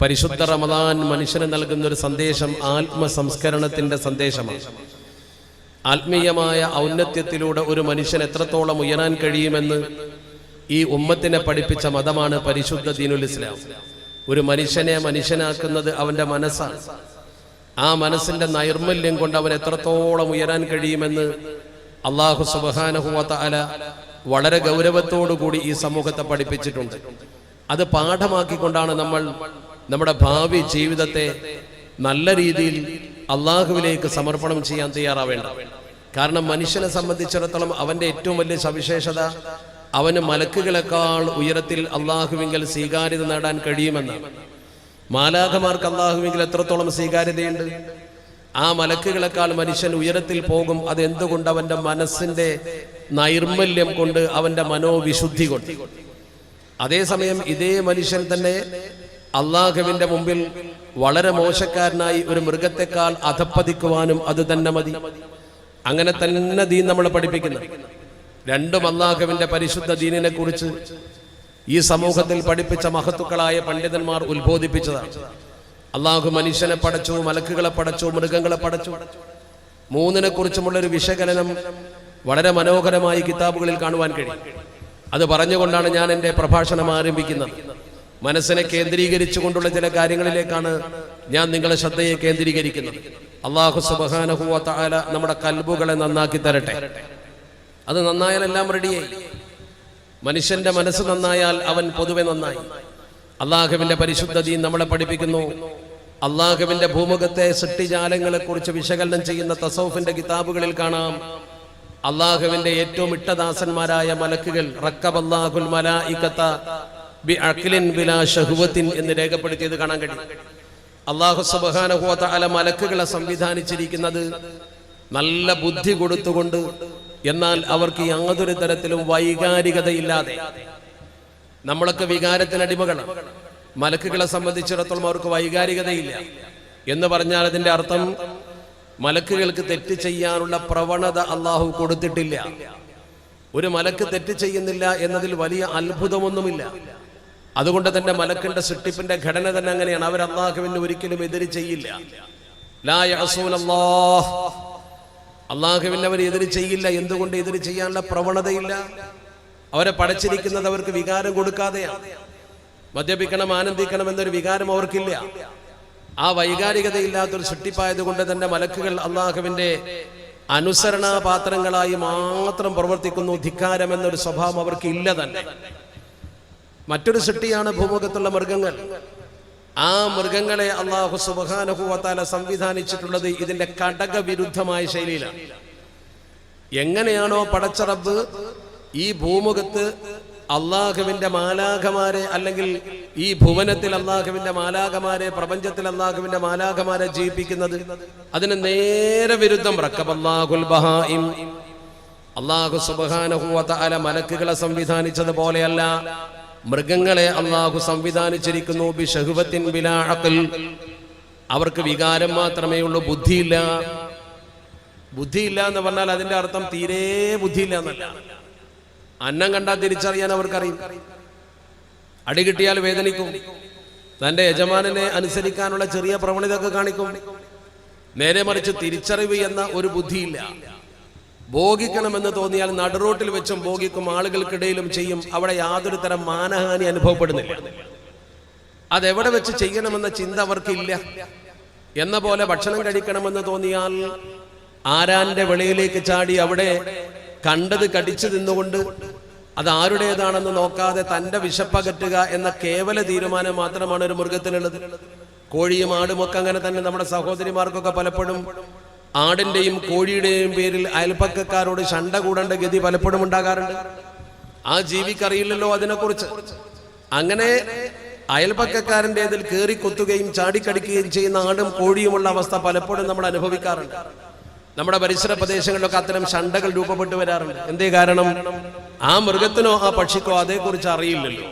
പരിശുദ്ധ റമദാൻ മനുഷ്യന് നൽകുന്ന ഒരു സന്ദേശം ആത്മസംസ്കരണത്തിന്റെ സന്ദേശമാണ്. ആത്മീയമായ ഔന്നത്യത്തിലൂടെ ഒരു മനുഷ്യൻ എത്രത്തോളം ഉയരാൻ കഴിയുമെന്ന് ഈ ഉമ്മത്തിനെ പഠിപ്പിച്ച മതമാണ് പരിശുദ്ധ ദീനുൽ ഇസ്ലാം. ഒരു മനുഷ്യനെ മനുഷ്യനാക്കുന്നത് അവന്റെ മനസ്സാണ്. ആ മനസ്സിന്റെ നൈർമല്യം കൊണ്ട് അവൻ എത്രത്തോളം ഉയരാൻ കഴിയുമെന്ന് അല്ലാഹു സുബ്ഹാനഹു വ തആല വളരെ ഗൗരവത്തോടുകൂടി ഈ സമൂഹത്തെ പഠിപ്പിച്ചിട്ടുണ്ട്. അത് പാഠമാക്കിക്കൊണ്ടാണ് നമ്മൾ നമ്മുടെ ഭാവി ജീവിതത്തെ നല്ല രീതിയിൽ അള്ളാഹുവിലേക്ക് സമർപ്പണം ചെയ്യാൻ തയ്യാറാവേണ്ടത്. കാരണം മനുഷ്യനെ സംബന്ധിച്ചിടത്തോളം അവന്റെ ഏറ്റവും വലിയ സവിശേഷത അവന് മലക്കുകളെക്കാൾ ഉയരത്തിൽ അള്ളാഹുവിങ്കൽ സ്വീകാര്യത നേടാൻ കഴിയുമെന്നാണ്. മാലാഖമാർക്ക് അള്ളാഹുവിങ്കൽ എത്രത്തോളം സ്വീകാര്യതയുണ്ട്? ആ മലക്കുകളെക്കാൾ മനുഷ്യൻ ഉയരത്തിൽ പോകും. അതെന്തുകൊണ്ട്? അവന്റെ മനസ്സിന്റെ നൈർമല്യം കൊണ്ട്, അവന്റെ മനോവിശുദ്ധി കൊണ്ട്. അതേസമയം ഇതേ മനുഷ്യൻ തന്നെ അള്ളാഹുവിന്റെ മുമ്പിൽ വളരെ മോശക്കാരനായി ഒരു മൃഗത്തെക്കാൾ അധപ്പതിക്കുവാനും അത് തന്നെ മതി. അങ്ങനെ തന്നെ ദീൻ നമ്മളെ പഠിപ്പിക്കുന്നത്. രണ്ടും അള്ളാഹുവിന്റെ പരിശുദ്ധ ദീനിനെ കുറിച്ച് ഈ സമൂഹത്തിൽ പഠിപ്പിച്ച മഹത്തുക്കളായ പണ്ഡിതന്മാർ ഉത്ബോധിപ്പിച്ചതാണ്. അള്ളാഹു മനുഷ്യനെ പടച്ചു, മലക്കുകളെ പടച്ചു, മൃഗങ്ങളെ പടച്ചു. മൂന്നിനെ കുറിച്ചുമുള്ളൊരു വിശകലനം വളരെ മനോഹരമായി കിതാബുകളിൽ കാണുവാൻ കഴിയും. അത് പറഞ്ഞുകൊണ്ടാണ് ഞാൻ എൻ്റെ പ്രഭാഷണം ആരംഭിക്കുന്നത്. മനസ്സിനെ കേന്ദ്രീകരിച്ചുകൊണ്ടുള്ള ചില കാര്യങ്ങളിലേക്കാണ് ഞാൻ നിങ്ങളെ ശ്രദ്ധയെ കേന്ദ്രീകരിക്കുന്നത്. അല്ലാഹു സുബ്ഹാനഹു വ തആല നമ്മുടെ കൽബുകളെ നന്നാക്കി തരട്ടെ. അത് നന്നായാൽ എല്ലാം റെഡിയായി. മനുഷ്യന്റെ മനസ്സ് നന്നായാൽ അവൻ പൊതുവെ നന്നായി. അള്ളാഹുവിന്റെ പരിശുദ്ധ ദീൻ നമ്മളെ പഠിപ്പിക്കുന്നു. അള്ളാഹുവിന്റെ ഭൂമുഖത്തെ സൃഷ്ടിജാലങ്ങളെ കുറിച്ച് വിശകലനം ചെയ്യുന്ന തസൗഫിന്റെ കിതാബുകളിൽ കാണാം, അള്ളാഹുവിന്റെ ഏറ്റവും ഇഷ്ടദാസന്മാരായ മലക്കുകൾ റക്കബല്ലാഹുൽ മലായികത ബിഅഖ്ലിൻ ബിലാ ശഹ്വത്തിൻ എന്ന് രേഖപ്പെടുത്തിയത് കാണാൻ കഴിയും. അല്ലാഹു സുബ്ഹാനഹു വ തആല മലക്കുകളെ സംവിധാനിച്ചിരിക്കുന്നത് നല്ല ബുദ്ധി കൊടുത്തുകൊണ്ട്, എന്നാൽ അവർക്ക് യാതൊരു തരത്തിലും വൈകാരികതയില്ലാതെ. നമ്മളൊക്കെ വികാരത്തിനടിമകളാണ്. മലക്കുകളെ സംബന്ധിച്ചിടത്തോളം അവർക്ക് വൈകാരികതയില്ല എന്ന് പറഞ്ഞാൽ അതിന്റെ അർത്ഥം മലക്കുകൾക്ക് തെറ്റ് ചെയ്യാനുള്ള പ്രവണത അള്ളാഹു കൊടുത്തിട്ടില്ല. ഒരു മലക്ക് തെറ്റ് ചെയ്യുന്നില്ല എന്നതിൽ വലിയ അത്ഭുതമൊന്നുമില്ല. അതുകൊണ്ട് തന്നെ മലക്കിന്റെ സൃഷ്ടിപ്പിന്റെ ഘടന തന്നെ അങ്ങനെയാണ്. അവർ അള്ളാഹുവിന് ഒരിക്കലും എതിര് ചെയ്യില്ല. ലാ യഅസൂനല്ലാഹ്, അള്ളാഹുവിന് അവർ എതിര് ചെയ്യില്ല. എന്തുകൊണ്ട്? എതിര് ചെയ്യാനുള്ള പ്രവണതയില്ല. അവരെ പടച്ചിരിക്കുന്നത് അവർക്ക് വികാരം കൊടുക്കാതെയാണ്. മദ്യപിക്കണം, ആനന്ദിക്കണം എന്നൊരു വികാരം അവർക്കില്ല. ആ വൈകാരികതയില്ലാത്തൊരു സൃഷ്ടിപ്പായത് കൊണ്ട് തന്നെ മലക്കുകൾ അള്ളാഹുവിന്റെ അനുസരണാപാത്രങ്ങളായി മാത്രം പ്രവർത്തിക്കുന്നു. ധിക്കാരം എന്നൊരു സ്വഭാവം അവർക്ക് ഇല്ല തന്നെ. മറ്റൊരു സൃഷ്ടിയാണ് ഭൂമുഖത്തുള്ള മൃഗങ്ങൾ. ആ മൃഗങ്ങളെ അല്ലാഹു സുബ്ഹാനഹു വ തആല സംവിധാനിച്ചിട്ടുള്ളത് ഇതിന്റെ ഘടകവിരുദ്ധമായ ശൈലിയിലാണ്. എങ്ങനെയാണോ പടച്ച റബ്ബ് ഈ ഭൂമുഖത്ത് അള്ളാഹുവിന്റെ മാലാഖമാരെ, അല്ലെങ്കിൽ ഈ ഭുവനത്തിൽ അള്ളാഹുവിന്റെ മാലാഖമാരെ, പ്രപഞ്ചത്തിൽ അള്ളാഹുവിന്റെ മാലാഖമാരെ ജീവിപ്പിക്കുന്നത്, അതിന് നേരെ വിരുദ്ധം റക്കബല്ലാഹുൽ ബഹായിം, അല്ലാഹു സുബ്ഹാനഹു വ തആല മലക്കുകളെ സംവിധാനിച്ചതുപോലെയല്ല മൃഗങ്ങളെ അല്ലാഹു സംവിധാനിച്ചിരിക്കുന്നു. ബിശഹ്വത്തിൻ ബിലാ അഖ്ൽ, അവർക്ക് വികാരം മാത്രമേ ഉള്ളൂ, ബുദ്ധിയില്ല. ബുദ്ധിയില്ല എന്ന് പറഞ്ഞാൽ അതിന്റെ അർത്ഥം തീരെ ബുദ്ധിയില്ല എന്നല്ല. അന്നം കണ്ടാൽ തിരിച്ചറിയാൻ അവർക്കറിയും. അടി കിട്ടിയാൽ വേദനിക്കും. തന്റെ യജമാനനെ അനുസരിക്കാനുള്ള ചെറിയ പ്രവണതയൊക്കെ കാണിക്കും. നേരെ മറിച്ച് തിരിച്ചറിവ് എന്ന ഒരു ബുദ്ധിയില്ല. ഭോഗിക്കണമെന്ന് തോന്നിയാൽ നടുറോട്ടിൽ വെച്ചും ഭോഗിക്കും, ആളുകൾക്കിടയിലും ചെയ്യും. അവിടെ യാതൊരു തരം മാനഹാനി അനുഭവപ്പെടുന്നില്ല. അതെവിടെ വെച്ച് ചെയ്യണമെന്ന ചിന്ത അവർക്കില്ല. എന്ന പോലെ ഭക്ഷണം കഴിക്കണമെന്ന് തോന്നിയാൽ ആരാന്റെ വെളിയിലേക്ക് ചാടി അവിടെ കണ്ടത് കടിച്ചു തിന്നുകൊണ്ട് അത് ആരുടേതാണെന്ന് നോക്കാതെ തന്റെ വിശപ്പകറ്റുക എന്ന കേവല തീരുമാനം മാത്രമാണ് ഒരു മൃഗത്തിനുള്ളത്. കോഴിയും ആടും ഒക്കെ അങ്ങനെ തന്നെ. നമ്മുടെ സഹോദരിമാർക്കൊക്കെ പലപ്പോഴും ആടിന്റെയും കോഴിയുടെയും പേരിൽ അയൽപ്പക്കക്കാരോട് ശണ്ട കൂടേണ്ട ഗതി പലപ്പോഴും ഉണ്ടാകാറുണ്ട്. ആ ജീവിക്കറിയില്ലല്ലോ അതിനെക്കുറിച്ച്. അങ്ങനെ അയൽപ്പക്കക്കാരൻ്റെതിൽ കയറി കൊത്തുകയും ചാടിക്കടിക്കുകയും ചെയ്യുന്ന ആടും കോഴിയുമുള്ള അവസ്ഥ പലപ്പോഴും നമ്മൾ അനുഭവിക്കാറുണ്ട്. നമ്മുടെ പരിസര പ്രദേശങ്ങളിലൊക്കെ അത്തരം ശണ്ടകൾ രൂപപ്പെട്ടു വരാറുണ്ട്. എന്തേ കാരണം? ആ മൃഗത്തിനോ ആ പക്ഷിക്കോ അതേക്കുറിച്ച് അറിയില്ലല്ലോ.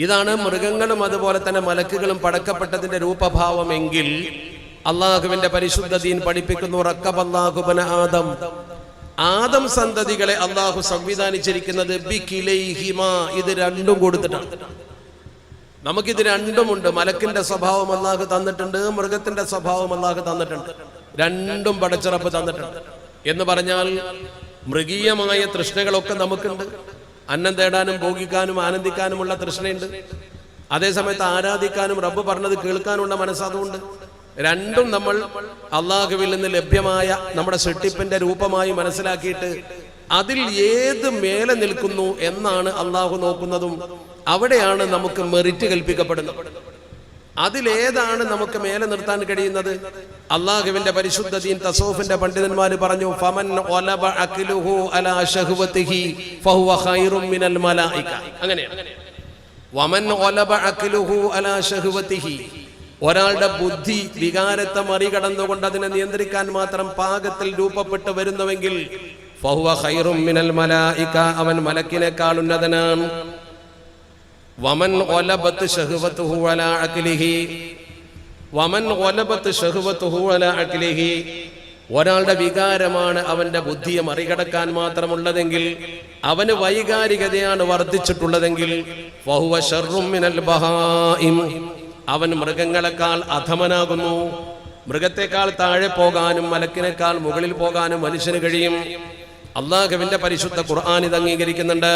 ഇതാണ് മൃഗങ്ങളും അതുപോലെ തന്നെ മലക്കുകളും പടക്കപ്പെട്ടതിന്റെ രൂപഭാവമെങ്കിൽ അള്ളാഹുവിന്റെ പരിശുദ്ധ ദീൻ പഠിപ്പിക്കുന്നു റക്കബല്ലാഹു ബന ആദം, ആദം സന്തതികളെ അള്ളാഹു സംവിധാനിച്ചിരിക്കുന്നത് ബികിലൈഹിമാ, ഇത് രണ്ടും കൊടുത്തിട്ടാണ്. നമുക്കിത് രണ്ടുമുണ്ട്. മലക്കിന്റെ സ്വഭാവം അല്ലാഹു തന്നിട്ടുണ്ട്, മൃഗത്തിന്റെ സ്വഭാവം അല്ലാഹു തന്നിട്ടുണ്ട്. രണ്ടും പടച്ചിറപ്പ് തന്നിട്ടുണ്ട്. എന്ന് പറഞ്ഞാൽ മൃഗീയമായ തൃഷ്ണകളൊക്കെ നമുക്കുണ്ട്. അന്നം തേടാനും ഭോഗിക്കാനും ആനന്ദിക്കാനുമുള്ള തൃഷ്ണയുണ്ട്. അതേസമയത്ത് ആരാധിക്കാനും റബ്ബ് പറഞ്ഞത് കേൾക്കാനുള്ള മനസ്സതുകൊണ്ട്. രണ്ടും നമ്മൾ അള്ളാഹുവിൽ നിന്ന് ലഭ്യമായ നമ്മുടെ സൃഷ്ടിപ്പിന്റെ രൂപമായി മനസ്സിലാക്കിയിട്ട് അതിൽ ഏത് മേലെ നിൽക്കുന്നു എന്നാണ് അള്ളാഹു നോക്കുന്നതും. അവിടെയാണ് നമുക്ക് മെറിറ്റ് കൽപ്പിക്കപ്പെടുന്നത്. അതിലേതാണ് നമുക്ക് മേലെ നിർത്താൻ കഴിയുന്നത്? അള്ളാഹുവിന്റെ പരിശുദ്ധ ദീൻ തസൗഫിന്റെ പണ്ഡിതന്മാര് പറഞ്ഞു, ഫമൻ ഒലബ അഖ്ലുഹു അലാ ശഹ്വതിഹി ഫഹുവ ഖൈറും മിനൽ മലായിക. അങ്ങനെയാണ്. വമൻ ഒലബ അഖ്ലുഹു അലാ ശഹ്വതിഹി, ഒരാളുടെ ബുദ്ധി വികാരത്തെ മറികടന്നുകൊണ്ട് അതിനെ നിയന്ത്രിക്കാൻ മാത്രം പാകത്തിൽ രൂപപ്പെട്ട് വരുന്നുവെങ്കിൽ ഫഹുവ ഖൈറും മിനൽ മലായിക, അവൻ മലക്കിനേക്കാൾ ഉന്നതനാണ്. വമൻ ഒലബത് ശഹ്വതുഹു അലാ അഖ്ലിഹി, വമൻ ഒലബത് ശഹ്വതുഹു അലാ അഖ്ലിഹി, ഒരാളുടെ വികാരമാണ് അവന്റെ ബുദ്ധിയെ മറികടക്കാൻ മാത്രമുള്ളതെങ്കിൽ, അവന് വൈകാരികതയാണ് വർദ്ധിച്ചിട്ടുള്ളതെങ്കിൽ ഫഹുവ ശർറും മിനൽ ബഹായിം, അവൻ മൃഗങ്ങളെക്കാൾ അധമനാകുന്നു. മൃഗത്തെക്കാൾ താഴെ പോകാനും മലക്കിനേക്കാൾ മുകളിൽ പോകാനും മനുഷ്യന് കഴിയും. അള്ളാഹുവിന്റെ പരിശുദ്ധ ഖുർആൻ ഇത് അംഗീകരിക്കുന്നുണ്ട്.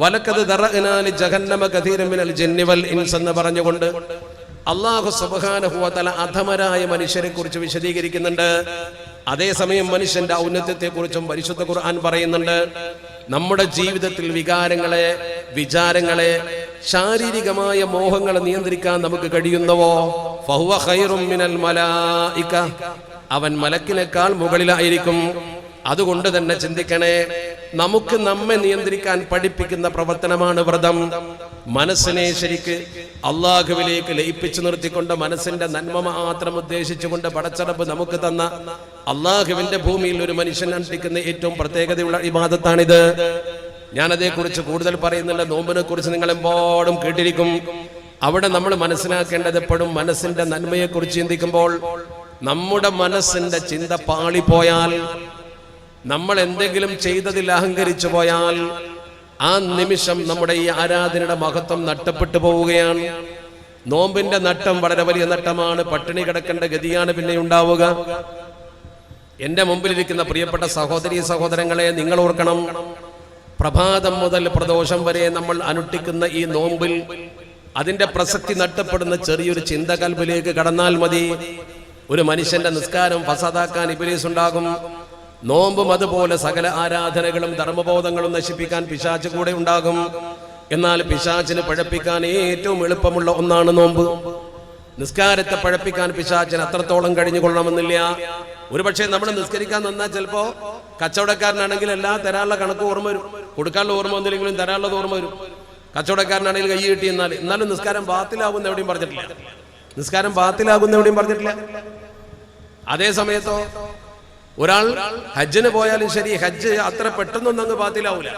വലഖദ് ദറഅനാ ലി ജഹന്നമ കസീറൻ മിനൽ ജിന്നി വൽ ഇൻസ് എന്ന് പറഞ്ഞുകൊണ്ട് അള്ളാഹു സുബ്ഹാനഹു വ തആല അധമരായ മനുഷ്യരെ കുറിച്ച് വിശദീകരിക്കുന്നുണ്ട്. അതേസമയം മനുഷ്യന്റെ ഔന്നത്യത്തെ കുറിച്ചും പരിശുദ്ധ ഖുർആൻ പറയുന്നുണ്ട്. നമ്മുടെ ജീവിതത്തിൽ വികാരങ്ങളെ, വിചാരങ്ങളെ, ശാരീരികമായ മോഹങ്ങളെ നിയന്ത്രിക്കാൻ നമുക്ക് കഴിയുന്നവോ ഫഹുവ ഖൈറും മിനൽ മലായിക, അവൻ മലക്കിനേക്കാൾ മുകളിലായിരിക്കും. അതുകൊണ്ട് തന്നെ ചിന്തിക്കണേ, നമുക്ക് നമ്മെ നിയന്ത്രിക്കാൻ പഠിപ്പിക്കുന്ന പ്രവർത്തനമാണ് വ്രതം. മനസ്സിനെ ശരിക്ക് അള്ളാഹുവിലേക്ക് ലയിപ്പിച്ചു നിർത്തിക്കൊണ്ട് മനസ്സിന്റെ നന്മ മാത്രം ഉദ്ദേശിച്ചുകൊണ്ട് പടച്ചറപ്പ് നമുക്ക് തന്ന അള്ളാഹുവിന്റെ ഭൂമിയിൽ ഒരു മനുഷ്യൻ അനുഷ്ഠിക്കുന്ന ഏറ്റവും പ്രത്യേകതയുള്ള ഇബാദത്താണിത്. ഞാനതേക്കുറിച്ച് കൂടുതൽ പറയുന്നില്ല. നോമ്പിനെ കുറിച്ച് നിങ്ങൾ എപ്പോഴും കേട്ടിരിക്കും. അവിടെ നമ്മൾ മനസ്സിലാക്കേണ്ടത് എപ്പോഴും മനസ്സിന്റെ നന്മയെക്കുറിച്ച് ചിന്തിക്കുമ്പോൾ നമ്മുടെ മനസ്സിന്റെ ചിന്ത പാളിപ്പോയാൽ, നമ്മൾ എന്തെങ്കിലും ചെയ്തതിൽ അഹങ്കരിച്ചു പോയാൽ ആ നിമിഷം നമ്മുടെ ഈ ആരാധനയുടെ മഹത്വം നഷ്ടപ്പെട്ടു പോവുകയാണ്. നോമ്പിന്റെ നഷ്ടം വളരെ വലിയ നഷ്ടമാണ്. പട്ടിണി കിടക്കേണ്ട ഗതിയാണ് പിന്നെ ഉണ്ടാവുക. എന്റെ മുമ്പിലിരിക്കുന്ന പ്രിയപ്പെട്ട സഹോദരീ സഹോദരങ്ങളെ, നിങ്ങൾ ഓർക്കണം, പ്രഭാതം മുതൽ പ്രദോഷം വരെ നമ്മൾ അനുഷ്ഠിക്കുന്ന ഈ നോമ്പിൽ അതിന്റെ പ്രസക്തി നഷ്ടപ്പെടുന്ന ചെറിയൊരു ചിന്തകൽപ്പിലേക്ക് കടന്നാൽ മതി. ഒരു മനുഷ്യന്റെ നിസ്കാരം ഫസാദാക്കാൻ ഇബ്ലീസ് ഉണ്ടാകും. നോമ്പും അതുപോലെ സകല ആരാധനകളും ധർമ്മബോധങ്ങളും നശിപ്പിക്കാൻ പിശാച് കൂടെ ഉണ്ടാകും. എന്നാൽ പിശാചിന് പഴപ്പിക്കാൻ ഏറ്റവും എളുപ്പമുള്ള ഒന്നാണ് നോമ്പ്. നിസ്കാരത്തെ പഴപ്പിക്കാൻ പിശാചിന് അത്രത്തോളം കഴിഞ്ഞുകൊള്ളണമെന്നില്ല. ഒരുപക്ഷെ നമ്മൾ നിസ്കരിക്കാൻ നിന്നാൽ ചിലപ്പോ കച്ചവടക്കാരനാണെങ്കിൽ എല്ലാ തരാനുള്ള കണക്ക് ഓർമ്മ വരും, കൊടുക്കാനുള്ള ഓർമ്മ വന്നില്ലെങ്കിലും തരാനുള്ളത് ഓർമ്മ വരും. കച്ചവടക്കാരനാണെങ്കിൽ കൈ കിട്ടി എന്നാലും നിസ്കാരം ബാത്തിലാകുന്ന എവിടെയും പറഞ്ഞിട്ടില്ല. നിസ്കാരം ബാത്തിലാകുന്ന എവിടെയും പറഞ്ഞിട്ടില്ല. അതേ സമയത്തോ ഒരാൾ ഹജ്ജിന് പോയാലും ശരി, ഹജ്ജ് അത്ര പെട്ടെന്നൊന്നും അങ്ങ് ബാത്തിലാവൂല.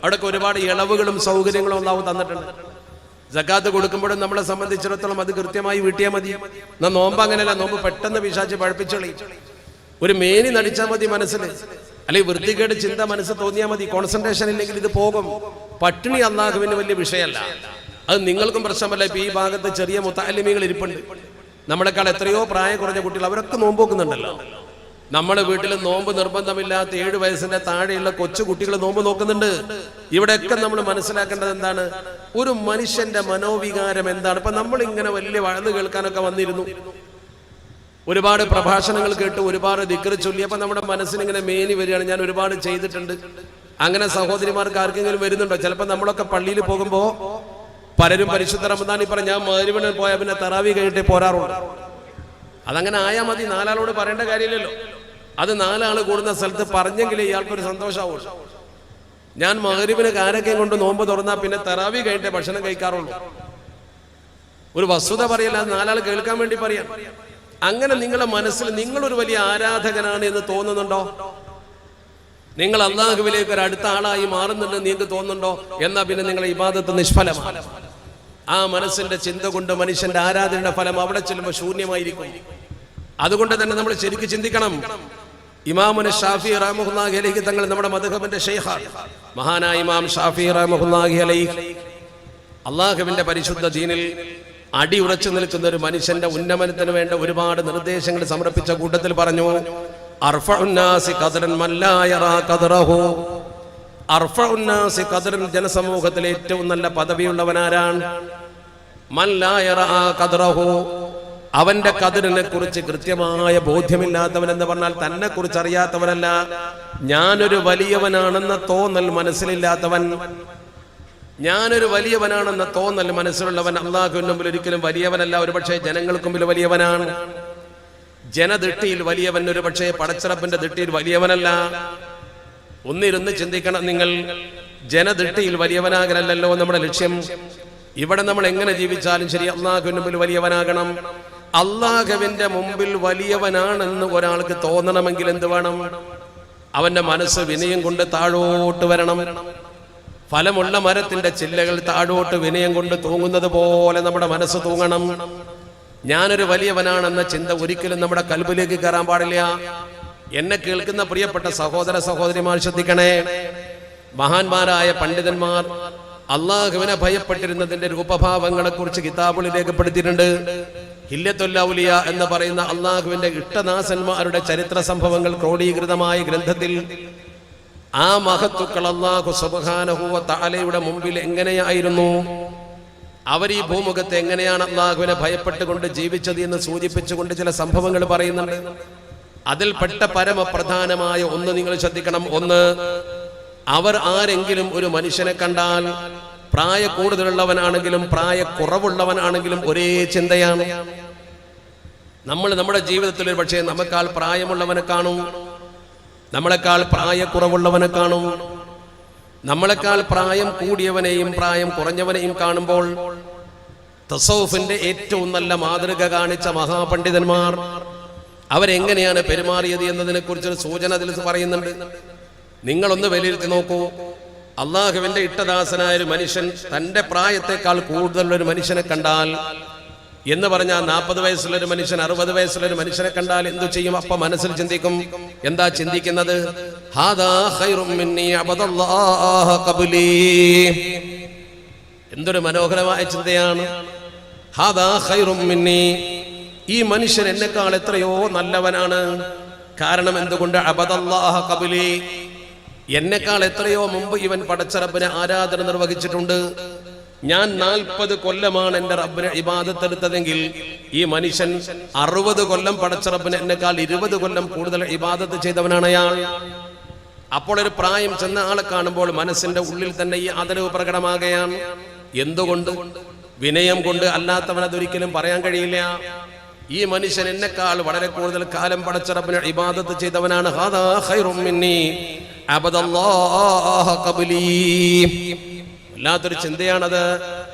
അവിടെയൊക്കെ ഒരുപാട് ഇളവുകളും സൗകര്യങ്ങളും ഒന്നാവും തന്നിട്ടുണ്ട്. സക്കാത്ത് കൊടുക്കുമ്പോഴും നമ്മളെ സംബന്ധിച്ചിടത്തോളം അത് കൃത്യമായി വീട്ടിയാൽ മതി. എന്നാ നോമ്പ് അങ്ങനെയല്ല. നോമ്പ് പെട്ടെന്ന് പിശാച് പഴപ്പിച്ചോളി. ഒരു മേനി നടിച്ചാൽ മതി മനസ്സിൽ, അല്ലെങ്കിൽ വൃത്തികേട് ചിന്ത മനസ്സ് തോന്നിയാൽ മതി. കോൺസെൻട്രേഷൻ ഇല്ലെങ്കിൽ ഇത് പോകും. പട്ടിണി അല്ലാഹുവിന് വലിയ വിഷയമല്ല. അത് നിങ്ങൾക്കും പ്രശ്നമല്ല. ഇപ്പൊ ഈ ഭാഗത്ത് ചെറിയ മുത്തഅല്ലിമീങ്ങൾ ഇരിപ്പുണ്ട്. നമ്മളെക്കാൾ എത്രയോ പ്രായം കുറഞ്ഞ കുട്ടികൾ, അവരൊക്കെ നോമ്പ് നോക്കുന്നുണ്ടല്ലോ. നമ്മുടെ വീട്ടിൽ നോമ്പ് നിർബന്ധമില്ലാത്ത 7 വയസ്സിന്റെ താഴെയുള്ള കൊച്ചു കുട്ടികൾ നോമ്പ് നോക്കുന്നുണ്ട്. ഇവിടെയൊക്കെ നമ്മൾ മനസ്സിലാക്കേണ്ടത് എന്താണ്? ഒരു മനുഷ്യന്റെ മനോവികാരം എന്താണ്? ഇപ്പൊ നമ്മൾ ഇങ്ങനെ വലിയ വഴന്ന് കേൾക്കാനൊക്കെ വന്നിരുന്നു, ഒരുപാട് പ്രഭാഷണങ്ങൾ കേട്ട്, ഒരുപാട് ദിക്ർ ചൊല്ലി. അപ്പൊ നമ്മുടെ മനസ്സിനിങ്ങനെ മേനി വരികയാണ്. ഞാൻ ഒരുപാട് ചെയ്തിട്ടുണ്ട്. അങ്ങനെ സഹോദരിമാർക്ക് ആർക്കെങ്കിലും വരുന്നുണ്ടോ? ചിലപ്പോൾ നമ്മളൊക്കെ പള്ളിയിൽ പോകുമ്പോ പലരും പരിശുദ്ധ റമദാനിൽ പറഞ്ഞ ഞാൻ മഗ്‌രിബിന് പോയാൽ പിന്നെ തറാവി കഴിഞ്ഞിട്ടേ പോരാറുള്ളൂ. അതങ്ങനെ ആയാൽ മതി. 4 ആളോട് പറയേണ്ട കാര്യമില്ലല്ലോ. അത് 4 ആൾ കൂടുന്ന സ്ഥലത്ത് പറഞ്ഞെങ്കിലേ ഇയാൾക്കൊരു സന്തോഷമാവുള്ളൂ. ഞാൻ മഗ്‌രിബിന് കാരക്കയും കൊണ്ട് നോമ്പ് തുറന്നാൽ പിന്നെ തറാവി കഴിഞ്ഞിട്ടേ ഭക്ഷണം കഴിക്കാറുള്ളൂ. ഒരു വസ്തുത പറയല്ല, 4 ആൾ കേൾക്കാൻ വേണ്ടി പറയാം. അങ്ങനെ നിങ്ങളുടെ മനസ്സിൽ നിങ്ങളൊരു വലിയ ആരാധകനാണ് എന്ന് തോന്നുന്നുണ്ടോ? നിങ്ങൾ അല്ലാഹുവിലേക്ക് ഒരു അടുത്ത ആളായി മാറുന്നുണ്ട് നിങ്ങൾക്ക് തോന്നുന്നുണ്ടോ? എന്നാൽ പിന്നെ നിങ്ങളുടെ ഇബാദത്ത് നിഷ്ഫലമാണ്. ആ മനസ്സിന്റെ ചിന്ത കൊണ്ട് മനുഷ്യന്റെ ആരാധനയുടെ ഫലം അവിടെ ചെല്ലുമ്പോൾ ശൂന്യമായിരിക്കും. അതുകൊണ്ട് തന്നെ നമ്മൾ ശരിക്കും ചിന്തിക്കണം. ഇമാമുന ഷാഫി റഹ്മത്തുള്ളാഹി അലൈഹി തങ്ങൾ നമ്മുടെ മദ്ഹബിന്റെ ശൈഖാണ്. മഹാനായ ഇമാം ഷാഫി റഹ്മത്തുള്ളാഹി അലൈഹി അള്ളാഹുവിന്റെ പരിശുദ്ധ ദീനിൽ അടിയുറച്ചു നിൽക്കുന്ന ഒരു മനുഷ്യന്റെ ഉന്നമനത്തിന് വേണ്ട ഒരുപാട് നിർദ്ദേശങ്ങൾ സമർപ്പിച്ച കൂട്ടത്തിൽ പറഞ്ഞു, അർഫഉന്നാസി ഖദറൻ മല്ലാ യറാ ഖദറഹു. അർഫഉന്നാസി ഖദറൻ, ജനസമൂഹത്തിലെ ഏറ്റവും നല്ല പദവിയുള്ളവനാരാണ്? മല്ലാ യറാ ഖദറഹു, അവന്റെ ഖദറിനെ കുറിച്ച് കൃത്യമായ ബോധ്യമില്ലാത്തവൻ എന്ന് പറഞ്ഞാൽ തന്നെ കുറിച്ച് അറിയാത്തവനല്ല, ഞാനൊരു വലിയവനാണെന്ന തോന്നൽ മനസ്സിലില്ലാത്തവൻ. ഞാനൊരു വലിയവനാണെന്ന തോന്നൽ മനസ്സിലുള്ളവൻ അള്ളാഹുവിന്റെ മുമ്പിൽ ഒരിക്കലും വലിയവനല്ല. ഒരുപക്ഷെ ജനങ്ങൾക്ക് മുമ്പിൽ വലിയവനാണ്. ജനദൃഷ്ടിയിൽ വലിയവൻ, ഒരുപക്ഷെ പടച്ചിറപ്പിന്റെ ദൃഷ്ടിയിൽ വലിയവനല്ല. ഒന്നിരുന്ന് ചിന്തിക്കണം നിങ്ങൾ. ജനദൃഷ്ടിയിൽ വലിയവനാകലല്ലോ നമ്മുടെ ലക്ഷ്യം. ഇവിടെ നമ്മൾ എങ്ങനെ ജീവിച്ചാലും ശരി അള്ളാഹുവിന്റെ മുമ്പിൽ വലിയവനാകണം. അള്ളാഹുവിന്റെ മുമ്പിൽ വലിയവനാണെന്ന് ഒരാൾക്ക് തോന്നണമെങ്കിൽ എന്ത് വേണം? അവന്റെ മനസ്സ് വിനയം കൊണ്ട് താഴോട്ട് വരണം. ഫലമുള്ള മരത്തിന്റെ ചില്ലകൾ താഴോട്ട് വിനയം കൊണ്ട് തൂങ്ങുന്നത് പോലെ നമ്മുടെ മനസ്സ് തൂങ്ങണം. ഞാനൊരു വലിയവനാണെന്ന ചിന്ത ഒരിക്കലും നമ്മുടെ കൽബിലേക്ക് കയറാൻ പാടില്ല. എന്നെ കേൾക്കുന്ന പ്രിയപ്പെട്ട സഹോദര സഹോദരിമാർ ശ്രദ്ധിക്കണേ. മഹാന്മാരായ പണ്ഡിതന്മാർ അള്ളാഹുവിനെ ഭയപ്പെട്ടിരുന്നതിന്റെ രൂപഭാവങ്ങളെ കുറിച്ച് കിതാബുകളിൽ രേഖപ്പെടുത്തിയിട്ടുണ്ട്. ഹില്യത്തുൽ ഔലിയ എന്ന് പറയുന്ന അള്ളാഹുവിന്റെ ഇഷ്ടദാസന്മാരുടെ ചരിത്ര സംഭവങ്ങൾ ക്രോഡീകൃതമായ ഗ്രന്ഥത്തിൽ ആ മഹത്തുക്കൾ അല്ലാഹു സുബ്ഹാനഹു വ തആലയുടെ മുമ്പിൽ എങ്ങനെയായിരുന്നു, അവർ ഈ ഭൂമുഖത്തെ എങ്ങനെയാണ് അള്ളാഹുവിനെ ഭയപ്പെട്ടുകൊണ്ട് ജീവിച്ചത് എന്ന് സൂചിപ്പിച്ചുകൊണ്ട് ചില സംഭവങ്ങൾ പറയുന്നുണ്ട്. അതിൽപ്പെട്ട പരമപ്രധാനമായ ഒന്ന് നിങ്ങൾ ശ്രദ്ധിക്കണം. ഒന്ന്, അവർ ആരെങ്കിലും ഒരു മനുഷ്യനെ കണ്ടാൽ പ്രായ കൂടുതലുള്ളവനാണെങ്കിലും പ്രായ കുറവുള്ളവനാണെങ്കിലും ഒരേ ചിന്തയാണ്. നമ്മൾ നമ്മുടെ ജീവിതത്തിൽ ഒരു പക്ഷേ നമുക്കാൾ പ്രായമുള്ളവനെ കാണും, നമ്മളെക്കാൾ പ്രായക്കുറവുള്ളവനെ കാണും, നമ്മളെക്കാൾ പ്രായം കൂടിയവനെയും പ്രായം കുറഞ്ഞവനെയും കാണുമ്പോൾ തസൗഫിന്റെ ഏറ്റവും നല്ല മാതൃക കാണിച്ച മഹാപണ്ഡിതന്മാർ അവരെങ്ങനെയാണ് പെരുമാറിയത് എന്നതിനെ കുറിച്ചൊരു സൂചന അതിൽ പറയുന്നുണ്ട്. നിങ്ങളൊന്ന് വിലയിരുത്തി നോക്കൂ. അള്ളാഹുവിന്റെ ഇഷ്ടദാസനായ ഒരു മനുഷ്യൻ തന്റെ പ്രായത്തെക്കാൾ കൂടുതലൊരു മനുഷ്യനെ കണ്ടാൽ എന്ന് പറഞ്ഞാൽ 40 വയസ്സുള്ളൊരു മനുഷ്യൻ 60 വയസ്സുള്ളൊരു മനുഷ്യനെ കണ്ടാൽ എന്തു ചെയ്യും? അപ്പൊ മനസ്സിൽ ചിന്തിക്കും. എന്താ ചിന്തിക്കുന്നത്? ഹാദാ ഖൈറും മിന്നി അബദല്ലാഹ ഖബ്ലി. എന്തൊരു മനോഹരമായ ചിന്തയാണ്. ഹാദാ ഖൈറും മിന്നി, ഈ മനുഷ്യൻ എന്നെക്കാൾ എത്രയോ നല്ലവനാണ്. കാരണം എന്തുകൊണ്ട്? അബദല്ലാഹ ഖബ്ലി, എന്നെക്കാൾ എത്രയോ മുമ്പ് ഇവൻ പടച്ചറബിനെ ആരാധന നിർവഹിച്ചിട്ടുണ്ട്. ഞാൻ 40 കൊല്ലമാണ് എന്റെ റബ്ബിനെ ഇബാദത്ത് എടുത്തതെങ്കിൽ ഈ മനുഷ്യൻ 60 കൊല്ലം പടച്ചറബിന് എന്നെക്കാൾ 20 കൊല്ലം കൂടുതൽ ഇബാദത്ത് ചെയ്തവനാണ് അയാൾ. അപ്പോൾ ഒരു പ്രായം ചെന്ന ആളെ കാണുമ്പോൾ മനസ്സിന്റെ ഉള്ളിൽ തന്നെ ഈ ആദരവ് പ്രകടമാകുകയാണ്. എന്തുകൊണ്ട്? വിനയം കൊണ്ട്. അല്ലാത്തവൻ അതൊരിക്കലും പറയാൻ കഴിയില്ല. ഈ മനുഷ്യൻ എന്നെക്കാൾ വളരെ കൂടുതൽ കാലം പടച്ചറബിനെ ഇബാദത്ത് ചെയ്തവനാണ്. ഹാദാ ഖൈറും മിന്നി അബദല്ലാഹ ഖബ്ലി. വല്ലാത്തൊരു ചിന്തയാണത്.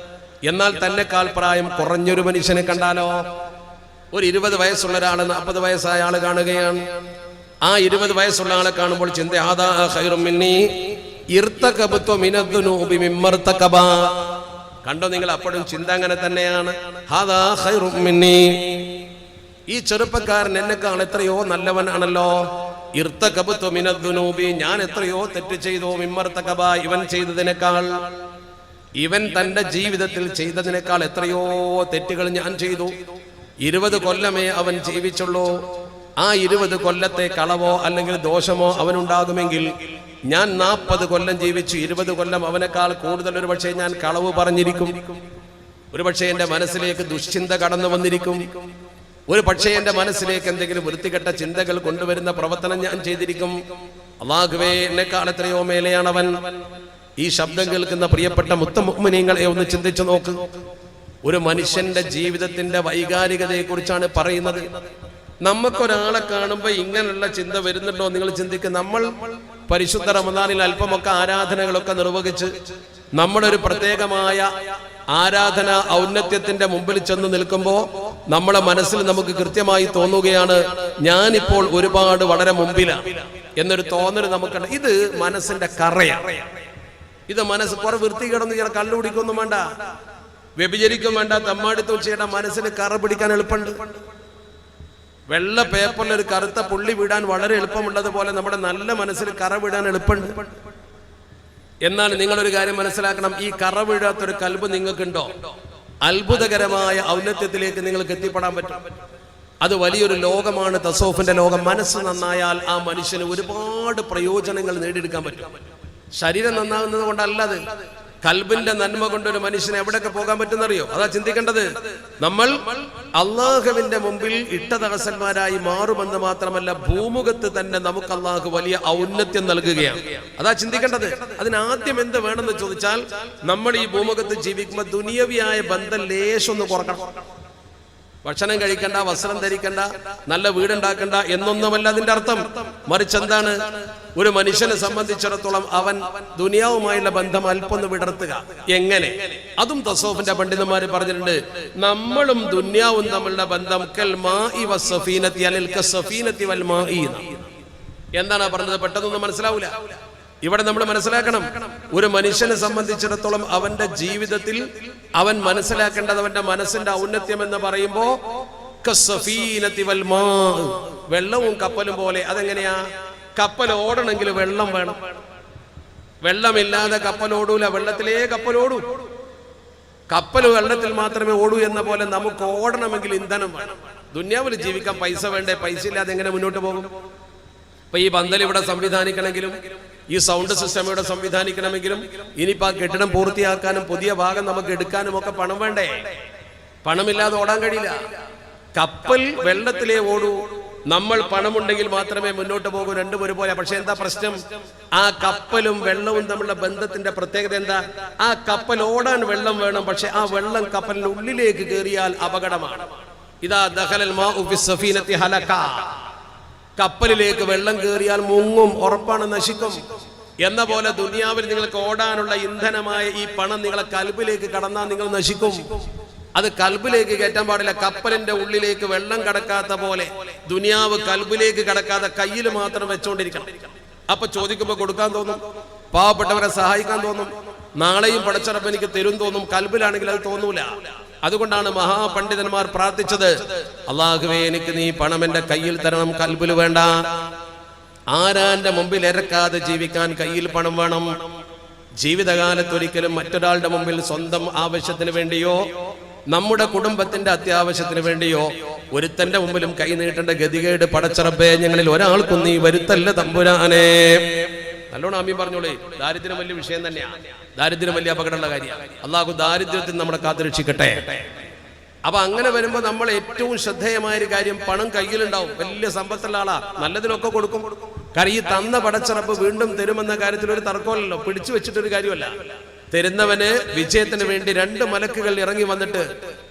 എന്നാൽ തന്നെക്കാൾ പ്രായം കുറഞ്ഞൊരു മനുഷ്യനെ കണ്ടാലോ? ഒരു 20 വയസ്സുള്ള ഒരാൾ 40 വയസ്സായ ആള് കാണുകയാണ്. ആ 20 വയസ്സുള്ള ആളെ കാണുമ്പോൾ ചിന്ത, ഹാദാ ഖൈറും മിന്നി ഇർതകബതു മിനദ്ദുനൂബി മിമ്മർതകബ. കണ്ടോ നിങ്ങൾ? അപ്പോഴും ചിന്ത അങ്ങനെ തന്നെയാണ്. ഹാദാ ഖൈറും മിന്നി, ഈ ചെറുപ്പക്കാരൻ എന്നെക്കാൾ എത്രയോ നല്ലവനാണല്ലോ. ഇർതകബതു മിനദ്ദുനൂബി, ഞാൻ എത്രയോ തെറ്റ് ചെയ്തു. മിമ്മർതകബ, ഇവൻ ചെയ്തതിനേക്കാൾ, ഇവൻ തന്റെ ജീവിതത്തിൽ ചെയ്തതിനേക്കാൾ എത്രയോ തെറ്റുകൾ ഞാൻ ചെയ്തു. 20 കൊല്ലമേ അവൻ ജീവിച്ചുള്ളൂ. ആ 20 കൊല്ലത്തെ കളവോ അല്ലെങ്കിൽ ദോഷമോ അവനുണ്ടാകുമെങ്കിൽ ഞാൻ 40 കൊല്ലം ജീവിച്ചു. 20 കൊല്ലം അവനേക്കാൾ കൂടുതൽ ഒരു പക്ഷേ ഞാൻ കളവ് പറഞ്ഞിരിക്കും. ഒരു പക്ഷേ എന്റെ മനസ്സിലേക്ക് ദുശ്ചിന്ത കടന്നു വന്നിരിക്കും. ഒരു പക്ഷേ എന്റെ മനസ്സിലേക്ക് എന്തെങ്കിലും വൃത്തികെട്ട ചിന്തകൾ കൊണ്ടുവരുന്ന പ്രവർത്തനം ഞാൻ ചെയ്തിരിക്കും. അല്ലാഹുവേ, എന്നെക്കാൾ എത്രയോ മേലെയാണവൻ. ഈ ശബ്ദം കേൾക്കുന്ന പ്രിയപ്പെട്ട മുത്തമുഅ്മിനീങ്ങളെ ഒന്ന് ചിന്തിച്ചു നോക്ക്. ഒരു മനുഷ്യന്റെ ജീവിതത്തിന്റെ വൈകാരികതയെ കുറിച്ചാണ് പറയുന്നത്. നമുക്കൊരാളെ കാണുമ്പോൾ ഇങ്ങനെയുള്ള ചിന്ത വരുന്നുണ്ടോ നിങ്ങൾ ചിന്തിക്കുക. നമ്മൾ പരിശുദ്ധ റമദാനിൽ അല്പമൊക്കെ ആരാധനകളൊക്കെ നിർവഹിച്ച് നമ്മളൊരു പ്രത്യേകമായ ആരാധന ഔന്നത്യത്തിന്റെ മുമ്പിൽ ചെന്ന് നിൽക്കുമ്പോൾ നമ്മളെ മനസ്സിൽ നമുക്ക് കൃത്യമായി തോന്നുകയാണ്, ഞാനിപ്പോൾ ഒരുപാട് വളരെ മുമ്പിലാണ് എന്നൊരു തോന്നൽ നമുക്കുണ്ട്. ഇത് മനസ്സിന്റെ കറയാണ്. ഇത് മനസ്സ് കുറെ വൃത്തികിടന്ന് ചില കള്ളുപിടിക്കൊന്നും വേണ്ട, വ്യഭിചരിക്കും വേണ്ട, തമ്മാടിത്തം ചെയ്യേണ്ട. മനസ്സിന് കറ പിടിക്കാൻ എളുപ്പമുണ്ട്. വെള്ള പേപ്പറിൽ ഒരു കറുത്ത പുള്ളി വിടാൻ വളരെ എളുപ്പമുള്ളതുപോലെ നമ്മുടെ നല്ല മനസ്സിൽ കറ വിടാൻ എളുപ്പമുണ്ട്. എന്നാൽ നിങ്ങളൊരു കാര്യം മനസ്സിലാക്കണം, ഈ കറ വീഴാത്തൊരു കൽബ് നിങ്ങൾക്കുണ്ടോ, അത്ഭുതകരമായ ഔന്നത്യത്തിലേക്ക് നിങ്ങൾക്ക് എത്തിപ്പെടാൻ പറ്റും. അത് വലിയൊരു ലോകമാണ് തസൗഫിന്റെ ലോകം. മനസ്സ് നന്നായാൽ ആ മനുഷ്യന് ഒരുപാട് പ്രയോജനങ്ങൾ നേടിയെടുക്കാൻ പറ്റും. ശരീരം നന്നാകുന്നത് കൊണ്ടല്ലത്, കൽബിന്റെ നന്മ കൊണ്ട് ഒരു മനുഷ്യന് എവിടെയൊക്കെ പോകാൻ പറ്റുന്നറിയോ? അതാ ചിന്തിക്കേണ്ടത്. നമ്മൾ അള്ളാഹുവിന്റെ മുമ്പിൽ ഇട്ടതടസ്സന്മാരായി മാറുമെന്ന് മാത്രമല്ല, ഭൂമുഖത്ത് തന്നെ നമുക്ക് അള്ളാഹു വലിയ ഔന്നത്യം നൽകുകയാണ്. അതാ ചിന്തിക്കേണ്ടത്. അതിനാദ്യം എന്ത് വേണമെന്ന് ചോദിച്ചാൽ, നമ്മൾ ഈ ഭൂമുഖത്ത് ജീവിക്കുമ്പോൾ ദുനിയവിയായ ബന്ധം ലേശൊന്ന് കുറക്കണം. ഭക്ഷണം കഴിക്കണ്ട, വസ്ത്രം ധരിക്കണ്ട, നല്ല വീടുണ്ടാക്കണ്ട എന്നൊന്നുമല്ല അതിന്റെ അർത്ഥം. മറിച്ച് എന്താണ്? ഒരു മനുഷ്യനെ സംബന്ധിച്ചിടത്തോളം അവൻ ദുനിയാവുമായുള്ള ബന്ധം അല്പൊന്ന് വിടർത്തുക. എങ്ങനെ? അതും തസൗഫിന്റെ പണ്ഡിതന്മാര് പറഞ്ഞിട്ടുണ്ട്. നമ്മളും ദുനിയാവും തമ്മിലുള്ള ബന്ധം കൽ മാഇ വസ്സഫീനത്തി അനിൽ കസ്സഫീനത്തി വൽ മാഇ. എന്താണ് പറഞ്ഞത്? പെട്ടെന്നൊന്നും മനസ്സിലാവൂല. ഇവിടെ നമ്മൾ മനസ്സിലാക്കണം, ഒരു മനുഷ്യനെ സംബന്ധിച്ചിടത്തോളം അവന്റെ ജീവിതത്തിൽ അവൻ മനസ്സിലാക്കേണ്ടത് അവന്റെ മനസ്സിന്റെ ഔന്നത്യം എന്ന് പറയുമ്പോ കസ്സഫീനത്തി വൽ മാ, വെള്ളവും കപ്പലും പോലെ. അതെങ്ങനെയാ? കപ്പൽ ഓടണമെങ്കിൽ വെള്ളം വേണം. വെള്ളമില്ലാതെ കപ്പൽ ഓടൂല, വെള്ളത്തിലേ കപ്പൽ ഓടൂ. കപ്പൽ വെള്ളത്തിൽ മാത്രമേ ഓടൂ എന്ന പോലെ നമുക്ക് ഓടണമെങ്കിൽ ഇന്ധനം വേണം. ദുനിയാവിൽ ജീവിക്കാൻ പൈസ വേണ്ടേ? പൈസ ഇല്ലാതെ എങ്ങനെ മുന്നോട്ട് പോകും? ഇപ്പൊ ഈ പന്തൽ ഇവിടെ സംവിധാനിക്കണമെങ്കിലും, ഈ സൗണ്ട് സിസ്റ്റം ഇവിടെ സംവിധാനിക്കണമെങ്കിലും, ഇനിയിപ്പോ ആ കെട്ടിടം പൂർത്തിയാക്കാനും പുതിയ ഭാഗം നമുക്ക് എടുക്കാനും ഒക്കെ പണം വേണ്ടേ? പണമില്ലാതെ ഓടാൻ കഴിയില്ല. കപ്പൽ വെള്ളത്തിലേ ഓടൂ. നമ്മൾ പണമുണ്ടെങ്കിൽ മാത്രമേ മുന്നോട്ട് പോകൂ. രണ്ടും ഒരുപോലെ. പക്ഷെ എന്താ പ്രശ്നം? ആ കപ്പലും വെള്ളവും തമ്മിലുള്ള ബന്ധത്തിന്റെ പ്രത്യേകത എന്താ? ആ കപ്പൽ ഓടാൻ വെള്ളം വേണം, പക്ഷെ ആ വെള്ളം കപ്പലിന്റെ ഉള്ളിലേക്ക് കയറിയാൽ അപകടമാണ്. ഇതാ ദഖലൽ മാഉ ഫി സഫീനത്തി ഹലക. കപ്പലിലേക്ക് വെള്ളം കയറിയാൽ മുങ്ങും, ഉറപ്പാണ്, നശിക്കും. എന്ന പോലെ ദുനിയാവിൽ നിങ്ങൾക്ക് ഓടാനുള്ള ഇന്ധനമായ ഈ പണം നിങ്ങളെ കൽബിലേക്ക് കടന്നാൽ നിങ്ങൾ നശിക്കും. അത് കൽബിലേക്ക് കയറ്റാൻ പാടില്ല. കപ്പലിന്റെ ഉള്ളിലേക്ക് വെള്ളം കടക്കാത്ത പോലെ ദുനിയാവ് കൽബിലേക്ക് കടക്കാതെ കയ്യിൽ മാത്രം വെച്ചോണ്ടിരിക്കണം. അപ്പൊ ചോദിക്കുമ്പോ കൊടുക്കാൻ തോന്നും, പാവപ്പെട്ടവരെ സഹായിക്കാൻ തോന്നും, നാളെയും പടച്ചറപ്പ് എനിക്ക് തരും തോന്നും. കൽബിലാണെങ്കിൽ അത് തോന്നൂല. അതുകൊണ്ടാണ് മഹാപണ്ഡിതന്മാർ പ്രാർത്ഥിച്ചത്, അല്ലാഹുവേ എനിക്ക് നീ പണം എന്റെ കയ്യിൽ തരണം, കൽബിൽ വേണ്ട. ആരാന്റെ മുമ്പിൽ ഇരക്കാതെ ജീവിക്കാൻ കയ്യിൽ പണം വേണം. ജീവിതകാലത്തൊരിക്കലും മറ്റൊരാളുടെ മുമ്പിൽ സ്വന്തം ആവശ്യത്തിന് വേണ്ടിയോ നമ്മുടെ കുടുംബത്തിന്റെ അത്യാവശ്യത്തിന് വേണ്ടിയോ ഒരുത്തന്റെ മുമ്പിലും കൈ നീട്ടേണ്ട ഗതികേട് പടച്ചറബേ ഞങ്ങളിൽ ഒരാൾക്കും നീ വരുത്തല്ല തമ്പുരാനെ. നല്ലോണം ആമീൻ പറഞ്ഞോളേ. ദാരിദ്ര്യം വലിയ വിഷയം തന്നെയാണ്. ദാരിദ്ര്യം വലിയ അപകടമുള്ള കാര്യമാണ്. അള്ളാഹു ദാരിദ്ര്യത്തിൽ നമ്മളെ കാത്തുരക്ഷിക്കട്ടെ. അപ്പൊ അങ്ങനെ വരുമ്പോ നമ്മൾ ഏറ്റവും ശ്രദ്ധേയമായ ഒരു കാര്യം, പണം കയ്യിലുണ്ടാവും, വലിയ സമ്പത്തുള്ള ആളാ, നല്ലതിനൊക്കെ കൊടുക്കും. കാരണം ഈ തന്ന പടച്ചറപ്പ് വീണ്ടും തരുമെന്ന കാര്യത്തിൽ ഒരു തർക്കമല്ലല്ലോ, പിടിച്ചു വെച്ചിട്ടൊരു കാര്യമല്ല. തരുന്നവന് വിജയത്തിന് വേണ്ടി 2 മലക്കുകൾ ഇറങ്ങി വന്നിട്ട്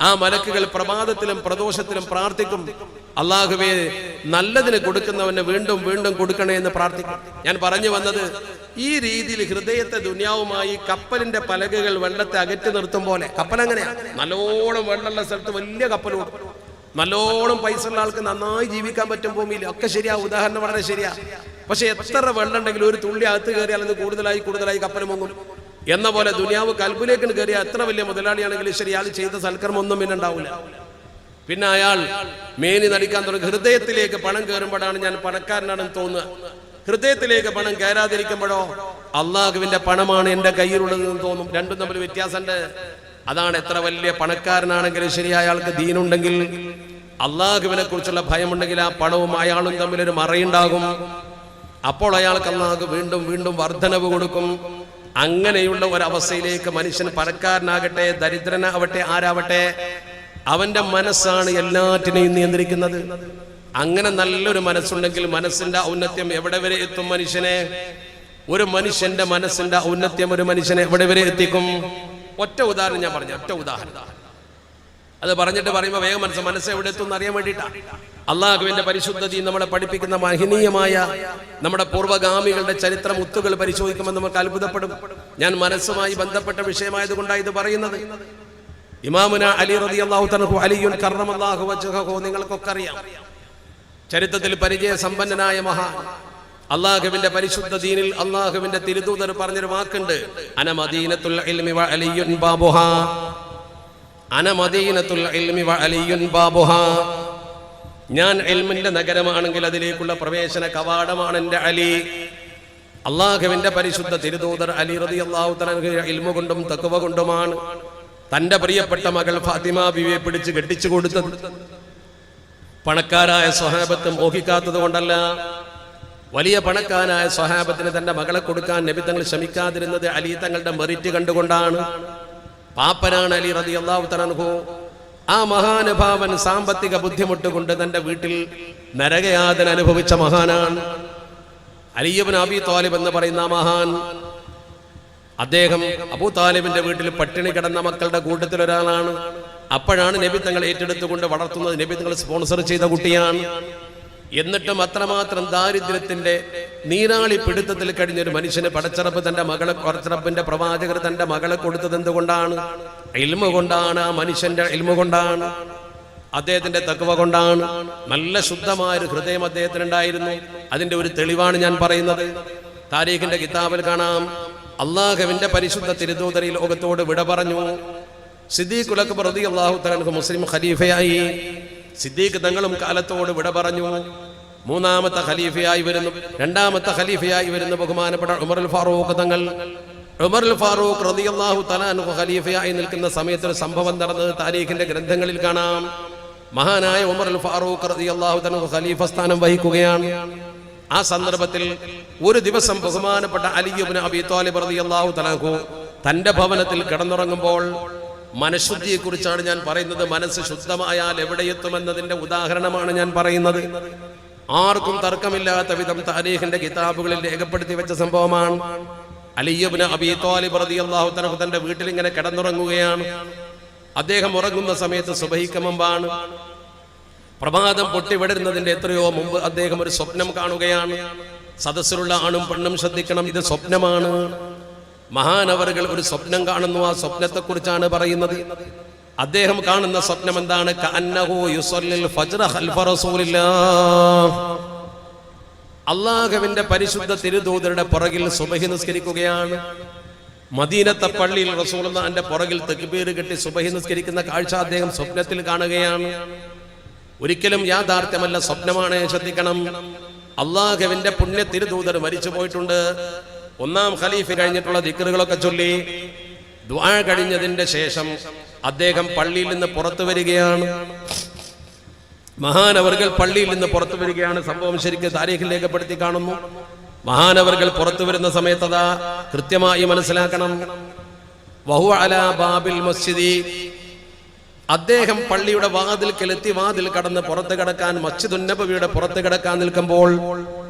ആ മലക്കുകൾ പ്രഭാതത്തിലും പ്രദോഷത്തിലും പ്രാർത്ഥിക്കും, അള്ളാഹുവേ നല്ലതിന് കൊടുക്കുന്നവന് വീണ്ടും വീണ്ടും കൊടുക്കണേ എന്ന് പ്രാർത്ഥിക്കും. ഞാൻ പറഞ്ഞു വന്നത്, ഈ രീതിയിൽ ഹൃദയത്തെ ദുനിയാവുമായി കപ്പലിന്റെ പലകകൾ വെള്ളത്തെ അകറ്റി നിർത്തും പോലെ. കപ്പൽ അങ്ങനെയാ, നല്ലോണം വെള്ളമുള്ള സ്ഥലത്ത് വലിയ കപ്പലോടും, നല്ലോണം പൈസ ഉള്ള ആൾക്ക് നന്നായി ജീവിക്കാൻ പറ്റും ഭൂമിയിൽ, ഒക്കെ ശരിയാ, ഉദാഹരണം വളരെ ശരിയാ. പക്ഷെ എത്ര വെള്ളം ഉണ്ടെങ്കിലും ഒരു തുള്ളി അകത്ത് കയറിയാൽ അത് കൂടുതലായി കപ്പൽ മുങ്ങും. എന്ന പോലെ ദുനിയാവ് കൽബിലേക്ക് കയറിയാൽ എത്ര വലിയ മുതലാളിയാണെങ്കിലും ശരി, അയാൾ ചെയ്ത സൽക്കർമ്മം ഒന്നും പിന്നെ ഉണ്ടാവില്ല. പിന്നെ അയാൾ മേനി നടിക്കാൻ തുടങ്ങി. ഹൃദയത്തിലേക്ക് പണം കയറുമ്പോഴാണ് ഞാൻ പണക്കാരനാണെന്ന് തോന്നുക. ഹൃദയത്തിലേക്ക് പണം കയറാതിരിക്കുമ്പോഴോ അള്ളാഹുവിന്റെ പണമാണ് എന്റെ കയ്യിലുള്ളതെന്ന് തോന്നും. രണ്ടും തമ്മിൽ വ്യത്യാസമുണ്ട്. അതാണ് എത്ര വലിയ പണക്കാരനാണെങ്കിലും ശരി, അയാൾക്ക് ദീനുണ്ടെങ്കിൽ, അള്ളാഹുവിനെ കുറിച്ചുള്ള ഭയമുണ്ടെങ്കിൽ ആ പണവും അയാളും തമ്മിലൊരു മറയുണ്ടാകും. അപ്പോൾ അയാൾക്ക് അള്ളാഹു വീണ്ടും വീണ്ടും വർധനവ് കൊടുക്കും. അങ്ങനെയുള്ള ഒരവസ്ഥയിലേക്ക് മനുഷ്യൻ, പണക്കാരനാകട്ടെ ദരിദ്രനാവട്ടെ ആരാവട്ടെ, അവന്റെ മനസ്സാണ് എല്ലാറ്റിനെയും നിയന്ത്രിക്കുന്നത്. അങ്ങനെ നല്ലൊരു മനസ്സുണ്ടെങ്കിൽ മനസ്സിന്റെ ഔന്നത്യം എവിടെ വരെ എത്തും മനുഷ്യനെ? ഒരു മനുഷ്യന്റെ മനസ്സിന്റെ ഔന്നത്യം ഒരു മനുഷ്യനെ എവിടെ വരെ എത്തിക്കും? ഒറ്റ ഉദാഹരണം ഞാൻ പറഞ്ഞു, ഒറ്റ ഉദാഹരണം. അത് പറഞ്ഞിട്ട് പറയുമ്പോൾ വേഗം മനസ്സ് എവിടെ എത്തും എന്നറിയാൻ വേണ്ടിയിട്ടാണ്. അള്ളാഹുവിന്റെ പരിശുദ്ധതയും നമ്മളെ പഠിപ്പിക്കുന്ന മഹനീയമായ നമ്മുടെ പൂർവ്വഗാമികളുടെ ചരിത്ര മുത്തുകൾ പരിശോധിക്കുമ്പോൾ നമുക്ക് അത്ഭുതപ്പെടും. ഞാൻ മനസ്സുമായി ബന്ധപ്പെട്ട വിഷയമായതുകൊണ്ടാണ് ഇത് പറയുന്നത്. ഇമാമുന അലി റളിയല്ലാഹു തആല അലിയുൻ കറമല്ലാഹു വജ്ഹഹു നിങ്ങൾക്കൊക്കെ അറിയാം. ചരിത്രത്തിൽ പരിചയ സമ്പന്നനായ മഹാൻ. അള്ളാഹുവിന്റെ പരിശുദ്ധ ദീനിൽ അള്ളാഹുവിന്റെ തിരുദൂതർ പറഞ്ഞൊരു വാക്കുണ്ട്, അന മദീനത്തുൽ ഇൽമി വ അലിയുൻ ബാബുഹാ. അന മദീനത്തുൽ ഇൽമി വ അലിയുൻ ബാബുഹാ. ഞാൻ ഇൽമിന്റെ നഗരമാണെങ്കിൽ അതിലേക്കുള്ള പ്രവേശന കവാടമാണ് എൻ്റെ അലി. അള്ളാഹുവിന്റെ പരിശുദ്ധ തിരുദൂതർ അലി റളിയല്ലാഹു തആല ഇൽമു കൊണ്ടും തഖ്വ കൊണ്ടുമാണ് തന്റെ പ്രിയപ്പെട്ട മകൾ ഫാത്തിമ ബീവിയെ പിടിച്ച് കെട്ടിച്ചു കൊടുത്തത്. പണക്കാരായ സ്വഹാബത്ത് മോഹിക്കാത്തത് കൊണ്ടല്ല, വലിയ പണക്കാരായ സ്വഹാബത്തിന് തന്റെ മകളെ കൊടുക്കാൻ നബി തങ്ങൾ ശ്രമിക്കാതിരുന്നത് അലി തങ്ങളുടെ മെറിറ്റ് കണ്ടുകൊണ്ടാണ്. പാപ്പനാണ് അലി റളിയല്ലാഹു തആല അൻഹു. ആ മഹാനുഭാവൻ സാമ്പത്തിക ബുദ്ധിമുട്ട് കൊണ്ട് തന്റെ വീട്ടിൽ നരകയാതന അനുഭവിച്ച മഹാനാണ്. അലി ഇബ്നു അബീ ത്വാലിബ് എന്ന് പറയുന്ന മഹാൻ, അദ്ദേഹം അബൂ താലിബിന്റെ വീട്ടിൽ പട്ടിണി കിടന്ന മക്കളുടെ കൂട്ടത്തിൽ ഒരാളാണ്. അപ്പോഴാണ് നബി തങ്ങൾ ഏറ്റെടുത്തുകൊണ്ട് വളർത്തുന്നത്. നബി തങ്ങൾ സ്പോൺസർ ചെയ്ത കുട്ടിയാണ്. എന്നിട്ടും അത്രമാത്രം ദാരിദ്ര്യത്തിന്റെ നീരാളി പിടുത്തത്തിൽ കഴിഞ്ഞൊരു മനുഷ്യന് പടച്ചറപ്പ് തന്റെ മകളെ, പടച്ചറപ്പിന്റെ പ്രവാചകർ തന്റെ മകളെ കൊടുത്തത് എന്തുകൊണ്ടാണ്? ഇൽമു കൊണ്ടാണ്. ആ മനുഷ്യന്റെ ഇൽമു കൊണ്ടാണ്, അദ്ദേഹത്തിന്റെ തഖ്വ കൊണ്ടാണ്. നല്ല ശുദ്ധമായ ഒരു ഹൃദയം അദ്ദേഹത്തിനുണ്ടായിരുന്നു. അതിന്റെ ഒരു തെളിവാണ് ഞാൻ പറയുന്നത്. താരീഖിന്റെ കിതാബിൽ കാണാം, അള്ളാഹുവിന്റെ പരിശുദ്ധ തിരുദൂതർ ഈ ലോകത്തോട് വിട പറഞ്ഞു. സിദ്ദീഖുൽ അക്ബർ റളിയല്ലാഹു തആല അൻഹു മുസ്ലിം ഖലീഫയായി. സിദ്ദീഖ് തങ്ങളും കാലത്തോട് വിട പറഞ്ഞു. മൂന്നാമത്തെ ഖലീഫയായി വരുന്നു, രണ്ടാമത്തെ ഖലീഫയായി വരുന്ന ബഹുമാനപ്പെട്ട ഉമറുൽ ഫാറൂഖ് തങ്ങൾ. ഉമറുൽ ഫാറൂഖ് റളിയല്ലാഹു തആല അൻഹു ഖലീഫയായി നിൽക്കുന്ന സമയത്ത് ഒരു സംഭവം നടന്നത് താരീഖിന്റെ ഗ്രന്ഥങ്ങളിൽ കാണാം. മഹാനായ ഉമറുൽ ഫാറൂഖ് റളിയല്ലാഹു തആല ഖലീഫ സ്ഥാനം വഹിക്കുകയാണ്. ആ സന്ദർഭത്തിൽ ഒരു ദിവസം ബഹുമാനപ്പെട്ട അലി ഇബ്നു അബീ ത്വാലിബ് റളിയല്ലാഹു തആല അൻഹു തന്റെ ഭവനത്തിൽ കിടന്നുറങ്ങുമ്പോൾ, മനഃശുദ്ധിയെക്കുറിച്ചാണ് ഞാൻ പറയുന്നത്. മനസ്സ് ശുദ്ധമായാൽ എവിടെയെത്തുമെന്നതിന്റെ ഉദാഹരണമാണ് ഞാൻ പറയുന്നത്. ആർക്കും തർക്കമില്ലാത്ത വിധം താരീഖിന്റെ കിതാബുകളിൽ രേഖപ്പെടുത്തി വെച്ച സംഭവമാണ്. അലി ഇബ്നു അബീ ത്വാലിബ് റളിയല്ലാഹു തആല തന്റെ വീട്ടിൽ ഇങ്ങനെ കിടന്നുറങ്ങുകയാണ്. അദ്ദേഹം ഉറങ്ങുന്ന സമയത്ത് സുബഹിക്ക് മുമ്പാണ്. പ്രഭാതം പൊട്ടിവിടരുന്നതിന്റെ എത്രയോ മുമ്പ് അദ്ദേഹം ഒരു സ്വപ്നം കാണുകയാണ്. സദസ്സിലുള്ള ആണും പെണ്ണും ശ്രദ്ധിക്കണം, ഇത് സ്വപ്നമാണ്. മഹാനവറുകൾ ഒരു സ്വപ്നം കാണുന്നു. ആ സ്വപ്നത്തെ കുറിച്ചാണ് പറയുന്നത്. അദ്ദേഹം കാണുന്ന സ്വപ്നം എന്താണ്? കഅന്നഹു യുസല്ലിൽ ഫജ്റ ഖൽഫ റസൂലില്ലാഹ്. അല്ലാഹുവിന്റെ പരിശുദ്ധ തിരുദൂതരുടെ പുറകിൽ സുബഹി നിസ്കരിക്കുകയാണ്. മദീനത്തെ പള്ളിയിൽ റസൂലുള്ളാഹിന്റെ പുറകിൽ തക്ബീർ കെട്ടി സുബഹി നിസ്കരിക്കുന്ന കാഴ്ച അദ്ദേഹം സ്വപ്നത്തിൽ കാണുകയാണ്. ഒരിക്കലും യാഥാർത്ഥ്യമല്ല, സ്വപ്നമാണ്, ശ്രദ്ധിക്കണം. അല്ലാഹുവിന്റെ പുണ്യ തിരുദൂതർ മരിച്ചു പോയിട്ടുണ്ട്. ഒന്നാം ഖലീഫ കഴിഞ്ഞിട്ടുള്ള ദിക്റുകളൊക്കെ ചൊല്ലി ദുആ കഴിഞ്ഞതിന്റെ ശേഷം അദ്ദേഹം പള്ളിയിൽ നിന്ന് പുറത്തു വരികയാണ്. മഹാനവർകൾ പള്ളിയിൽ നിന്ന് പുറത്തു വരികയാണ്. സംഭവം ശരിക്കും താരീഖിൽ രേഖപ്പെടുത്തി കാണുന്നു. മഹാനവർകൾ പുറത്തു വരുന്ന സമയത്ത് അതാ കൃത്യമായി മനസ്സിലാക്കണം. വഹുവ അലാ ബാബിൽ മസ്ജിദി. അദ്ദേഹം പള്ളിയുടെ വാതിൽക്കലെത്തി വാതിൽ കടന്ന് പുറത്ത് കിടക്കാൻ, മസ്ജിദുൻ നബവിയുടെ പുറത്ത് കിടക്കാൻ നിൽക്കുമ്പോൾ,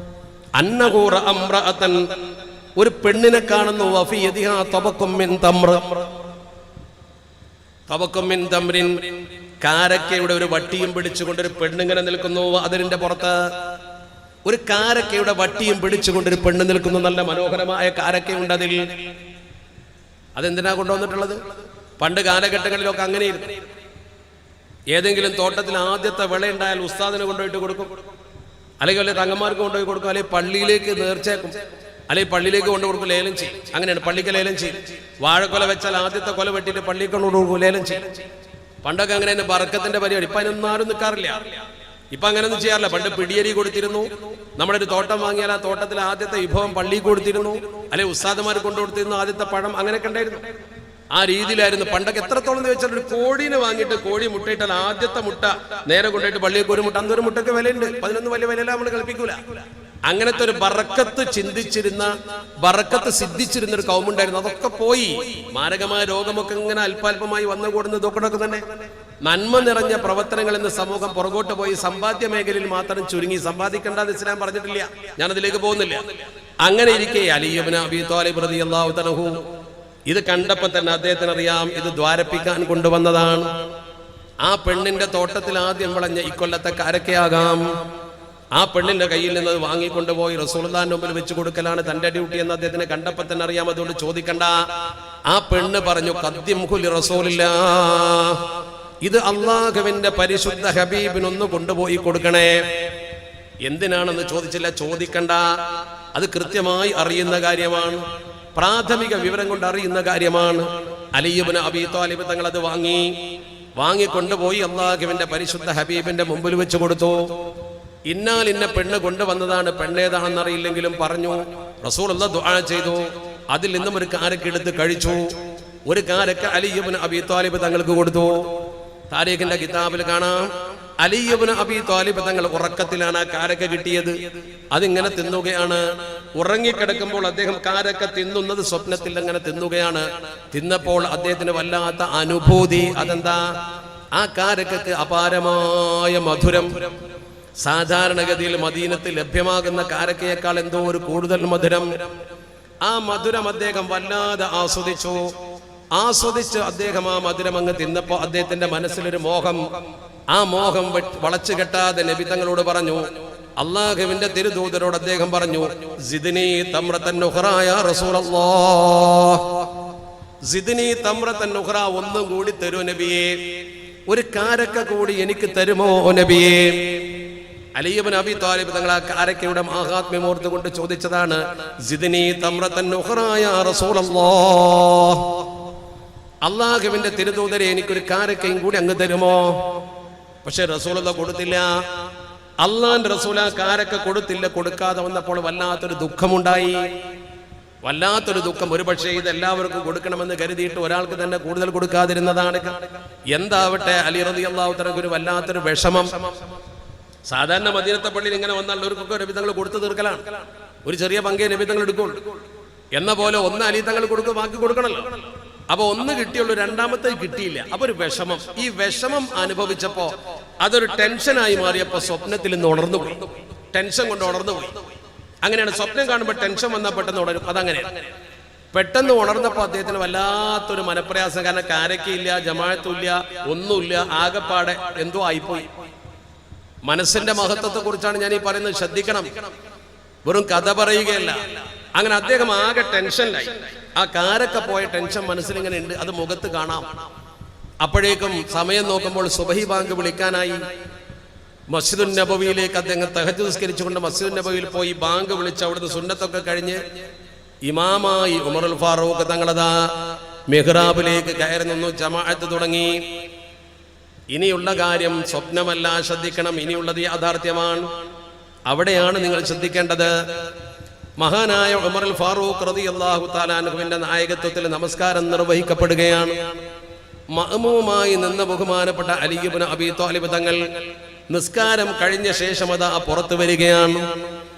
അന്നഹു റഅ ഇംറഅതൻ, ഒരു പെണ്ണിനെ കാണുന്നു. വഫി യദിഹാ തബഖും മിൻ തംർ. തബഖും മിൻ തംറിൻ, കാരക്കയുടെ ഒരു വട്ടിയും പിടിച്ചുകൊണ്ട് ഒരു പെണ്ണിങ്ങനെ നിൽക്കുന്നു. അതിന്റെ പുറത്ത് ഒരു കാരക്കയുടെ വട്ടിയും പിടിച്ചുകൊണ്ട് ഒരു പെണ്ണ് നിൽക്കുന്നു. നല്ല മനോഹരമായ കാരക്കയുണ്ട് അതിൽ. അതെന്തിനാ കൊണ്ടുവന്നിട്ടുള്ളത്? പണ്ട് കാലഘട്ടങ്ങളിലൊക്കെ അങ്ങനെയിരുന്നു. ഏതെങ്കിലും തോട്ടത്തിൽ ആദ്യത്തെ വിളയുണ്ടായാൽ ഉസ്താദിന് കൊണ്ടുപോയിട്ട് കൊടുക്കും, അല്ലെങ്കിൽ വല്ല തങ്ങന്മാർക്ക് കൊണ്ടുപോയി കൊടുക്കും, അല്ലെങ്കിൽ പള്ളിയിലേക്ക് നേർച്ചേക്കും, അല്ലെങ്കിൽ പള്ളിയിലേക്ക് കൊണ്ടു കൊടുക്കും, ലേലം ചെയ്യും. അങ്ങനെയാണ് പള്ളിക്ക് ലേലം ചെയ്യും. വാഴക്കൊല വെച്ചാൽ ആദ്യത്തെ കൊല വെട്ടിയിട്ട് പള്ളിക്ക് കൊണ്ടു കൊടുക്കും, ലേലം ചെയ്യും. പണ്ടൊക്കെ അങ്ങനെ തന്നെ ബർക്കത്തിന്റെ പരിപാടി. ഇപ്പൊ അതിനൊന്നും ആരും നിൽക്കാറില്ല. ഇപ്പൊ അങ്ങനെയൊന്നും ചെയ്യാറില്ല. പണ്ട് പിടിയരി കൊടുത്തിരുന്നു. നമ്മുടെ ഒരു തോട്ടം വാങ്ങിയാൽ ആ തോട്ടത്തിൽ ആദ്യത്തെ വിഭവം പള്ളിക്ക് കൊടുത്തിരുന്നു, അല്ലെങ്കിൽ ഉസ്താദുമാർ കൊണ്ടു കൊടുത്തിരുന്നു, ആദ്യത്തെ പഴം, അങ്ങനെയൊക്കെ ഉണ്ടായിരുന്നു. ആ രീതിയിലായിരുന്നു പണ്ടൊക്കെ. എത്രത്തോളം എന്ന് വെച്ചാൽ ഒരു കോഴീനെ വാങ്ങിയിട്ട് കോഴി മുട്ടയിട്ടാൽ ആദ്യത്തെ മുട്ട നേരെ കൊണ്ടുപോയിട്ട് പള്ളിയൊക്കെ ഒരു മുട്ട, അന്നൊരു മുട്ടയ്ക്ക് വിലയുണ്ട്. അതിനൊന്നും വലിയ വിലയില്ല, നമ്മൾ കളിപ്പിക്കൂല. അങ്ങനത്തെ ഒരു ബറക്കത്ത് ചിന്തിച്ചിരുന്ന, ബറക്കത്ത് സിദ്ധിച്ചിരുന്ന ഒരു കൗമുണ്ടായിരുന്നു. അതൊക്കെ പോയി. മാരകമായ രോഗമൊക്കെ ഇങ്ങനെ അല്പാൽപമായി വന്നുകൂടുന്നത് ഇതൊക്കെ തന്നെ. നന്മ നിറഞ്ഞ പ്രവർത്തനങ്ങൾ ഇന്ന് സമൂഹം പുറകോട്ട് പോയി സമ്പാദ്യ മേഖലയിൽ മാത്രം ചുരുങ്ങി. സമ്പാദിക്കേണ്ടെന്ന് ഇസ്ലാം പറഞ്ഞിട്ടില്ല, ഞാനതിലേക്ക് പോകുന്നില്ല. അങ്ങനെ ഇരിക്കെ അലി ഇബ്നു അബീ ത്വാലിബ് റളിയല്ലാഹു തആല അൻഹു ഇത് കണ്ടപ്പോ തന്നെ അദ്ദേഹത്തിന് അറിയാം ഇത് ദ്വാരപ്പിക്കാൻ കൊണ്ടുവന്നതാണ്. ആ പെണ്ണിന്റെ തോട്ടത്തിൽ ആദ്യം വിളഞ്ഞ ഇക്കൊല്ലത്തെ കാരക്കയാകാം. ആ പെണ്ണിന്റെ കയ്യിൽ നിന്ന് വാങ്ങിക്കൊണ്ടുപോയി റസൂലുള്ളാഹിന്റെ മുമ്പിൽ വെച്ച് കൊടുക്കലാണ് തന്റെ ഡ്യൂട്ടി എന്ന് അദ്ദേഹത്തിന് കണ്ടപ്പോ തന്നെ അറിയാം. അതുകൊണ്ട് ചോദിക്കണ്ട. ആ പെണ്ണ് പറഞ്ഞു, ഖദ്ദിംഹു ലിറസൂലില്ലാഹ്, ഇത് അല്ലാഹുവിന്റെ പരിശുദ്ധ ഹബീബിനൊന്ന് കൊണ്ടുപോയി കൊടുക്കണേ. എന്തിനാണെന്ന് ചോദിച്ചില്ല, ചോദിക്കണ്ട. അത് കൃത്യമായി അറിയുന്ന കാര്യമാണ്, പ്രാഥമിക വിവരം കൊണ്ട് അറിയുന്ന കാര്യമാണ്. അലി ഇബ്നു അബീ ത്വാലിബ് തങ്ങൾ അത് വാങ്ങിക്കൊണ്ടുപോയി അല്ലാഹുവിന്റെ പരിശുദ്ധ ഹബീബിന്റെ മുമ്പിൽ വെച്ച് കൊടുത്തു. ഇന്നാൽ ഇന്ന പെണ്ണ് കൊണ്ടുവന്നതാണ്, പെണ്ണേതാണെന്ന് അറിയില്ലെങ്കിലും പറഞ്ഞു, റസൂലുള്ളാഹി ദുആ ചെയ്തു. അതിൽ നിന്നും ഒരു കാരക്ക എടുത്ത് കഴിച്ചു. ഒരു കാരക്ക അലി ഇബ്നു അബീ ത്വാലിബ് തങ്ങൾക്ക് കൊടുത്തു. താരീഖിന്റെ കിതാബിൽ കാണാം, അലി ഇബ്നു അബീ ത്വാലിബ് തങ്ങൾ ഉറക്കത്തിലാണ് ആ കാരക്ക കിട്ടിയത്. അതിങ്ങനെ തിന്നുകയാണ്. ഉറങ്ങിക്കിടക്കുമ്പോൾ അദ്ദേഹം കാരക്ക തിന്നുന്നത് സ്വപ്നത്തിൽ അങ്ങനെ തിന്നുകയാണ്. തിന്നപ്പോൾ അദ്ദേഹത്തിന് വല്ലാത്ത അനുഭൂതി. അതെന്താ? ആ കാരക്കക്ക് അപാരമായ മധുരം. സാധാരണഗതിയിൽ മദീനത്തിൽ ലഭ്യമാകുന്ന കാരക്കയേക്കാൾ എന്തോ ഒരു കൂടുതൽ മധുരം. ആ മധുരം അദ്ദേഹം വല്ലാതെ ആസ്വദിച്ച് അദ്ദേഹം ആ മധുരം അങ്ങ് തിന്നപ്പോ അദ്ദേഹത്തിന്റെ മനസ്സിലൊരു മോഹം. ആ മോഹം വളച്ചു കെട്ടാതെ നബി തങ്ങളോട് പറഞ്ഞു, അള്ളാഹുവിന്റെ തിരുദൂതരോട് അദ്ദേഹം പറഞ്ഞു, സിദ്നി തംറത്തൻ ഉഖ്റാ യാ റസൂലല്ലാഹ്, സിദ്നി തംറത്തൻ ഉഖ്റാ, ഒന്നും കൂടി തരൂ നബിയേ, ഒരു കാരക്ക കൂടി എനിക്ക് തരുമോ നബിയേ? അലി ഇബ്നു അബീ ത്വാലിബ് തങ്ങൾ ആ കാരക്കയുടെ മഹാത്മ്യം ഓർത്തുകൊണ്ട് ചോദിച്ചതാണ്, സിദ്നി തംറത്തൻ ഉഖ്റാ യാ റസൂലല്ലാഹ്, അള്ളാഹുവിന്റെ തിരുദൂതരെ എനിക്കൊരു കാരക്കയും കൂടി അങ്ങ് തരുമോ? പക്ഷെ റസൂലുള്ളാഹി കൊടുത്തില്ല. അള്ളാന്റെ റസൂൽ ആ കാരക്ക കൊടുത്തില്ല. കൊടുക്കാതെ വന്നപ്പോൾ വല്ലാത്തൊരു ദുഃഖമുണ്ടായി. വല്ലാത്തൊരു ദുഃഖം. ഒരു പക്ഷേ ഇത് എല്ലാവർക്കും കൊടുക്കണമെന്ന് കരുതിയിട്ട് ഒരാൾക്ക് തന്നെ കൂടുതൽ കൊടുക്കാതിരുന്നതാണ്. എന്താവട്ടെ, അലി റളിയല്ലാഹു തആലക്ക് ഒരു വല്ലാത്തൊരു വിഷമം. സാധാരണ മദീനത്തെ പള്ളിയിൽ ഇങ്ങനെ വന്നുള്ളവർക്കൊക്കെ നബി തങ്ങൾ കൊടുത്തു തീർക്കലാണ്. ഒരു ചെറിയ പങ്കേ നബി തങ്ങൾ എടുക്കുള്ളൂ. എന്ന പോലെ ഒന്ന് അലി തങ്ങൾ കൊടുക്കും, ബാക്കി കൊടുക്കണല്ലോ. അപ്പൊ ഒന്ന് കിട്ടിയുള്ളൂ, രണ്ടാമത്തെ കിട്ടിയില്ല. അപ്പൊ ഒരു വിഷമം. ഈ വിഷമം അനുഭവിച്ചപ്പോ അതൊരു ടെൻഷനായി മാറിയപ്പോ സ്വപ്നത്തിൽ നിന്ന് ഉണർന്നുപോയി. ടെൻഷൻ കൊണ്ട് ഉണർന്നുപോയി. അങ്ങനെയാണ് സ്വപ്നം കാണുമ്പോൾ ടെൻഷൻ വന്നാൽ പെട്ടെന്ന് ഉണരും. അതങ്ങനെ പെട്ടെന്ന് ഉണർന്നപ്പോ അദ്ദേഹത്തിന് വല്ലാത്തൊരു മനപ്രയാസം. കാരണം കാരക്കയില്ല, ജമാഅത്തുമില്ല, ഒന്നുമില്ല, ആകെപ്പാടെ എന്തോ ആയിപ്പോയി. മനസ്സിന്റെ മഹത്വത്തെ കുറിച്ചാണ് ഞാൻ ഈ പറയുന്നത്. ശ്രദ്ധിക്കണം, വെറും കഥ പറയുകയല്ല. അങ്ങനെ അദ്ദേഹം ആകെ ടെൻഷനിലായി. ആ കാരക്ക പോയ ടെൻഷൻ മനസ്സിലിങ്ങനെ ഉണ്ട്, അത് മുഖത്ത് കാണാം. അപ്പോഴേക്കും സമയം നോക്കുമ്പോൾ സുബഹി ബാങ്ക് വിളിക്കാനായി. മസ്ജിദുൻ നബവിയിലേക്ക് അദ്ദേഹം തഹജ്ജുദ് നിസ്കരിച്ചുകൊണ്ട് മസ്ജിദുൻ നബവിയിൽ പോയി ബാങ്ക് വിളിച്ച് അവിടുന്ന് സുന്നത്തൊക്കെ കഴിഞ്ഞ് ഇമാമായി ഉമറുൽ ഫാറൂഖ് തങ്ങളതാ മിഹ്റാബിലേക്ക് കയറി നിന്നു. ജമാഅത്ത് തുടങ്ങി. ഇനിയുള്ള കാര്യം സ്വപ്നമല്ല, ശ്രദ്ധിക്കണം. ഇനിയുള്ളത് യാഥാർത്ഥ്യമാണ്. അവിടെയാണ് നിങ്ങൾ ശ്രദ്ധിക്കേണ്ടത്. മഹാനായ ഉമറുൽ ഫാറൂഖ് റളിയല്ലാഹു തആല അൻഹുവിന്റെ നായകത്വത്തിൽ നമസ്കാരം നിർവഹിക്കപ്പെടുകയാണ്. മഅ്മൂമായി നിന്ന് ബഹുമാനപ്പെട്ട അലി ഇബ്നു അബീ ത്വാലിബ് തങ്ങൾ നിസ്കാരം കഴിഞ്ഞ ശേഷം അതാ പുറത്തു വരികയാണ്.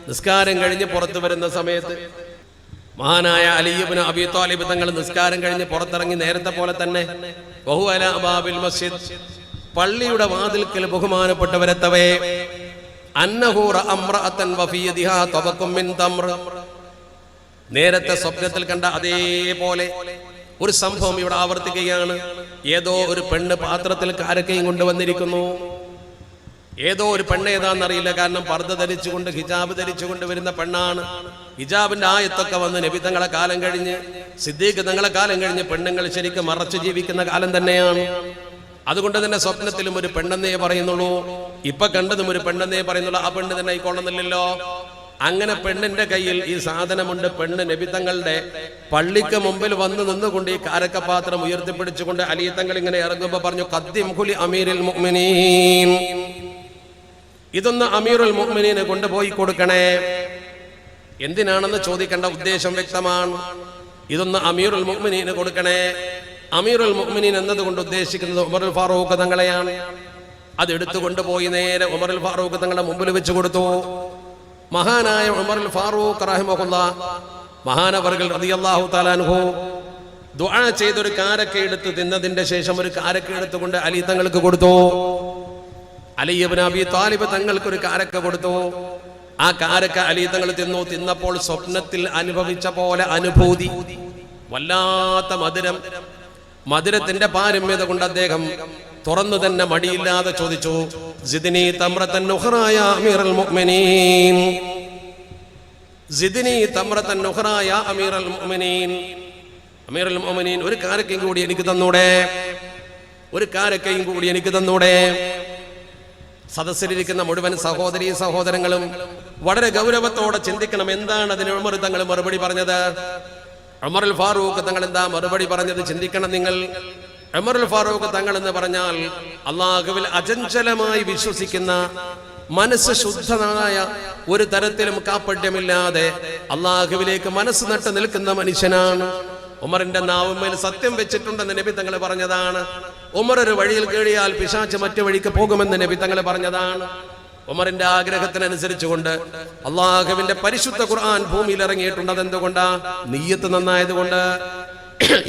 നിസ്കാരം കഴിഞ്ഞ് പുറത്തു വരുന്ന സമയത്ത് മഹാനായ അലി ഇബ്നു അബീ ത്വാലിബ് തങ്ങൾ നിസ്കാരം കഴിഞ്ഞ് പുറത്തിറങ്ങി. നേരത്തെ പോലെ തന്നെ വഹു അലാ ബാബിൽ മസ്ജിദ്, പള്ളിയുടെ വാതിൽക്കൽ ബഹുമാനപ്പെട്ടവരെത്തവേ അന്നഹു റഅ ഇംറഅതൻ വഫിയദിഹാ തബഖും മിൻ തംർ, നേരത്തെ സ്വപ്നത്തിൽ കണ്ട അതേപോലെ ഒരു സംഭവം ഇവിടെ ആവർത്തിക്കുകയാണ്. ഏതോ ഒരു പെണ്ണ് പാത്രത്തിൽ കാരക്കയും കൊണ്ടുവന്നിരിക്കുന്നു. ഏതോ ഒരു പെണ്ണ് ഏതാണെന്നറിയില്ല. കാരണം പർദ്ദ ധരിച്ചുകൊണ്ട് ഹിജാബ് ധരിച്ചുകൊണ്ട് വരുന്ന പെണ്ണാണ്. ഹിജാബിന്റെ ആയത്തൊക്കെ വന്ന് നബി തങ്ങളെ കാലം കഴിഞ്ഞ്, സിദ്ദീഖ് തങ്ങളെ കാലം കഴിഞ്ഞ് പെണ്ണുങ്ങൾ ശരിക്കും മറച്ചു ജീവിക്കുന്ന കാലം തന്നെയാണ്. അതുകൊണ്ട് തന്നെ സ്വപ്നത്തിലും ഒരു പെണ്ണെന്നേ പറയുന്നുള്ളൂ, ഇപ്പൊ കണ്ടതും ഒരു പെണ്ണെന്നേ പറയുന്നുള്ളൂ. ആ പെണ്ണ് തന്നെ ആയിക്കൊള്ളുന്നില്ലല്ലോ. അങ്ങനെ പെണ്ണിന്റെ കയ്യിൽ ഈ സാധനമുണ്ട്. പെണ്ണ് നബി തങ്ങളുടെ പള്ളിക്ക് മുമ്പിൽ വന്ന് നിന്നുകൊണ്ട് ഈ കാരക്കപാത്രം ഉയർത്തിപ്പിടിച്ചുകൊണ്ട് അലി തങ്ങൾ ഇങ്ങനെ ഇറങ്ങുമ്പോ പറഞ്ഞു, ഖദ്ദിം ഖുലി അമീറുൽ മുഅ്മിനീൻ, ഇതൊന്ന് അമീറുൽ മുഅ്മിനീന് കൊണ്ടുപോയി കൊടുക്കണേ. എന്തിനാണെന്ന് ചോദിക്കേണ്ട, ഉദ്ദേശം വ്യക്തമാണ്. ഇതൊന്ന് അമീറുൽ മുഅ്മിനീന് കൊടുക്കണേ. അമീറുൽ മുഅ്മിനീൻ എന്നതുകൊണ്ട് ഉദ്ദേശിക്കുന്നത് ഉമറുൽ ഫാറൂഖ് തങ്ങളെയാണ്. അതെടുത്തുകൊണ്ട് പോയി നേരെ ഉമറുൽ ഫാറൂഖ് തങ്ങളുടെ മുമ്പിൽ വെച്ച് കൊടുത്തു. മഹാനായ ഉമറുൽ ഫാറൂഖ് റഹിമഹുല്ലാഹ് മഹാനവർകൾ റളിയല്ലാഹു തആല അൻഹു ദുആ ചെയ്തൊരു കാരക്ക എടുത്ത് തിന്നതിന്റെ ശേഷം ഒരു കാരക്ക എടുത്തുകൊണ്ട് അലി തങ്ങൾക്ക് കൊടുത്തു. അലി ഇബ്നു അബീ ത്വാലിബ് തങ്ങൾക്ക് ഒരു കാരക്ക കൊടുത്തു. ആ കാരക്ക അലി തങ്ങൾ തിന്നു. തിന്നപ്പോൾ സ്വപ്നത്തിൽ അനുഭവിച്ച പോലെ അനുഭൂതി, വല്ലാത്ത മധുരം. മധുരത്തിന്റെ പാരമ്യത കൊണ്ട് അദ്ദേഹം തുറന്നു തന്നെ മടിയില്ലാതെ ചോദിച്ചു, സിദ്നി തംറതൻ ഉഖ്റാ യാ അമീറുൽ മുഅ്മിനീൻ, സിദ്നി തംറതൻ ഉഖ്റാ യാ അമീറുൽ മുഅ്മിനീൻ, അമീറുൽ മുഅ്മിനീൻ ഒരു കാരക്കയും കൂടി എനിക്ക് തന്നൂടെ, ഒരു കാരക്കയും കൂടി എനിക്ക് തന്നൂടെ. സദസ്സിലിരിക്കുന്ന മുഴുവൻ സഹോദരീ സഹോദരങ്ങളും വളരെ ഗൗരവത്തോടെ ചിന്തിക്കണം, എന്താണ് അതിന് ഉമർ തങ്ങൾ മറുപടി പറഞ്ഞത്. ഉമറുൽ ഫാറൂഖ് തങ്ങൾ എന്താ മറുപടി പറഞ്ഞത് ചിന്തിക്കണം നിങ്ങൾ. ഉമറുൽ ഫാറൂഖ് തങ്ങൾ എന്ന് പറഞ്ഞാൽ അല്ലാഹുവിൽ അചഞ്ചലമായി വിശ്വസിക്കുന്ന മനസ്സ് ശുദ്ധനായ ഒരു തരത്തിലും കാപ്പട്യമില്ലാതെ അള്ളാഹുവിലേക്ക് മനസ്സ് നട്ട് നിൽക്കുന്ന മനുഷ്യനാണ്. ഉമറിന്റെ നാവുമേൽ സത്യം വെച്ചിട്ടുണ്ടെന്ന് നബി തങ്ങൾ പറഞ്ഞതാണ്. ഉമർ ഒരു വഴിയിൽ കേറിയാൽ പിശാച് മറ്റു വഴിക്ക് പോകുമെന്ന് നബി തങ്ങൾ പറഞ്ഞതാണ്. ഉമറിന്റെ ആഗ്രഹത്തിനനുസരിച്ചുകൊണ്ട് അള്ളാഹുവിന്റെ പരിശുദ്ധ ഖുർആൻ ഭൂമിയിൽ ഇറങ്ങിയിട്ടുണ്ട്. അതെന്തുകൊണ്ടാ? നിയ്യത്ത് നന്നായതുകൊണ്ട്,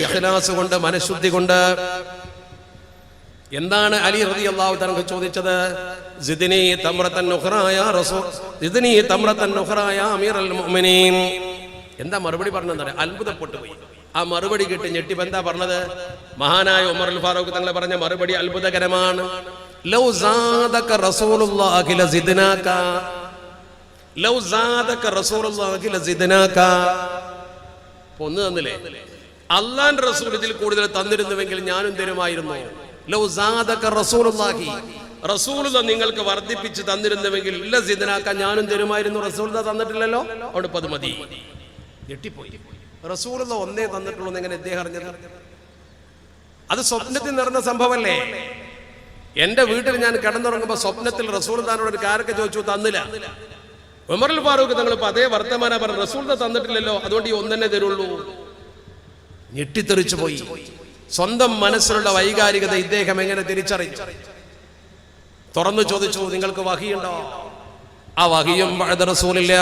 ഇഖ്ലാസ് കൊണ്ട്, മനഃശുദ്ധി കൊണ്ട്. എന്താണ് അലി റളിയല്ലാഹു തആല ചോദിച്ചത്? സിദ്നി തംറതൻ ഉഖ്റാ യാ റസൂൽ, സിദ്നി തംറതൻ ഉഖ്റാ യാ അമീറൽ മുഅ്മിനീൻ. എന്താ മറുപടി പറഞ്ഞത്? അത്ഭുതപ്പെട്ടു പോയി. ആ മറുപടി കേട്ട് ഞെട്ടിപ്പ് എന്താ പറഞ്ഞത്? മഹാനായ ഉമറുൽ ഫാറൂഖ് തങ്ങൾ പറഞ്ഞ മറുപടി അത്ഭുതകരമാണ്. ലൗ സാദക റസൂലുള്ളാഹി ലസിദ്നാക, ലൗ സാദക റസൂലുള്ളാഹി ലസിദ്നാക. ഒന്ന് തന്നില്ലേ? അല്ലാഹുവിന്റെ റസൂൽ ഇതിൽ കൂടുതൽ തന്നിരുന്നുവെങ്കിൽ ഞാനും തരുമായിരുന്നു. ലൗ സാദക റസൂലുള്ളാഹി, റസൂലുള്ളാ നിങ്ങൾക്ക് വർദ്ധിപ്പിച്ച് തന്നിരുന്നുവെങ്കിൽ ലസിദ്നാക, ഞാനും തരുമായിരുന്നു. റസൂലുള്ളാ തന്നിട്ടില്ലല്ലോ, അവിടെ അത് മതി. ഞെട്ടിപ്പോയി. റസൂലുള്ളാ ഒന്നേ തന്നിട്ടുള്ളൂ എങ്ങനെ ഇദ്ദേഹം അറിഞ്ഞത്? അത് സ്വപ്നത്തിൽ നടന്ന സംഭവമല്ലേ? എന്റെ വീട്ടിൽ ഞാൻ കിടന്നുറങ്ങുമ്പോ സ്വപ്നത്തിൽ റസൂലുള്ളാഹിനോട് ഒരു കാര്യമൊക്കെ ചോദിച്ചു, തന്നില്ല. ഉമറുൽ ഫാറൂഖ് തങ്ങൾ ഇപ്പൊ അതേ വർത്തമാനം പറഞ്ഞു, റസൂലുള്ളാ തന്നിട്ടില്ലല്ലോ, അതുകൊണ്ട് ഈ ഒന്നെന്നെ തരുള്ളൂ. ഞെട്ടിത്തെറിച്ചു പോയി. സ്വന്തം മനസ്സിലുള്ള വൈകാരികത ഇദ്ദേഹം എങ്ങനെ തിരിച്ചറിഞ്ഞു? തുറന്നു ചോദിച്ചു, നിങ്ങൾക്ക് വഹിയുണ്ടോ? ആ വഹിയും ബഅദ റസൂലില്ല,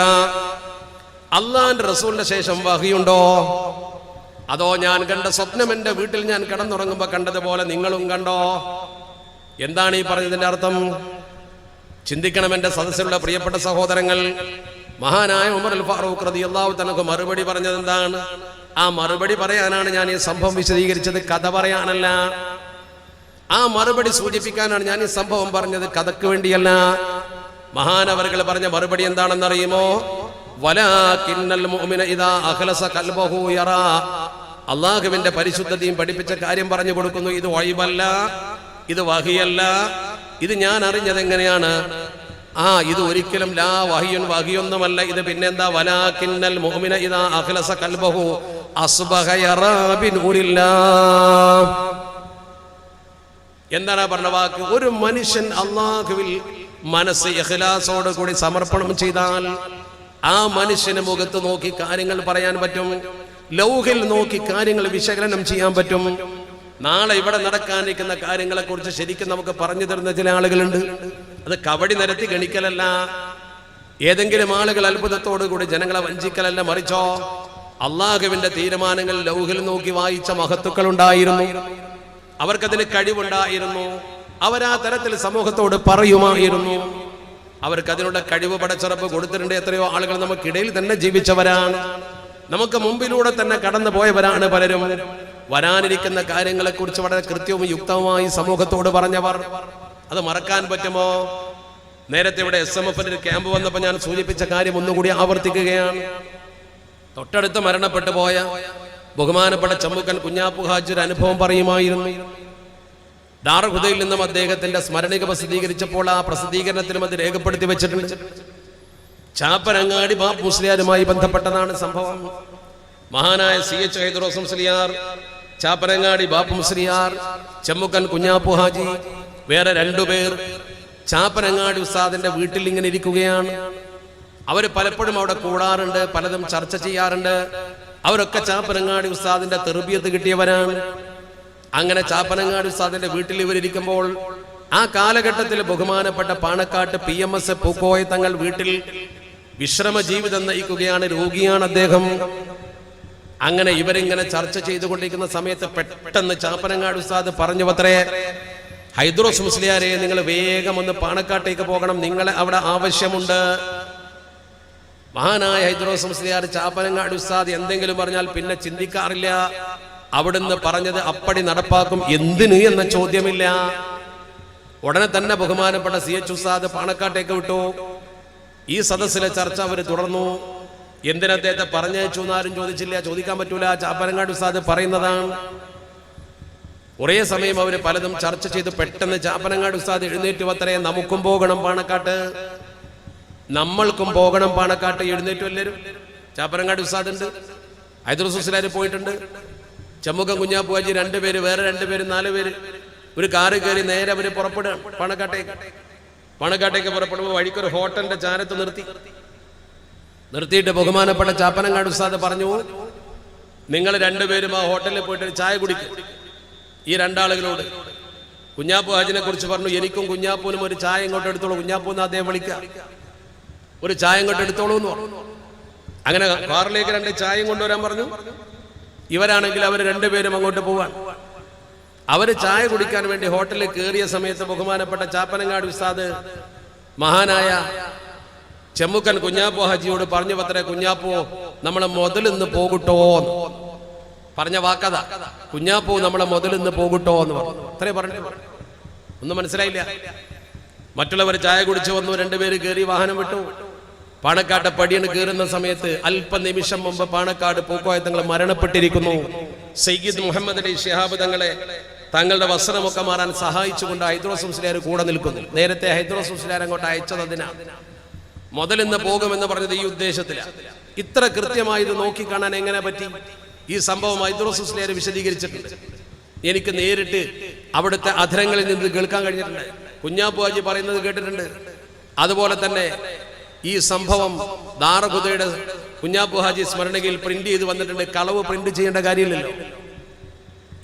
അള്ളാന്റെ റസൂലിന്റെ ശേഷം വഹിയുണ്ടോ? അതോ ഞാൻ കണ്ട സ്വപ്നം എന്റെ വീട്ടിൽ ഞാൻ കിടന്നുറങ്ങുമ്പോ കണ്ടതുപോലെ നിങ്ങളും കണ്ടോ? എന്താണ് ഈ പറഞ്ഞതിന്റെ അർത്ഥം? ചിന്തിക്കണം എന്റെ സദസ്സിലുള്ള പ്രിയപ്പെട്ട സഹോദരങ്ങൾ. മഹാനായ ഉമറുൽ ഫാറൂഖ് റളിയല്ലാഹു തആല മറുപടി പറഞ്ഞത് എന്താണ്? ആ മറുപടി പറയാനാണ് ഞാൻ ഈ സംഭവം വിശദീകരിച്ചത്, കഥ പറയാനല്ല. ആ മറുപടി സൂചിപ്പിക്കാനാണ് ഞാൻ ഈ സംഭവം പറഞ്ഞത്, കഥക്ക് വേണ്ടിയല്ല. മഹാനവറുകൾ പറഞ്ഞ മറുപടി എന്താണെന്നറിയുമോ? വലാകിന്നൽ മുഅ്മിന ഇദാ അഖ്ലസ ഖൽബഹു യറാ. അല്ലാഹുവിന്റെ പരിശുദ്ധതയും പഠിപ്പിച്ച കാര്യം പറഞ്ഞു കൊടുക്കുന്നു. ഇത് വൈബല്ല, ഇത് വഹിയല്ല, ഇത് ഞാൻ അറിഞ്ഞത് എങ്ങനെയാണ്? ഇത് ഒരിക്കലും ലാ വഹിയുൻ, വഹിയൊന്നുമല്ല. ഇത് പിന്നെന്താ? വലാകിന്നൽ മുഅ്മിന ഇദാ അഖ്ലസ ഖൽബഹു അസ്ബഹ യറാ ബിനൂരില്ലാഹ്. എന്താണ് പറഞ്ഞ വാക്ക്? ഒരു മനുഷ്യൻ അല്ലാഹുവിൽ മനസ്സ് ഇഖ്ലാസോട് കൂടി സമർപ്പണം ചെയ്താൽ ആ മനുഷ്യന് മുഖത്ത് നോക്കി കാര്യങ്ങൾ പറയാൻ പറ്റും, ലൗഹിൽ നോക്കി കാര്യങ്ങൾ വിശകലനം ചെയ്യാൻ പറ്റും. നാളെ ഇവിടെ നടക്കാനിരിക്കുന്ന കാര്യങ്ങളെ കുറിച്ച് ശരിക്കും നമുക്ക് പറഞ്ഞു തരുന്ന ചില ആളുകളുണ്ട്. അത് കവടി നിരത്തി ഗണിക്കലല്ല, ഏതെങ്കിലും ആളുകൾ അത്ഭുതത്തോടു കൂടി ജനങ്ങളെ വഞ്ചിക്കലല്ല, മറിച്ചോ അള്ളാഹുവിന്റെ തീരുമാനങ്ങൾ ലൗഹിൽ നോക്കി വായിച്ച മഹത്തുക്കൾ ഉണ്ടായിരുന്നു. അവർക്കതിന് കഴിവുണ്ടായിരുന്നു. അവരാ തരത്തിൽ സമൂഹത്തോട് പറയുമായിരുന്നു. അവർക്ക് അതിനുള്ള കഴിവ് പടച്ചുറപ്പ് കൊടുത്തിട്ടുണ്ട്. എത്രയോ ആളുകൾ നമുക്കിടയിൽ തന്നെ ജീവിച്ചവരാണ്, നമുക്ക് മുമ്പിലൂടെ തന്നെ കടന്നു പോയവരാണ് പലരും. വരാനിരിക്കുന്ന കാര്യങ്ങളെ കുറിച്ച് വളരെ കൃത്യവും യുക്തവുമായി സമൂഹത്തോട് പറഞ്ഞവർ. അത് മറക്കാൻ പറ്റുമോ? നേരത്തെ ഇവിടെ SMF ഒരു ക്യാമ്പ് വന്നപ്പോൾ ഞാൻ സൂചിപ്പിച്ച കാര്യം ഒന്നുകൂടി ആവർത്തിക്കുകയാണ്. തൊട്ടടുത്ത് മരണപ്പെട്ടു പോയ ബഹുമാനപ്പെട്ട ചമ്മുക്കൻ കുഞ്ഞാപ്പു ഹാജി ഒരു അനുഭവം പറയുമായിരുന്നു. ദാറുൽ നിന്നും അദ്ദേഹത്തിന്റെ സ്മരണിക പ്രസിദ്ധീകരിച്ചപ്പോൾ ആ പ്രസിദ്ധീകരണത്തിലും അത് രേഖപ്പെടുത്തി വെച്ചിട്ടുണ്ട്. ചാപ്പനങ്ങാടി ബാപ്പു മുസ്ലിയാരുമായി ബന്ധപ്പെട്ടതാണ് സംഭവം. മഹാനായ CH ഹൈദ്രോസ് മുസ്ലിയാർ, ചാപ്പനങ്ങാടി ബാപ്പു മുസ്ലിയാർ, ചമ്മുക്കൻ കുഞ്ഞാപ്പു ഹാജി, വേറെ രണ്ടുപേർ ചാപ്പനങ്ങാടി ഉസ്താദിന്റെ വീട്ടിൽ ഇങ്ങനെ ഇരിക്കുകയാണ്. അവർ പലപ്പോഴും അവിടെ കൂടാറുണ്ട്, പലതും ചർച്ച ചെയ്യാറുണ്ട്. അവരൊക്കെ ചാപ്പനങ്ങാടി ഉസ്താദിന്റെ തെർബിയത്ത് കിട്ടിയവരാണ്. അങ്ങനെ ചാപ്പനങ്ങാടി ഉസ്താദിന്റെ വീട്ടിൽ ഇവരിയ്ക്കുമ്പോൾ ആ കാലഘട്ടത്തിൽ ബഹുമാനപ്പെട്ട പാണക്കാട്ട് PMS പൂക്കോയ തങ്ങൾ വീട്ടിൽ വിശ്രമ ജീവിതം നയിക്കുകയാണ്, രോഗിയാണ് അദ്ദേഹം. അങ്ങനെ ഇവരിങ്ങനെ ചർച്ച ചെയ്തുകൊണ്ടിരിക്കുന്ന സമയത്ത് പെട്ടെന്ന് ചാപ്പനങ്ങാടി ഉസ്താദ് പറഞ്ഞു അത്രേ, ഹൈദ്രോസ് മുസ്ലിയാരെ, നിങ്ങൾ വേഗം ഒന്ന് പാണക്കാട്ടേക്ക് പോകണം, നിങ്ങളെ അവിടെ ആവശ്യമുണ്ട്. മഹാനായ ഹൈദ്രോസ് മുസ്ലിയാർ ചാപ്പനങ്ങാടി ഉസ്താദ് എന്തെങ്കിലും പറഞ്ഞാൽ പിന്നെ ചിന്തിക്കാറില്ല. അവിടുന്ന് പറഞ്ഞത് അപ്പടി നടപ്പാക്കും. എന്തിന് എന്ന ചോദ്യമില്ല. ഉടനെ തന്നെ ബഹുമാനപ്പെട്ട CH ഉസ്താദ് പാണക്കാട്ടേക്ക് വിട്ടു. ഈ സദസ്സിലെ ചർച്ച അവർ തുടർന്നു. എന്തിനദ്ദേഹത്തെ പറഞ്ഞയച്ചു എന്നാരും ചോദിച്ചില്ല, ചോദിക്കാൻ പറ്റൂല. ചാപ്പനങ്ങാടി ഉസ്താദ് പറയുന്നതാണ്. ഒരേ സമയം അവർ പലതും ചർച്ച ചെയ്ത് പെട്ടെന്ന് ചാപ്പനങ്ങാടി ഉസ്താദ് എഴുന്നേറ്റ് അത്രേ, നമുക്കും പോകണം പാണക്കാട്ട്, നമ്മൾക്കും പോകണം പാണക്കാട്ട്. എഴുന്നേറ്റു എല്ലാവരും. ചാപ്പനങ്ങാടി ഉസ്താദ് ഉണ്ട്, ഹൈദ്രോസ് മുസ്ലിയാർ പോയിട്ടുണ്ട്, ചമ്മുക്കം കുഞ്ഞാപ്പു ഹാജി രണ്ടുപേര്, വേറെ രണ്ടുപേര്, 4 പേര് ഒരു കാറ് കയറി നേരെ അവര് പുറപ്പെടുകയാണ് പാണക്കാട്ടേക്ക്. പാണക്കാട്ടേക്ക് പുറപ്പെടുമ്പോൾ വഴിക്കൊരു ഹോട്ടലിന്റെ ചാരത്ത് നിർത്തിയിട്ട് ബഹുമാനപ്പെട്ട ചാപ്പനങ്ങാട് ഉസ്താദ് പറഞ്ഞു, നിങ്ങൾ രണ്ടുപേരും ആ ഹോട്ടലിൽ പോയിട്ട് ചായ കുടിക്കും. ഈ രണ്ടാളുകളോട് കുഞ്ഞാപ്പു ഹാജിനെ കുറിച്ച് പറഞ്ഞു, എനിക്കും കുഞ്ഞാപ്പൂനും ഒരു ചായ ഇങ്ങോട്ട് എടുത്തോളൂ, കുഞ്ഞാപ്പൂന്ന് അദ്ദേഹം വിളിക്കുക, ഒരു ചായ ഇങ്ങോട്ട് എടുത്തോളൂ എന്ന് പറഞ്ഞു. അങ്ങനെ കാറിലേക്ക് 2 ചായയും കൊണ്ടുവരാൻ പറഞ്ഞു. ഇവരാണെങ്കിൽ അവർ രണ്ടുപേരും അങ്ങോട്ട് പോവാൻ. അവര് ചായ കുടിക്കാൻ വേണ്ടി ഹോട്ടലിൽ കയറിയ സമയത്ത് ബഹുമാനപ്പെട്ട ചാപ്പനങ്ങാട് ഉസ്താദ് മഹാനായ ചെമ്മുക്കൻ കുഞ്ഞാപ്പു ഹാജിയോട് പറഞ്ഞു, പത്രേ കുഞ്ഞാപ്പു നമ്മളെ മുതലിന്ന് പോകട്ടോ എന്ന് പറഞ്ഞ വാക്കത. കുഞ്ഞാപ്പു നമ്മളെ മുതലിന്ന് പോകട്ടോ എന്ന് പറഞ്ഞു. അത്രേ പറഞ്ഞു. ഒന്നും മനസ്സിലായില്ല. മറ്റുള്ളവർ ചായ കുടിച്ചു വന്നു, 2 പേര് കയറി വാഹനം വിട്ടു. പാണക്കാട്ടെ പടിയണ് കയറുന്ന സമയത്ത് അല്പനിമിഷം മുമ്പ് പാണക്കാട് പൂക്കോയ തങ്ങൾ മരണപ്പെട്ടിരിക്കുന്നു. സയ്യിദ് മുഹമ്മദ് അലി ശിഹാബ് തങ്ങളെ തങ്ങളുടെ വസ്ത്രമൊക്കെ മാറാൻ സഹായിച്ചുകൊണ്ട് ഹൈദ്രോസ് മുസ്ലിയാർ കൂടെ നിൽക്കുന്നു. നേരത്തെ ഹൈദ്രോസ് മുസ്ലിയാർ അങ്ങോട്ട് അയച്ചത് അതിനാണ്. മുതലിന്ന് പോകുമെന്ന് പറഞ്ഞത് ഈ ഉദ്ദേശത്തിലാണ്. ഇത്ര കൃത്യമായി ഇത് നോക്കിക്കാണാൻ എങ്ങനെ പറ്റി? ഈ സംഭവം ഹൈദ്രോസ് മുസ്ലിയാർ വിശദീകരിച്ചിട്ടുണ്ട്. എനിക്ക് നേരിട്ട് അവിടുത്തെ അധരങ്ങളിൽ നിന്ന് കേൾക്കാൻ കഴിഞ്ഞിട്ടുണ്ട്. കുഞ്ഞാപ്പു ഹാജി പറയുന്നത് കേട്ടിട്ടുണ്ട്. അതുപോലെ തന്നെ ഈ സംഭവം ദാറുഖുദയുടെ കുഞ്ഞാപ്പു ഹാജി സ്മരണയിൽ പ്രിന്റ് ചെയ്ത് വന്നിട്ടുണ്ട്. കളവ് പ്രിന്റ് ചെയ്യേണ്ട കാര്യമില്ലല്ലോ.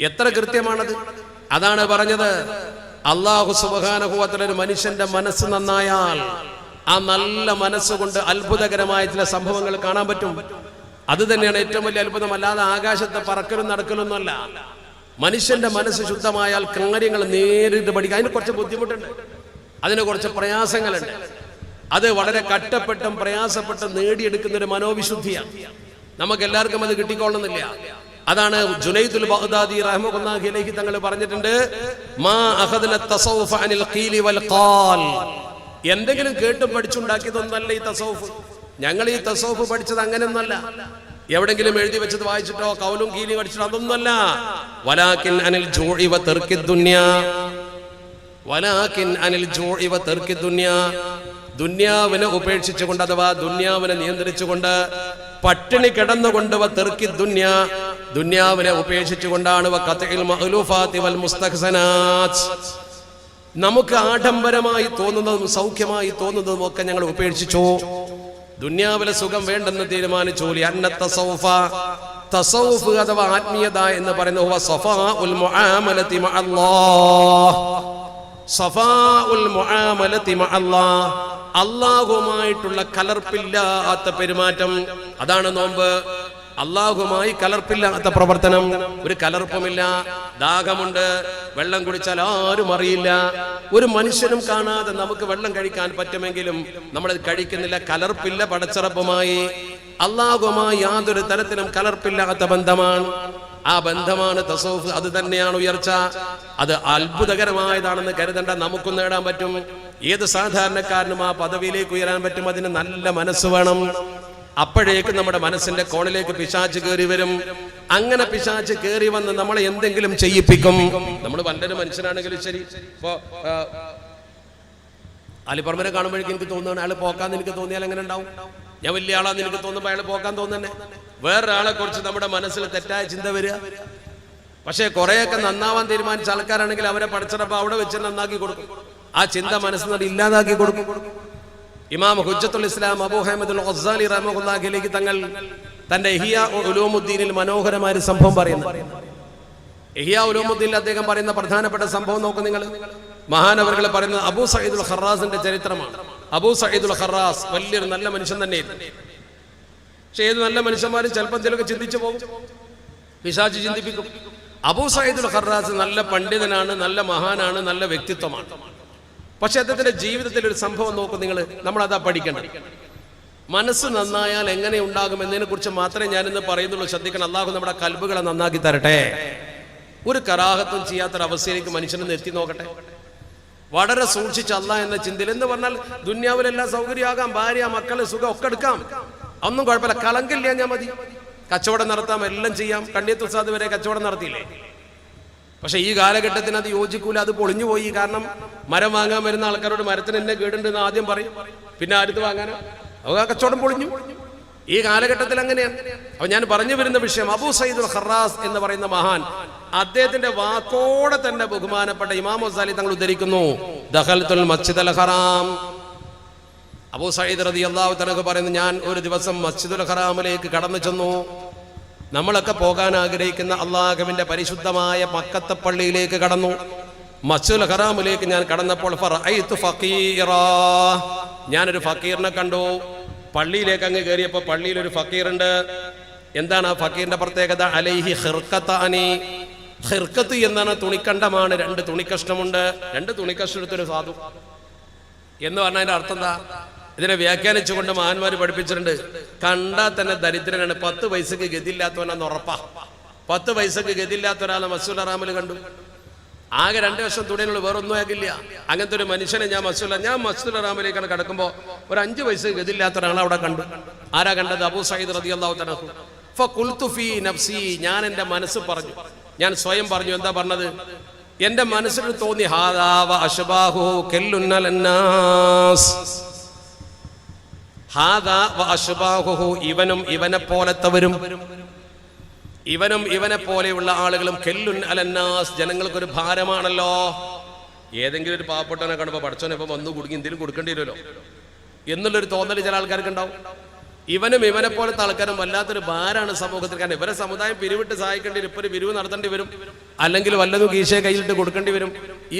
എത്ര കൃത്യമാണത്. അതാണ് പറഞ്ഞത്, അല്ലാഹു സുബ്ഹാനഹു വ തആല ഒരു മനുഷ്യന്റെ മനസ്സ് നന്നായാൽ ആ നല്ല മനസ്സുകൊണ്ട് അത്ഭുതകരമായ ചില സംഭവങ്ങൾ കാണാൻ പറ്റും. അത് തന്നെയാണ് ഏറ്റവും വലിയ അത്ഭുതം. അല്ലാതെ ആകാശത്തെ പറക്കലും നടക്കലൊന്നുമല്ല. മനുഷ്യന്റെ മനസ്സ് ശുദ്ധമായാൽ കാര്യങ്ങൾ നേരിട്ട് പഠിക്കാം. അതിന് കുറച്ച് ബുദ്ധിമുട്ടുണ്ട്, അതിന് കുറച്ച് പ്രയാസങ്ങളുണ്ട്. അത് വളരെ കഷ്ടപ്പെട്ടും പ്രയാസപ്പെട്ടും നേടിയെടുക്കുന്ന ഒരു മനോവിശുദ്ധിയാണ്. നമുക്ക് എല്ലാവർക്കും അത് കിട്ടിക്കൊള്ളുന്നില്ല. അതാണ് ജുനൈദുൽ ബഗ്ദാദി റഹ്മത്തുള്ളാഹി അലൈഹി തങ്ങൾ പറഞ്ഞിട്ടുണ്ട്, മാ അഖദ്ന തസവ്വുഫ അനിൽ ഖീലി വൽ ഖാൽ. എന്തെങ്കിലും കേട്ടും പഠിച്ചുണ്ടാക്കിയതൊന്നല്ല ഈ തസവ്വുഫ്. ഞങ്ങൾ ഈ തസവ്വുഫ് പഠിച്ചത് അങ്ങനെയൊന്നല്ല, എവിടെങ്കിലും എഴുതി വെച്ചത് വായിച്ചിട്ടോ കൗലും കീലി പഠിച്ചിട്ടോ അതൊന്നല്ല. വലാകിൻ അനിൽ ജൂഇ വ തർക്കി ദുനിയ, വലാകിൻ അനിൽ ജൂഇ വ തർക്കി ദുനിയ. ദുന്യാവിനെ ഉപേക്ഷിച്ചുകൊണ്ട് അഥവാ ദുന്യാവിനെ നിയന്ത്രിച്ചുകൊണ്ട് പട്ടിണി കിടന്നുകൊണ്ട് തെർക്കി ദുന്യ, ദുന്യാവിനെ ഉപേക്ഷിച്ചുകൊണ്ടാണ് നമുക്ക് ആഡംബരമായി തോന്നുന്നതും സൗഖ്യമായി തോന്നുന്നതും ഒക്കെ ഞങ്ങൾ ഉപേക്ഷിച്ചു. ദുന്യാവിലെ സുഖം വേണ്ടെന്ന് തീരുമാനിച്ചു. തസൗഫ് അഥവാ ആത്മീയത എന്ന് പറയുന്നത് സഫാഉൽ മുആമലതി മഅല്ലാഹ്, സഫാഉൽ മുആമലതി മഅല്ലാഹ്, അല്ലാഹുമായിട്ടുള്ള കലർപ്പില്ലാത്ത പെരുമാറ്റം. അതാണ് നോമ്പ്. അല്ലാഹുമായി കലർപ്പില്ലാത്ത പ്രവർത്തനം. ഒരു കലർപ്പുമില്ല. ദാഹമുണ്ട്, വെള്ളം കുടിച്ചാൽ ആരും അറിയില്ല, ഒരു മനുഷ്യനും കാണാതെ നമുക്ക് വെള്ളം കഴിക്കാൻ പറ്റുമെങ്കിലും നമ്മളത് കഴിക്കുന്നില്ല. കലർപ്പില്ല പടച്ചിറപ്പുമായി. അല്ലാഹുമായി യാതൊരു തരത്തിലും കലർപ്പില്ലാത്ത ബന്ധമാണ്. ആ ബന്ധമാണ് തസൗഫ്. അത് തന്നെയാണ് ഉയർച്ച. അത് അത്ഭുതകരമായതാണെന്ന് കരുതണ്ട. നമുക്കും നേടാൻ പറ്റും. ഏത് സാധാരണക്കാരനും ആ പദവിയിലേക്ക് ഉയരാൻ പറ്റും. അതിന് നല്ല മനസ്സ് വേണം. അപ്പോഴേക്ക് നമ്മുടെ മനസ്സിന്റെ കോണിലേക്ക് പിശാച് കയറി വരും. അങ്ങനെ പിശാച് കയറി വന്ന് നമ്മളെ എന്തെങ്കിലും ചെയ്യിപ്പിക്കും. നമ്മൾ പണ്ടൊരു മനുഷ്യനാണെങ്കിലും ശരി, ഇപ്പോ അലിപ്പറമ്പനെ കാണുമ്പോഴേക്കും എനിക്ക് തോന്നുകയാണ് അയാൾ പോക്കാന്ന് എനിക്ക് തോന്നിയാൽ എങ്ങനെ ഉണ്ടാവും? ഞാൻ വലിയ ആളാന്ന് എനിക്ക് തോന്നുമ്പോൾ അയാൾ പോക്കാൻ തോന്നുന്നേ. വേറൊരാളെ കുറിച്ച് നമ്മുടെ മനസ്സിൽ തെറ്റായ ചിന്ത വരിക. പക്ഷേ കുറെയൊക്കെ നന്നാവാൻ തീരുമാനിച്ച ആൾക്കാരാണെങ്കിൽ അവരെ പഠിച്ചപ്പോ അവിടെ വെച്ച് നന്നാക്കി കൊടുക്കും. ആ ചിന്ത മനസ്സിൽ ഇല്ലാതാക്കി കൊടുക്കും. ഇമാം ഹുജ്ജത്തുൽ ഇസ്ലാം അബൂ ഹമദുൽ ഗസ്സാലി റഹ്മത്തുള്ളാഹി അലൈഹി തങ്ങൾ തന്റെ ഇഹ്യാ ഉലൂമുദ്ദീനിൽ മനോഹരമായ ഒരു സംഭവം പറയുന്നു. ഇഹ്യാ ഉലൂമുദ്ദീനിൽ അദ്ദേഹം പറയുന്ന പ്രധാനപ്പെട്ട സംഭവം നോക്കൂ നിങ്ങൾ. മഹാനവറുകൾ പറയുന്നത് അബൂ സഈദുൽ ഖറാസിന്റെ ചരിത്രമാണ്. അബൂ സഈദുൽ ഖറാസ് വലിയൊരു നല്ല മനുഷ്യൻ തന്നെയായിരുന്നു. പക്ഷെ ഏത് നല്ല മനുഷ്യന്മാരും ചിലപ്പോൾ എന്തെങ്കിലുമൊക്കെ ചിന്തിച്ചു പോകും, പിശാച് ചിന്തിപ്പിക്കും. അബൂ സഈദുൽ ഖറാസ് നല്ല പണ്ഡിതനാണ്, നല്ല മഹാനാണ്, നല്ല വ്യക്തിത്വമാണ്. പക്ഷെ അദ്ദേഹത്തിന്റെ ജീവിതത്തിൽ ഒരു സംഭവം നോക്കും നിങ്ങൾ. നമ്മളതാ പഠിക്കണം. മനസ്സ് നന്നായാൽ എങ്ങനെ ഉണ്ടാകും എന്നതിനെ കുറിച്ച് മാത്രമേ ഞാനിന്ന് പറയുന്നുള്ളൂ. ശ്രദ്ധിക്കണം. അല്ലാഹു നമ്മുടെ കൽബുകളെ നന്നാക്കി തരട്ടെ. ഒരു കറാഹത്തും ചെയ്യാത്തൊരവസ്ഥയിലേക്ക് മനുഷ്യനെ എത്തി നോക്കട്ടെ. വളരെ സൂക്ഷിച്ച് അല്ലാഹ് എന്ന ചിന്തയിൽ എന്ന് പറഞ്ഞാൽ ദുന്യാവിലെല്ലാം സൗകര്യമാകാം, ഭാര്യ മക്കള് സുഖം ഒക്കെ എടുക്കാം, ഒന്നും കുഴപ്പമില്ല. കളങ്കില്ല ഞാൻ മതി. കച്ചവടം നടത്താം, എല്ലാം ചെയ്യാം. കണ്ണിയത്ത് ഉസ്താദ് വരെ കച്ചവടം നടത്തിയില്ലേ? പക്ഷെ ഈ കാലഘട്ടത്തിന് അത് യോജിക്കൂല. അത് പൊളിഞ്ഞു പോയി. കാരണം മരം വാങ്ങാൻ വരുന്ന ആൾക്കാരോട് മരത്തിന് എന്നെ കേടുണ്ടെന്ന് ആദ്യം പറയും, പിന്നെ അടുത്ത് വാങ്ങാനോ? ആ കച്ചവടം പൊളിഞ്ഞു. ഈ കാലഘട്ടത്തിൽ അങ്ങനെയാണ്. അപ്പൊ ഞാൻ പറഞ്ഞു വരുന്ന വിഷയം, അബൂ സയ്യിദുൽ ഖറാസ് എന്ന് പറയുന്ന മഹാൻ, അദ്ദേഹത്തിന്റെ വാക്കോടെ തന്നെ ബഹുമാനപ്പെട്ട ഇമാം ഗസാലി തങ്ങൾ ഉദ്ധരിക്കുന്നു, ദഖൽതുൽ മസ്ജിദൽ ഹറാം. അബൂ സഈദ് റളിയല്ലാഹു തആല പറയുന്നു, ഞാൻ ഒരു ദിവസം മസ്ജിദുൽ ഹറാമിലേക്ക് കടന്നു ചെന്നു. നമ്മളൊക്കെ പോകാൻ ആഗ്രഹിക്കുന്ന അള്ളാഹുവിന്റെ പരിശുദ്ധമായ മക്കത്തെ പള്ളിയിലേക്ക് കടന്നു. മസ്ജിദുൽ ഹറാമിലേക്ക് ഞാൻ കടന്നപ്പോൾ ഫറഅയ്തു ഫഖീറാ, ഞാനൊരു ഫക്കീറിനെ കണ്ടു. പള്ളിയിലേക്ക് അങ്ങ് കയറിയപ്പോൾ പള്ളിയിൽ ഒരു ഫക്കീറുണ്ട്. എന്താണ് ആ ഫക്കീറിന്റെ പ്രത്യേകത? അലൈഹി ഖിർഖത്താനി, ഖിർഖത്ത് എന്നാണ് തുണിക്കണ്ടമാണ്, 2 തുണിക്കഷ്ണമുണ്ട്. 2 തുണിക്കഷ്ണം എടുത്തൊരു സാധു എന്ന് പറഞ്ഞതിന്റെ അർത്ഥം എന്താ? ഇതിനെ വ്യാഖ്യാനിച്ചുകൊണ്ട് മഹാന്മാര് പഠിപ്പിച്ചിട്ടുണ്ട്, കണ്ടാൽ തന്നെ ദരിദ്രനാണ്, 10 പൈസക്ക് ഗതിയില്ലാത്തവനാന്ന് ഉറപ്പാ. 10 പൈസക്ക് ഗതിയില്ലാത്ത ഒരാളെ മസ്ജിദുൽ ഹറാമിൽ കണ്ടു. ആകെ 2 വർഷം തുണിയിലുള്ള വേറൊന്നും ആകില്ല. അങ്ങനത്തെ ഒരു മനുഷ്യനെ ഞാൻ മസ്ജിദുൽ ഹറാമിലേക്കാണ് കടക്കുമ്പോൾ ഒരു 5 പൈസക്ക് ഗതിയില്ലാത്ത ഒരാളെ അവിടെ കണ്ടു. ആരാ കണ്ടത്? അബൂ സഈദ് റളിയല്ലാഹു തആല. ഫഖുൽതു ഫീ നഫ്സി, ഞാൻ എൻ്റെ മനസ്സ് പറഞ്ഞു, ഞാൻ സ്വയം പറഞ്ഞു. എന്താ പറഞ്ഞത്? എൻ്റെ മനസ്സിൽ തോന്നി, ഹാദാ വ അശ്ബാഹു കല്ലുൻ അലന്നാസ്, ഹാദാ വ അശ്ബാഹു, ഇവനും ഇവനെ പോലത്തവരും, ഇവനും ഇവനെ പോലെയുള്ള ആളുകളും കെല്ലുൻ അലന്നാസ്, ജനങ്ങൾക്കൊരു ഭാരമാണല്ലോ. ഏതെങ്കിലും ഒരു പാവപ്പെട്ടവനെ കാണുമ്പോൾ പഠിച്ചോനെ ഇപ്പം വന്നു കുടുങ്ങി എന്തെങ്കിലും കൊടുക്കേണ്ടി വരുമല്ലോ എന്നുള്ളൊരു തോന്നൽ ചില ആൾക്കാർക്ക് ഉണ്ടാവും. ഇവനും ഇവനെ പോലത്തെ ആൾക്കാരും വല്ലാത്തൊരു ഭാരമാണ് സമൂഹത്തിൽ. കാരണം ഇവരെ സമുദായം പിരിവിട്ട് സഹായിക്കേണ്ടി വരും, ഇപ്പൊ ഒരു പിരിവ് നടത്തേണ്ടി വരും, അല്ലെങ്കിൽ വല്ലതും കീശയെ കയ്യിലിട്ട് കൊടുക്കേണ്ടി വരും.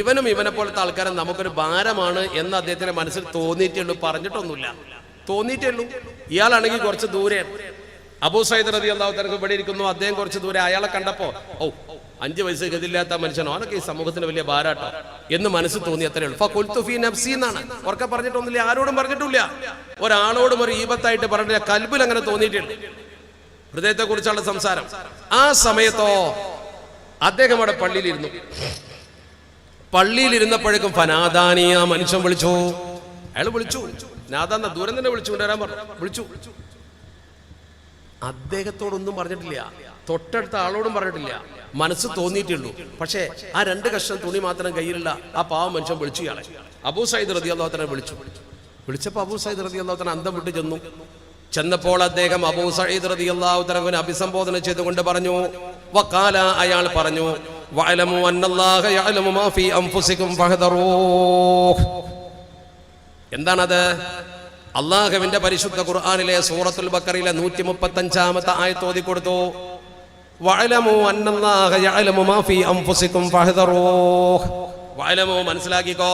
ഇവനും ഇവനെ പോലത്തെ ആൾക്കാരും നമുക്കൊരു ഭാരമാണ് എന്ന് അദ്ദേഹത്തിന്റെ മനസ്സിൽ തോന്നിയിട്ടേ ഉള്ളൂ, പറഞ്ഞിട്ടൊന്നുമില്ല, തോന്നിയിട്ടേ ഉള്ളൂ. ഇയാളാണെങ്കിൽ കുറച്ച് ദൂരെയാണ്. അബൂ സഈദ് റളിയല്ലാഹു തആല ഇവിടെ ഇരിക്കുന്നു, അദ്ദേഹം കുറച്ച് ദൂരെ. അയാളെ കണ്ടപ്പോ 5 പൈസ ഗതിയില്ലാത്ത മനുഷ്യനോ, അവനൊക്കെ ഈ സമൂഹത്തിന് വലിയ ഭാരാട്ടോ എന്ന് മനസ്സിൽ തോന്നി, അത്രേ ഉള്ളൂ. ഫഖുൽതു ഫീ നഫ്സി എന്നാണ്. ഉറക്കെ പറഞ്ഞിട്ടൊന്നുമില്ല, ആരോടും പറഞ്ഞിട്ടില്ല, ഒരാളോടും ഒരു ഈബത്തായിട്ട് പറഞ്ഞില്ല, കൽബിൽ അങ്ങനെ തോന്നിയിട്ടുണ്ട്, ഹൃദയത്തെ കുറിച്ചുള്ള സംസാരം. ആ സമയത്തോ അദ്ദേഹം അവിടെ പള്ളിയിലിരുന്നു. പള്ളിയിലിരുന്നപ്പോഴേക്കും ഫനാദാനി, ആ മനുഷ്യൻ വിളിച്ചു. അയാൾ വിളിച്ചു, നാദാന്ന ദൂരം തന്നെ വിളിച്ചു കൊണ്ടുവരാൻ വിളിച്ചു. അദ്ദേഹത്തോടൊന്നും പറഞ്ഞിട്ടില്ല, തൊട്ടടുത്ത ആളോടും പറഞ്ഞിട്ടില്ല, മനസ്സ് തോന്നിയിട്ടുള്ളൂ. പക്ഷേ ആ 2 കഷ്ണം തുണി മാത്രം കയ്യിലുള്ള ആ പാവം മനുഷ്യൻ വിളിച്ചു ഇയാളെ. അബൂ സഈദ് റളിയല്ലാഹു തആല വിളിച്ചപ്പോൾ അബൂ സഈദ് റളിയല്ലാഹു തആല അന്തം വിട്ട് ചെന്നു. ചെന്നപ്പോൾ അദ്ദേഹം അബൂ സഈദ് റളിയല്ലാഹു തആലയെ അഭിസംബോധന ചെയ്തുകൊണ്ട് പറഞ്ഞു, വഖാല, അയാൾ പറഞ്ഞു, വഅലമു അന്നല്ലാഹ യഅലമു മാ ഫീ അൻഫുസികും ഫഹദറൂഹ്. എന്താണത്? അള്ളാഹുവിന്റെ പരിശുദ്ധ ഖുർആനിലെ സൂറത്തുൽ ബഖറയിലെ 135-ാമത്തെ ആയത്ത് ഓതി കൊടുത്തു. വഅലമു അന്നല്ലാഹ യഅലമു മാ ഫീ അൻഫുസികും ഫഹദറൂഹ്. വഅലമു, മനസ്സിലാക്കിക്കോ,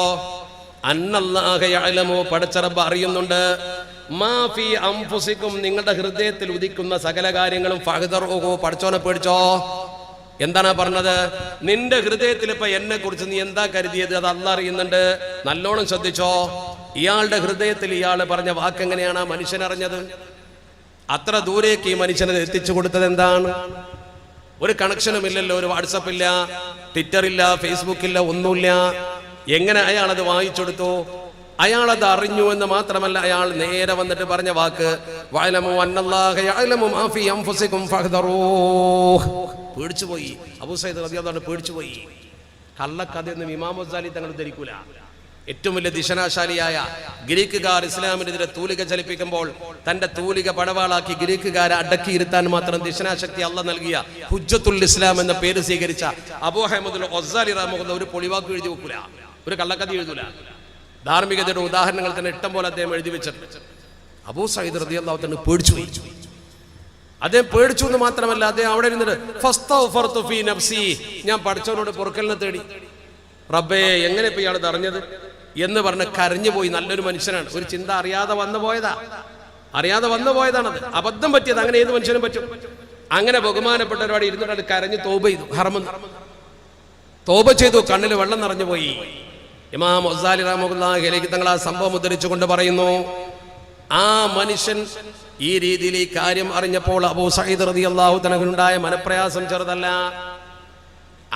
അന്നല്ലാഹ യഅലമു, പടച്ച റബ്ബ് അറിയുന്നുണ്ട്, മാ ഫീ അൻഫുസികും, നിങ്ങളുടെ ഹൃദയത്തിൽ ഉദിക്കുന്ന സകല കാര്യങ്ങളും, ഫഹദറൂഹു, പടച്ചോനെ പേടിച്ചോ. എന്താണ് പറഞ്ഞത്? നിന്റെ ഹൃദയത്തിൽ ഇപ്പൊ എന്നെ കുറിച്ച് നീ എന്താ കരുതിയത്, അത് അള്ളാഹ് അറിയുന്നുണ്ട്, നല്ലോണം ശ്രദ്ധിച്ചോ. ഇയാളുടെ ഹൃദയത്തിൽ ഇയാൾ പറഞ്ഞ വാക്കെങ്ങനെയാണ് ആ മനുഷ്യൻ അറിഞ്ഞത്? അത്ര ദൂരേക്ക് ഈ മനുഷ്യനെ എത്തിച്ചു കൊടുത്തത് എന്താണ്? ഒരു കണക്ഷനും ഇല്ലല്ലോ, ഒരു വാട്സപ്പ് ഇല്ല, ട്വിറ്റർ ഇല്ല, ഫേസ്ബുക്ക് ഇല്ല, ഒന്നുമില്ല. എങ്ങനെ അയാളത് വായിച്ചെടുത്തു? അയാളത് അറിഞ്ഞു എന്ന് മാത്രമല്ല, അയാൾ നേരെ വന്നിട്ട് പറഞ്ഞ വാക്ക് വഅലമു അന്നല്ലാഹ യഅലമു മാ ഫീ അൻഫുസികും ഫഹദറൂഹ്. പേടിച്ചുപോയി അബൂ സഈദ് റളിയല്ലാഹു അൻഹു, പേടിച്ചുപോയി. കള്ളക്കഥയൊന്നും ഇമാം ഗസാലി തങ്ങൾ ധരിക്കൂല. ഏറ്റവും വലിയ ദിശനാശാലിയായ ഗ്രീക്കുകാർ ഇസ്ലാമിനെതിരെ തൂലിക ചലിപ്പിക്കുമ്പോൾ തന്റെ തൂലിക പടവാളാക്കി ഗ്രീക്കുകാരെ അടക്കിയിരുത്താൻ മാത്രം ദിശനാശക്തി അള്ളാഹ് നൽകിയ ഹുജ്ജത്തുൽ ഇസ്ലാം എന്ന പേര് സ്വീകരിച്ച അബൂ ഹമദുൽ ഗസാലി റഹ്മത്തുള്ളാഹി ഒരു പൊളിവാക്ക് എഴുതി വെക്കൂല, ഒരു കള്ളക്കഥ എഴുതൂല. ധാർമ്മികതയുടെ ഉദാഹരണങ്ങൾ തന്നെ ഇഷ്ടം പോലെ അദ്ദേഹം എഴുതി വെച്ചിട്ടുണ്ട്. അബൂ സഈദ് റളിയല്ലാഹു തആല പേടിച്ചു പോയി. അദ്ദേഹം പേടിച്ചു എന്ന് മാത്രമല്ല, അദ്ദേഹം അവിടെ ഇരുന്നിട്ട് ഫസ്തഗ്ഫർതു ഫീ നഫ്സി, ഞാൻ പടച്ചവനോട് പൊറുക്കലിനെ തേടി, റബ്ബേ എങ്ങനെ ഇപ്പൊ ഇയാൾ അറിഞ്ഞത് എന്ന് പറഞ്ഞ് കരഞ്ഞു പോയി. നല്ലൊരു മനുഷ്യനാണ്, ഒരു ചിന്ത അറിയാതെ വന്നു പോയതാണത്, അബദ്ധം പറ്റിയത്. അങ്ങനെ ഏത് മനുഷ്യനും പറ്റും. അങ്ങനെ ബഹുമാനപ്പെട്ടവരോട് ഇരുന്നിട്ട് കരഞ്ഞ് തൗബ ചെയ്തു, ഹറം തൗബ ചെയ്തു, കണ്ണിൽ വെള്ളം നിറഞ്ഞു പോയി. ഇമാം ഗസാലി റഹ്മത്തുള്ളാഹി അലൈഹി തങ്ങൾ ആ സംഭവം ഉദ്ധരിച്ചുകൊണ്ട് പറയുന്നു, ആ മനുഷ്യൻ ഈ രീതിയിൽ ഈ കാര്യം അറിഞ്ഞപ്പോൾ അബൂ സഈദ് റളിയല്ലാഹു തആലക്കുണ്ടായ മനപ്രയാസം ചെറുതല്ല.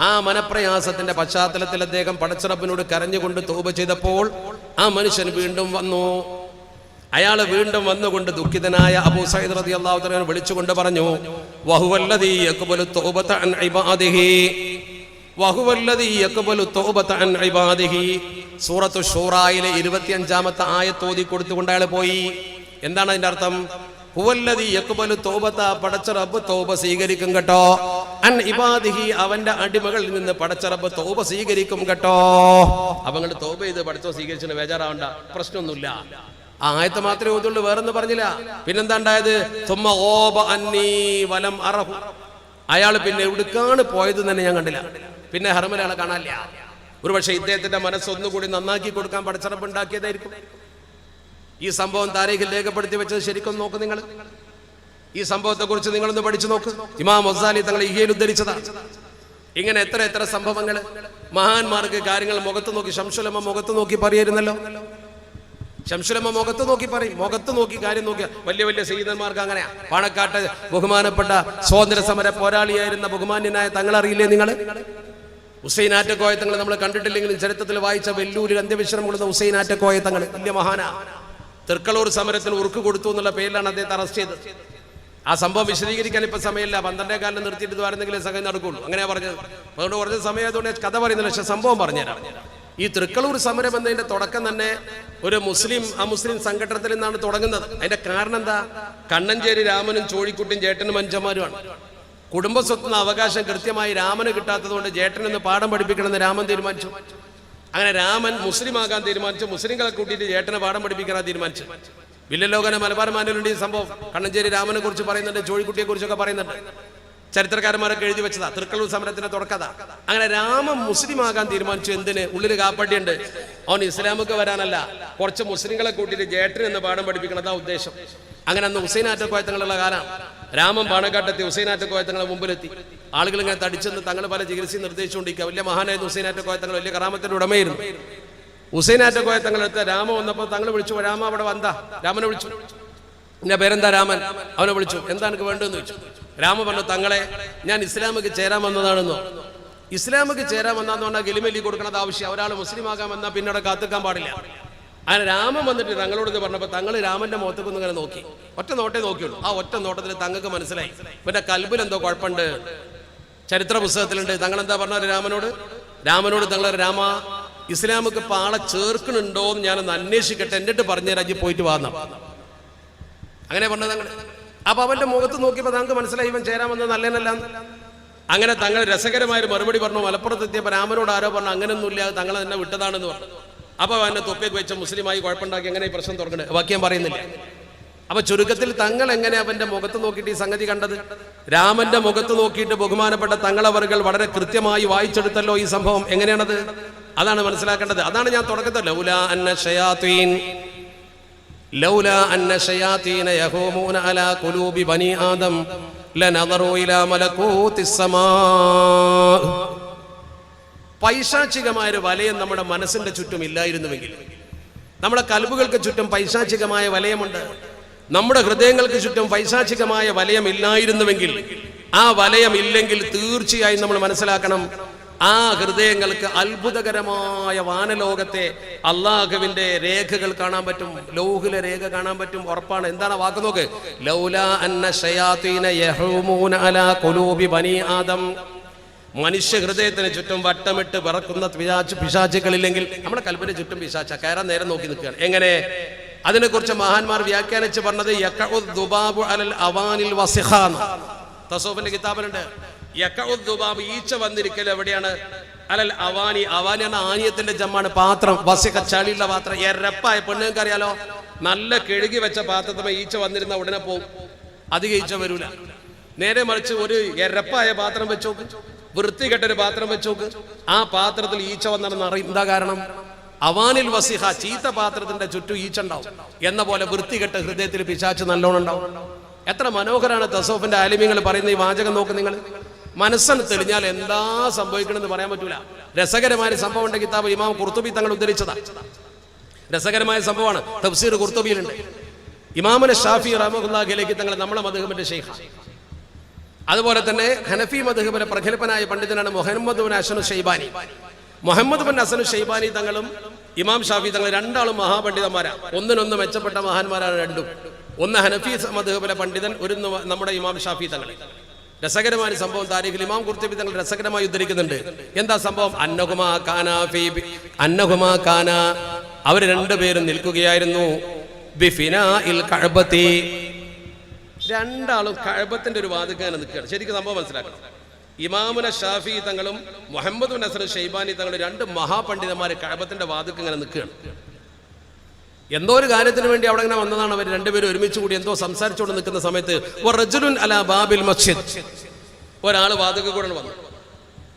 ആ മനപ്രയാസത്തിന്റെ പശ്ചാത്തലത്തിൽ അദ്ദേഹം പടച്ചറബിനോട് കരഞ്ഞുകൊണ്ട് തൗബ ചെയ്തപ്പോൾ ആ മനുഷ്യൻ വീണ്ടും വന്നു. അയാൾ വീണ്ടും വന്നുകൊണ്ട് ദുഃഖിതനായ അബൂ സഈദ് റളിയല്ലാഹു തആല വിളിച്ചുകൊണ്ട് പറഞ്ഞു, വഹുവല്ലദീ യഖ്ബലു തൗബത അൻ ഇബാദിഹി, വഹുവല്ലദീ യഖ്ബലു തൗബത അൻ ഇബാദിഹി. സൂറത്തു ശൂറായിലെ 25-ാമത്തെ ആയത്ത് ഓതി കൊടുത്തുകൊണ്ട് അയാൾ പോയി. എന്താണ് അതിന്റെ അർത്ഥം? ഹുവല്ലദീ യഖ്ബലു തൗബത, പടച്ച റബ്ബ് തൗബ സ്വീകരിക്കും കേട്ടോ. അൻ ഇബാദിഹി, അവന്റെ അടിമകളിൽ നിന്ന് പടച്ച റബ്ബ് തൗബ സ്വീകരിക്കും കേട്ടോ. അവങ്ങൾ തൗബ ചെയ്ത് പടച്ചോ സ്വീകരിച്ചിട്ട് ബേജാറാവണ്ട, പ്രശ്നമൊന്നുമില്ല. ആ ആയത്ത് മാത്രമേ ഓതുള്ളൂ, വേറൊന്നും പറഞ്ഞില്ല. പിന്നെന്താ ഉണ്ടായത്? സുമ്മ ഓബ അന്നീ വലം അറഹു, അയാൾ പിന്നെ എവിടേക്കാണ് പോയത് തന്നെ ഞാൻ കണ്ടില്ല, പിന്നെ ഹറമിൽ അയാളെ കാണാനില്ല. ഒരുപക്ഷെ ഇദ്ദേഹത്തിന്റെ മനസ്സൊന്നുകൂടി നന്നാക്കി കൊടുക്കാൻ പടച്ച റബ്ബ് ഉണ്ടാക്കിയതായിരിക്കും. ഈ സംഭവം താരീഖിൽ രേഖപ്പെടുത്തി വെച്ചത് ശരിക്കും നോക്ക് നിങ്ങൾ. ഈ സംഭവത്തെ കുറിച്ച് നിങ്ങളൊന്ന് പഠിച്ചു നോക്ക്. ഇമാം ഗസാലി തങ്ങൾ ഇഹ്യയിൽ ഉദ്ധരിച്ചതാണ്. ഇങ്ങനെ എത്ര എത്ര സംഭവങ്ങൾ മഹാന്മാർക്ക് കാര്യങ്ങൾ മുഖത്ത് നോക്കി, ശംസുലമ്മ മുഖത്ത് നോക്കി പറയായിരുന്നല്ലോ. ശംസുലമ്മ മുഖത്ത് നോക്കി പറയും, മുഖത്ത് നോക്കി കാര്യം നോക്കിയ വലിയ വലിയ സയ്യിദന്മാർക്ക് അങ്ങനെയാ. പാണക്കാട്ട് ബഹുമാനപ്പെട്ട സ്വാതന്ത്ര്യ സമര പോരാളിയായിരുന്ന ബഹുമാന്യനായ തങ്ങളറിയില്ലേ നിങ്ങൾ? ഹുസൈൻ ആറ്റക്കോയ തങ്ങൾ നമ്മൾ കണ്ടിട്ടില്ലെങ്കിലും ചരിത്രത്തിൽ വായിച്ച വെല്ലൂരിൽ അന്ത്യവിശ്രമം കൊള്ളുന്ന ഹുസൈൻ ആറ്റക്കോയ തങ്ങൾ വലിയ മഹാനാ. തൃക്കളൂർ സമരത്തിൽ ഉറുക്ക് കൊടുത്തു എന്നുള്ള പേരിലാണ് അദ്ദേഹത്തെ അറസ്റ്റ് ചെയ്തത്. ആ സംഭവം വിശദീകരിക്കാൻ ഇപ്പൊ സമയമില്ല, 12 കാലം നിർത്തിയിട്ട് ആരെന്തെങ്കിലും സംഗതി നടക്കുള്ളൂ, അങ്ങനെയാ പറഞ്ഞത്. അതുകൊണ്ട് കുറച്ച് സമയമായതുകൊണ്ട് കഥ പറയുന്നില്ല, പക്ഷെ സംഭവം പറഞ്ഞുതരാം. ഈ തൃക്കളൂർ സമരം എന്നതിന്റെ തുടക്കം തന്നെ ഒരു മുസ്ലിം സംഘടനത്തിൽ നിന്നാണ് തുടങ്ങുന്നത്. അതിന്റെ കാരണം എന്താ? കണ്ണഞ്ചേരി രാമനും ചോഴിക്കുട്ടിയും ജേട്ടനും അഞ്ചന്മാരുമാണ്. കുടുംബ സ്വത്തുന്ന അവകാശം കൃത്യമായി രാമന് കിട്ടാത്തത് കൊണ്ട് ജേട്ടനെന്ന് പാഠം പഠിപ്പിക്കണമെന്ന് രാമൻ തീരുമാനിച്ചു. അങ്ങനെ രാമൻ മുസ്ലിം ആകാൻ തീരുമാനിച്ചു. മുസ്ലിങ്ങളെ കൂട്ടിയിട്ട് ജേട്ടനെ പാഠം പഠിപ്പിക്കാൻ തീരുമാനിച്ചു. വില്ലലോകന മലബാർ മാനുവലുണ്ട് ഈ സംഭവം. കണ്ണഞ്ചേരി രാമനെ കുറിച്ച് പറയുന്നുണ്ട്, ചോഴിക്കുട്ടിയെ കുറിച്ചൊക്കെ പറയുന്നുണ്ട്. ചരിത്രകാരന്മാരൊക്കെ എഴുതി വെച്ചതാ തൃക്കളൂർ സമരത്തിന്റെ തുടക്കത. അങ്ങനെ രാമൻ മുസ്ലിം ആകാൻ തീരുമാനിച്ചു. എന്തിന്? ഉള്ളിൽ കാപ്പടിയുണ്ട്, അവൻ ഇസ്ലാമൊക്കെ വരാനല്ല, കുറച്ച് മുസ്ലിങ്ങളെ കൂട്ടിയിട്ട് ജേട്ടൻ എന്ന് പാഠം പഠിപ്പിക്കണതാ ഉദ്ദേശം. അങ്ങനെ അന്ന് ഹുസൈൻ ആറ്റക്കോയത്തങ്ങളുള്ള കാലമാണ്. രാമൻ പാണക്കാട്ടെത്തി, ഹുസൈൻ ആറ്റക്കോയത്തങ്ങളെ മുമ്പിലെത്തി. ആളുകൾ ഇങ്ങനെ തടിച്ചെന്ന് തങ്ങൾ പല ചികിത്സയും നിർദ്ദേശിച്ചുകൊണ്ടിരിക്കുക. വലിയ മഹാനായിരുന്നു ഹുസൈൻ ആറ്റക്കോയത്തങ്ങൾ, വലിയ കറാമത്തിന്റെ ഉടമയായിരുന്നു. ഹുസൈൻ ആറ്റക്കോയത്തങ്ങളെടുത്ത് രാമ വന്നപ്പോൾ തങ്ങൾ വിളിച്ചു, രാമ അവിടെ വന്നാ. രാമനെ വിളിച്ചു, എന്റെ പേരെന്താ? രാമൻ. അവനെ വിളിച്ചു, എന്താ എനിക്ക് വേണ്ടതെന്ന് ചോദിച്ചു. രാമ പറഞ്ഞു, തങ്ങളെ ഞാൻ ഇസ്ലാമിക്ക് ചേരാൻ വന്നതാണെന്നോ. ഇസ്ലാമിക്ക് ചേരാൻ വന്നാന്ന് പറഞ്ഞാൽ ഗലിമല്ലി കൊടുക്കണത് ആവശ്യം. ഒരാൾ മുസ്ലിം ആകാൻ വന്നാൽ പിന്നെ അവിടെ കാത്തിക്കാൻ പാടില്ല. അങ്ങനെ രാമൻ വന്നിട്ട് തങ്ങളോട് പറഞ്ഞപ്പോൾ തങ്ങൾ രാമന്റെ മുഖത്തേക്കൊന്നും ഇങ്ങനെ നോക്കി, ഒറ്റ നോട്ടേ നോക്കിയുള്ളൂ. ആ ഒറ്റ നോട്ടത്തിൽ തങ്ങൾക്ക് മനസ്സിലായി പിന്നെ കൽബിൽ എന്തോ കുഴപ്പമുണ്ട്. ചരിത്ര പുസ്തകത്തിലുണ്ട്. തങ്ങൾ എന്താ പറഞ്ഞത് രാമനോട് തങ്ങൾ, രാമ ഇസ്ലാമിക്ക് ഇപ്പൊ ആളെ ചേർക്കണുണ്ടോ എന്ന് ഞാനൊന്ന് അന്വേഷിക്കട്ടെ, എന്നിട്ട് പറഞ്ഞുതരാം, അജി പോയിട്ട് വാന്ന. അങ്ങനെ പറഞ്ഞത് തങ്ങൾ. അപ്പൊ അവന്റെ മുഖത്ത് നോക്കിയപ്പോ തങ്ങൾക്ക് മനസ്സിലായി ഇവൻ ചേരാൻ വന്നത് നല്ലതല്ല. അങ്ങനെ തങ്ങൾ രസകരമായൊരു മറുപടി പറഞ്ഞു. മലപ്പുറത്ത് എത്തിയപ്പോൾ രാമനോട് ആരോ പറഞ്ഞു അങ്ങനെയൊന്നുമില്ല, തങ്ങൾ തന്നെ വിട്ടതാണെന്ന് പറഞ്ഞു. അപ്പൊ അവനെ തൊപ്പിയൊക്കെ വെച്ച മുസ്ലിമായി കുഴപ്പമുണ്ടാക്കി എങ്ങനെ ഈ പ്രശ്നം തുറക്കണേ വാക്യം പറയുന്നില്ല. അപ്പൊ ചുരുക്കത്തിൽ തങ്ങൾ എങ്ങനെ അവന്റെ മുഖത്ത് നോക്കിയിട്ട് ഈ സംഗതി കണ്ടത്? രാമന്റെ മുഖത്ത് നോക്കിയിട്ട് ബഹുമാനപ്പെട്ട തങ്ങളവറുകൾ വളരെ കൃത്യമായി വായിച്ചെടുത്തല്ലോ ഈ സംഭവം. എങ്ങനെയാണത്? അതാണ് മനസ്സിലാക്കേണ്ടത്. അതാണ് ഞാൻ തുടക്കത്തിൽ ലൗലാ അന്ന ശയാതീന യഹൂമൂന അലാ ഖുലൂബി ബനി ആദം ലനദറു ഇലാ മലകൂതിസ് സമാ. പൈശാചികമായ ഒരു വലയം നമ്മുടെ മനസ്സിന്റെ ചുറ്റും ഇല്ലായിരുന്നുവെങ്കിൽ, നമ്മുടെ കൽബുകൾക്ക് ചുറ്റും പൈശാചികമായ വലയമുണ്ട്, നമ്മുടെ ഹൃദയങ്ങൾക്ക് ചുറ്റും പൈശാചികമായ വലയം ഇല്ലായിരുന്നുവെങ്കിൽ, ആ വലയം ഇല്ലെങ്കിൽ തീർച്ചയായും നമ്മൾ മനസ്സിലാക്കണം, ആ ഹൃദയങ്ങൾക്ക് അത്ഭുതകരമായ വാനലോകത്തെ അള്ളാഹുവിന്റെ രേഖകൾ കാണാൻ പറ്റും, ലൗഹിലെ രേഖ കാണാൻ പറ്റും. ഉറപ്പാണ്. എന്താണ് വാക്ക് നോക്ക്, ലൗലാ അന്ന ശയാതീന യഹൂമൂന അലാ ഖുലൂബി ബനി ആദം. മനുഷ്യ ഹൃദയത്തിന് ചുറ്റും വട്ടമിട്ട് വിറക്കുന്ന പിശാചുക്കളില്ലെങ്കിൽ നമ്മുടെ കൽബിന് ചുറ്റും പിശാച കയറാൻ നേരം നോക്കി നിൽക്കുകയാണ്. എങ്ങനെ? അതിനെക്കുറിച്ച് മഹാന്മാർ വ്യാഖ്യാനിച്ച് പറഞ്ഞത് യഖഉദ്ദുബാബു അലൽ അവാനിൽ വസിഖാൻ. തസൂഫിന്റെ കിതാബിലുണ്ട്. യഖഉദ്ദുബാബ്, ഈച്ച വന്നിരിക്കൽ എവിടെയാണ്? അലൽ അവാനി. അവാനിയാണ് ആനിയത്തിന്റെ ജമ്മാണ്, പാത്രം. വസിഖ, ചളിയുള്ള പാത്രം. എരപ്പായ പെണ്ണുങ്ങൾക്ക് അറിയാലോ, നല്ല കഴുകി വെച്ച പാത്രത്തിൽ ഈച്ച വന്നിരുന്ന ഉടനെ പോകും, അധികം ഈച്ച വരൂല. നേരെ മറിച്ച് ഒരു എരപ്പായ പാത്രം വെച്ച് നോക്ക്, വൃത്തികെട്ടൊരു പാത്രം വെച്ച് നോക്ക്, ആ പാത്രത്തിൽ ഈച്ച വന്നിരുന്ന അറിയും. എന്താ കാരണം? അവാനിൽ വസിഹ, ചീത്ത പാത്രത്തിന്റെ ചുറ്റും ഈച്ച ഉണ്ടാവും. എന്ന പോലെ വൃത്തികെട്ട ഹൃദയത്തിൽ പിശാച് നല്ലോണം ഉണ്ടാവും. എത്ര മനോഹരമാണ് തസൂഫിന്റെ ആലിമീങ്ങൾ പറയുന്ന ഈ വാചകം നോക്ക് നിങ്ങൾ. മനസ്സിന് തെളിഞ്ഞാൽ എന്താ സംഭവിക്കണമെന്ന് പറയാൻ പറ്റൂല. രസകരമായ സംഭവമുണ്ട്. കിതാബ് ഇമാം ഖുർത്തുബി തങ്ങൾ ഉദ്ധരിച്ചതാ. രസകരമായ സംഭവമാണ്. തഫ്സീർ ഖുർത്തുബിയിലുണ്ട്. ഇമാമുന ഷാഫി റഹ്മത്തുള്ളാഹി അലൈഹി തങ്ങൾ നമ്മളെ മദ്ഹബിന്റെ ശൈഖ്. അതുപോലെ തന്നെ ഹനഫി മദ്ഹബിലെ പ്രഗത്ഭനായ പണ്ഡിതനാണ് മുഹമ്മദ് ബിൻ ഹസൻ ഷൈബാനി. മുഹമ്മദ് ബിൻ ഹസൻ ഷൈബാനി തങ്ങളും ഇമാം ഷാഫി തങ്ങൾ രണ്ടാളും മഹാപണ്ഡിതന്മാരാണ്. ഒന്നിനൊന്ന് മെച്ചപ്പെട്ട മഹാന്മാരാണ് രണ്ടും. ഒന്ന് ഹനഫി മദ്ഹബിലെ പണ്ഡിതൻ, ഒരു നമ്മുടെ ഇമാം ഷാഫി തങ്ങൾ. രസകരമായ സംഭവം താരീഖിൽ ഇമാം ഖുർത്തുബി തങ്ങൾ രസകരമായി ഉദ്ധരിക്കുന്നുണ്ട്. എന്താ സംഭവം? അന്നഹുമാ കാന, അവർ രണ്ടുപേരും നിൽക്കുകയായിരുന്നു ബിഫിനാഇൽ കഅബത്തി, രണ്ടാളും കഅബത്തിന്റെ ഒരു വാതിക്കാൻ നിൽക്കുകയാണ്. ശരിക്കും സംഭവം മനസ്സിലാക്കണം. ഇമാമുന ഷാഫി തങ്ങളും മുഹമ്മദ് ബിൻ നസർ ഷെയ്ബാനി തങ്ങളും രണ്ട് മഹാപണ്ഡിതന്മാർ കഅബത്തിന്റെ വാതിക്ക് ഇങ്ങനെ നിൽക്കുകയാണ്. എന്തോ ഒരു കാര്യത്തിന് വേണ്ടി അവിടെ ഇങ്ങനെ വന്നതാണ്. അവർ രണ്ടുപേരും ഒരുമിച്ച് കൂടി എന്തോ സംസാരിച്ചുകൊണ്ട് നിൽക്കുന്ന സമയത്ത് റജുലുൻ അലാ ബാബിൽ മസ്ജിദ്, ഒരാൾ വാതിക്ക് കൂടെ വന്നു,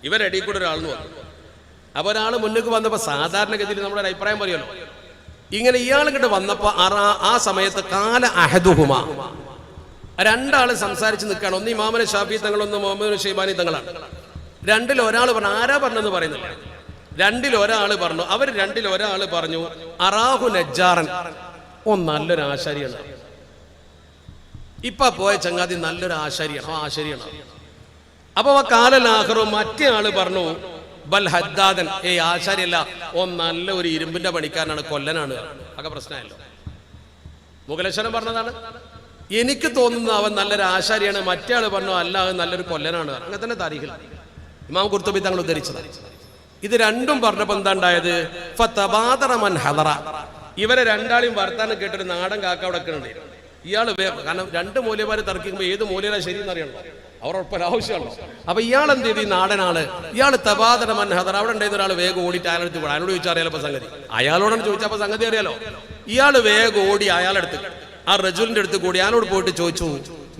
ഇവരടിയിൽ കൂടെ ഒരാളിന് വന്നു. അപ്പൊ ഒരാൾ മുന്നിലേക്ക് വന്നപ്പോൾ സാധാരണഗതിയിൽ നമ്മുടെ ഒരു അഭിപ്രായം പറയുമല്ലോ, ഇങ്ങനെ ഇയാൾ ഇങ്ങോട്ട് വന്നപ്പോൾ ആ സമയത്ത് കാല അഹദുഹുമ, രണ്ടാള് സംസാരിച്ച് നിൽക്കുകയാണ്. ഒന്ന് ഇമാമുന ഷാഫി തങ്ങൾ, ഒന്ന് മുഹമ്മദ് ഷെയ്ബാനി തങ്ങളാണ്. രണ്ടിൽ ഒരാൾ പറഞ്ഞു, ആരാ പറഞ്ഞെന്ന് പറയുന്നില്ല, രണ്ടിൽ ഒരാൾ പറഞ്ഞു, അവർ രണ്ടിൽ ഒരാൾ പറഞ്ഞു അറാഹു നജ്ജാറൻ, ഓ നല്ലൊരു ആശാരിയാണ്, ഇപ്പൊ പോയ ചങ്ങാതി നല്ലൊരു ആശാരിയാണ്, ആശാരിയാണ്. അപ്പൊ കാലലാഹറു മറ്റേ ആള് പറഞ്ഞു ബൽ ഹദ്ദാദൻ, ആശാരിയല്ല, ഓ നല്ല ഒരു ഇരുമ്പിന്റെ പണിക്കാരനാണ്, കൊല്ലനാണ്. ഒക്കെ പ്രശ്നമല്ലോ. മുഗലേശ്വരൻ പറഞ്ഞതാണ്, എനിക്ക് തോന്നുന്നു അവൻ നല്ലൊരു ആശാരിയാണ്. മറ്റേ ആള് പറഞ്ഞു അല്ല, നല്ലൊരു കൊല്ലനാണ്. അങ്ങനെ തന്നെ താരീഖിൽ ഇമാം ഖുർത്തുബി തങ്ങൾ ഉദ്ധരിച്ചത്. ഇത് രണ്ടും പറഞ്ഞപ്പോ എന്താ ഉണ്ടായത്? ഫതബാദറ മൻ ഹദറ, ഇവരെ രണ്ടാളെയും വർത്താനം കേട്ടൊരു നാടൻ കാക്ക അവിടെ നിൽക്കുന്നുണ്ട്. ഇയാള് കാരണം രണ്ട് മൂല്യമാര് തർക്കിക്കുമ്പോൾ ഏത് മൂല്യരാ ശരിയെന്ന് അറിയണല്ലോ, അവർ ഉറപ്പൊരു ആവശ്യമുണ്ടോ. അപ്പൊ ഇയാൾ എന്ത് ചെയ്തു? ഈ നാടനാള് ഇയാൾ തബാദറ മൻ ഹദറ, അവിടെ ഉണ്ടായിരുന്ന ഒരാൾ വേഗം ഓടിയിട്ട് അയാളെടുത്ത് പോയി. അയാളോട് ചോദിച്ചാൽ അറിയാലോ സംഗതി, അയാളോടാണ് ചോദിച്ചപ്പോ സംഗതി അറിയാലോ. ഇയാൾ വേഗം ഓടി അയാളെടുത്ത്, ആ റജുലിന്റെ അടുത്ത് കൂടി അയാളോട് പോയിട്ട് ചോദിച്ചു,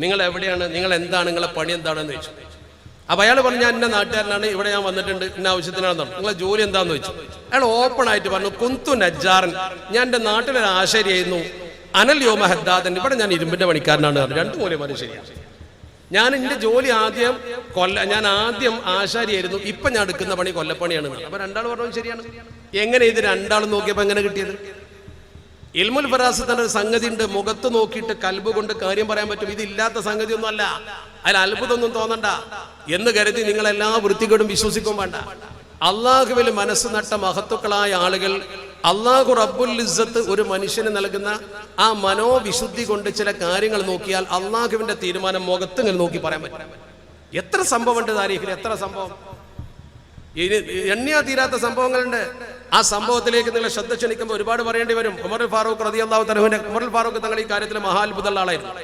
നിങ്ങൾ എവിടെയാണ്, നിങ്ങൾ എന്താണ്, നിങ്ങളെ പണി എന്താണെന്ന് ചോദിച്ചു. അപ്പൊ അയാൾ പറഞ്ഞു, ഞാൻ എന്റെ നാട്ടുകാരനാണ്, ഇവിടെ ഞാൻ വന്നിട്ടുണ്ട്, ഇന്ന ആവശ്യത്തിനാണെന്ന് പറഞ്ഞു. നിങ്ങളെ ജോലി എന്താന്ന് ചോദിച്ചു. അയാൾ ഓപ്പൺ ആയിട്ട് പറഞ്ഞു, കുന്തു നജ്ജാറൻ, ഞാൻ എന്റെ നാട്ടിലൊരു ആശാരിയായിരുന്നു, അനൽ യോമ ഹദ്ദാദൻ, ഇവിടെ ഞാൻ ഇരുമ്പിന്റെ പണിക്കാരനാണ് പറഞ്ഞു. രണ്ടു മൂല്യമാരും ശരിയാണ്. ഞാൻ എന്റെ ജോലി ഞാൻ ആദ്യം ആശാരിയായിരുന്നു, ഇപ്പൊ ഞാൻ എടുക്കുന്ന പണി കൊല്ലപ്പണിയാണ്. അപ്പൊ രണ്ടാൾ പറഞ്ഞു ശരിയാണ്. എങ്ങനെ ഇത് രണ്ടാളും നോക്കിയപ്പോ എങ്ങനെ കിട്ടിയത്? ഇൽമുൽ ഫറാസത്തിന്റെ ഒരു സംഗതി ഉണ്ട്, മുഖത്ത് നോക്കിയിട്ട് കൽബ് കൊണ്ട് കാര്യം പറയാൻ പറ്റും. ഇതില്ലാത്ത സംഗതി ഒന്നും അല്ല, അതിൽ അത്ഭുതമൊന്നും തോന്നണ്ട എന്ന് കരുതി നിങ്ങൾ എല്ലാ വൃത്തികേടും വിശ്വസിക്കും വേണ്ട. അള്ളാഹുവിൽ മനസ്സ് നട്ട മഹത്തുക്കളായ ആളുകൾ, അള്ളാഹു റബ്ബുൽ ഇസ്സത്ത് ഒരു മനുഷ്യന് നൽകുന്ന ആ മനോവിശുദ്ധി കൊണ്ട് ചില കാര്യങ്ങൾ നോക്കിയാൽ അള്ളാഹുവിന്റെ തീരുമാനം മുഖത്ത് ഇങ്ങനെ നോക്കി പറയാൻ പറ്റും. എത്ര സംഭവമുണ്ട് താരീഖിൽ, എത്ര സംഭവം, എണ്ണിയാ തീരാത്ത സംഭവങ്ങളുണ്ട്. ആ സംഭവത്തിലേക്ക് നിങ്ങൾ ശ്രദ്ധ ക്ഷണിക്കുമ്പോൾ ഒരുപാട് പറയേണ്ടി വരും. ഉമറുൽ ഫാറൂഖ് റളിയല്ലാഹു തആല അൻഹു, ഉമറുൽ ഫാറൂഖ് തങ്ങൾ ഈ കാര്യത്തിൽ മഹാത്ഭുതമുള്ള ആളായിരുന്നു.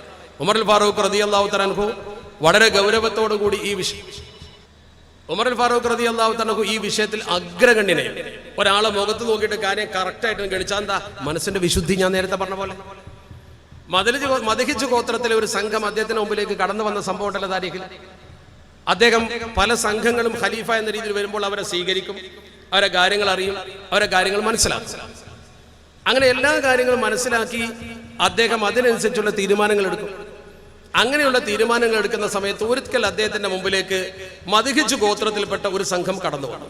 ഉമറുൽ ഫാറൂഖ് റളിയല്ലാഹു തആല അൻഹു വളരെ ഗൗരവത്തോടു കൂടി ഉമറുൽ ഫാറൂഖ് റളിയല്ലാഹു തആല അൻഹു ഈ വിഷയത്തിൽ അഗ്രഗണ്യനെ. ഒരാളെ മുഖത്ത് നോക്കിയിട്ട് കാര്യം കറക്റ്റായിട്ട് ഗണിച്ചാൽ എന്താ? മനസ്സിന്റെ വിശുദ്ധി. ഞാൻ നേരത്തെ പറഞ്ഞ പോലെ മദ്ഹിജ് ഗോത്രത്തിലെ ഒരു സംഘം അദ്ദേഹത്തിന്റെ മുമ്പിലേക്ക് കടന്നു വന്ന സംഭവം ഉണ്ടല്ലോ താരീഖിൽ. അദ്ദേഹം പല സംഘങ്ങളും ഖലീഫ എന്ന രീതിയിൽ വരുമ്പോൾ അവരെ സ്വീകരിക്കും, അവരെ കാര്യങ്ങൾ അറിയും, അവരെ കാര്യങ്ങൾ മനസ്സിലാക്കും. അങ്ങനെ എല്ലാ കാര്യങ്ങളും മനസ്സിലാക്കി അദ്ദേഹം അതിനനുസരിച്ചുള്ള തീരുമാനങ്ങൾ എടുക്കും. അങ്ങനെയുള്ള തീരുമാനങ്ങൾ എടുക്കുന്ന സമയത്ത് ഒരിക്കൽ അദ്ദേഹത്തിന്റെ മുമ്പിലേക്ക് മദ്ഹിജ് ഗോത്രത്തിൽപ്പെട്ട ഒരു സംഘം കടന്നു വന്നു.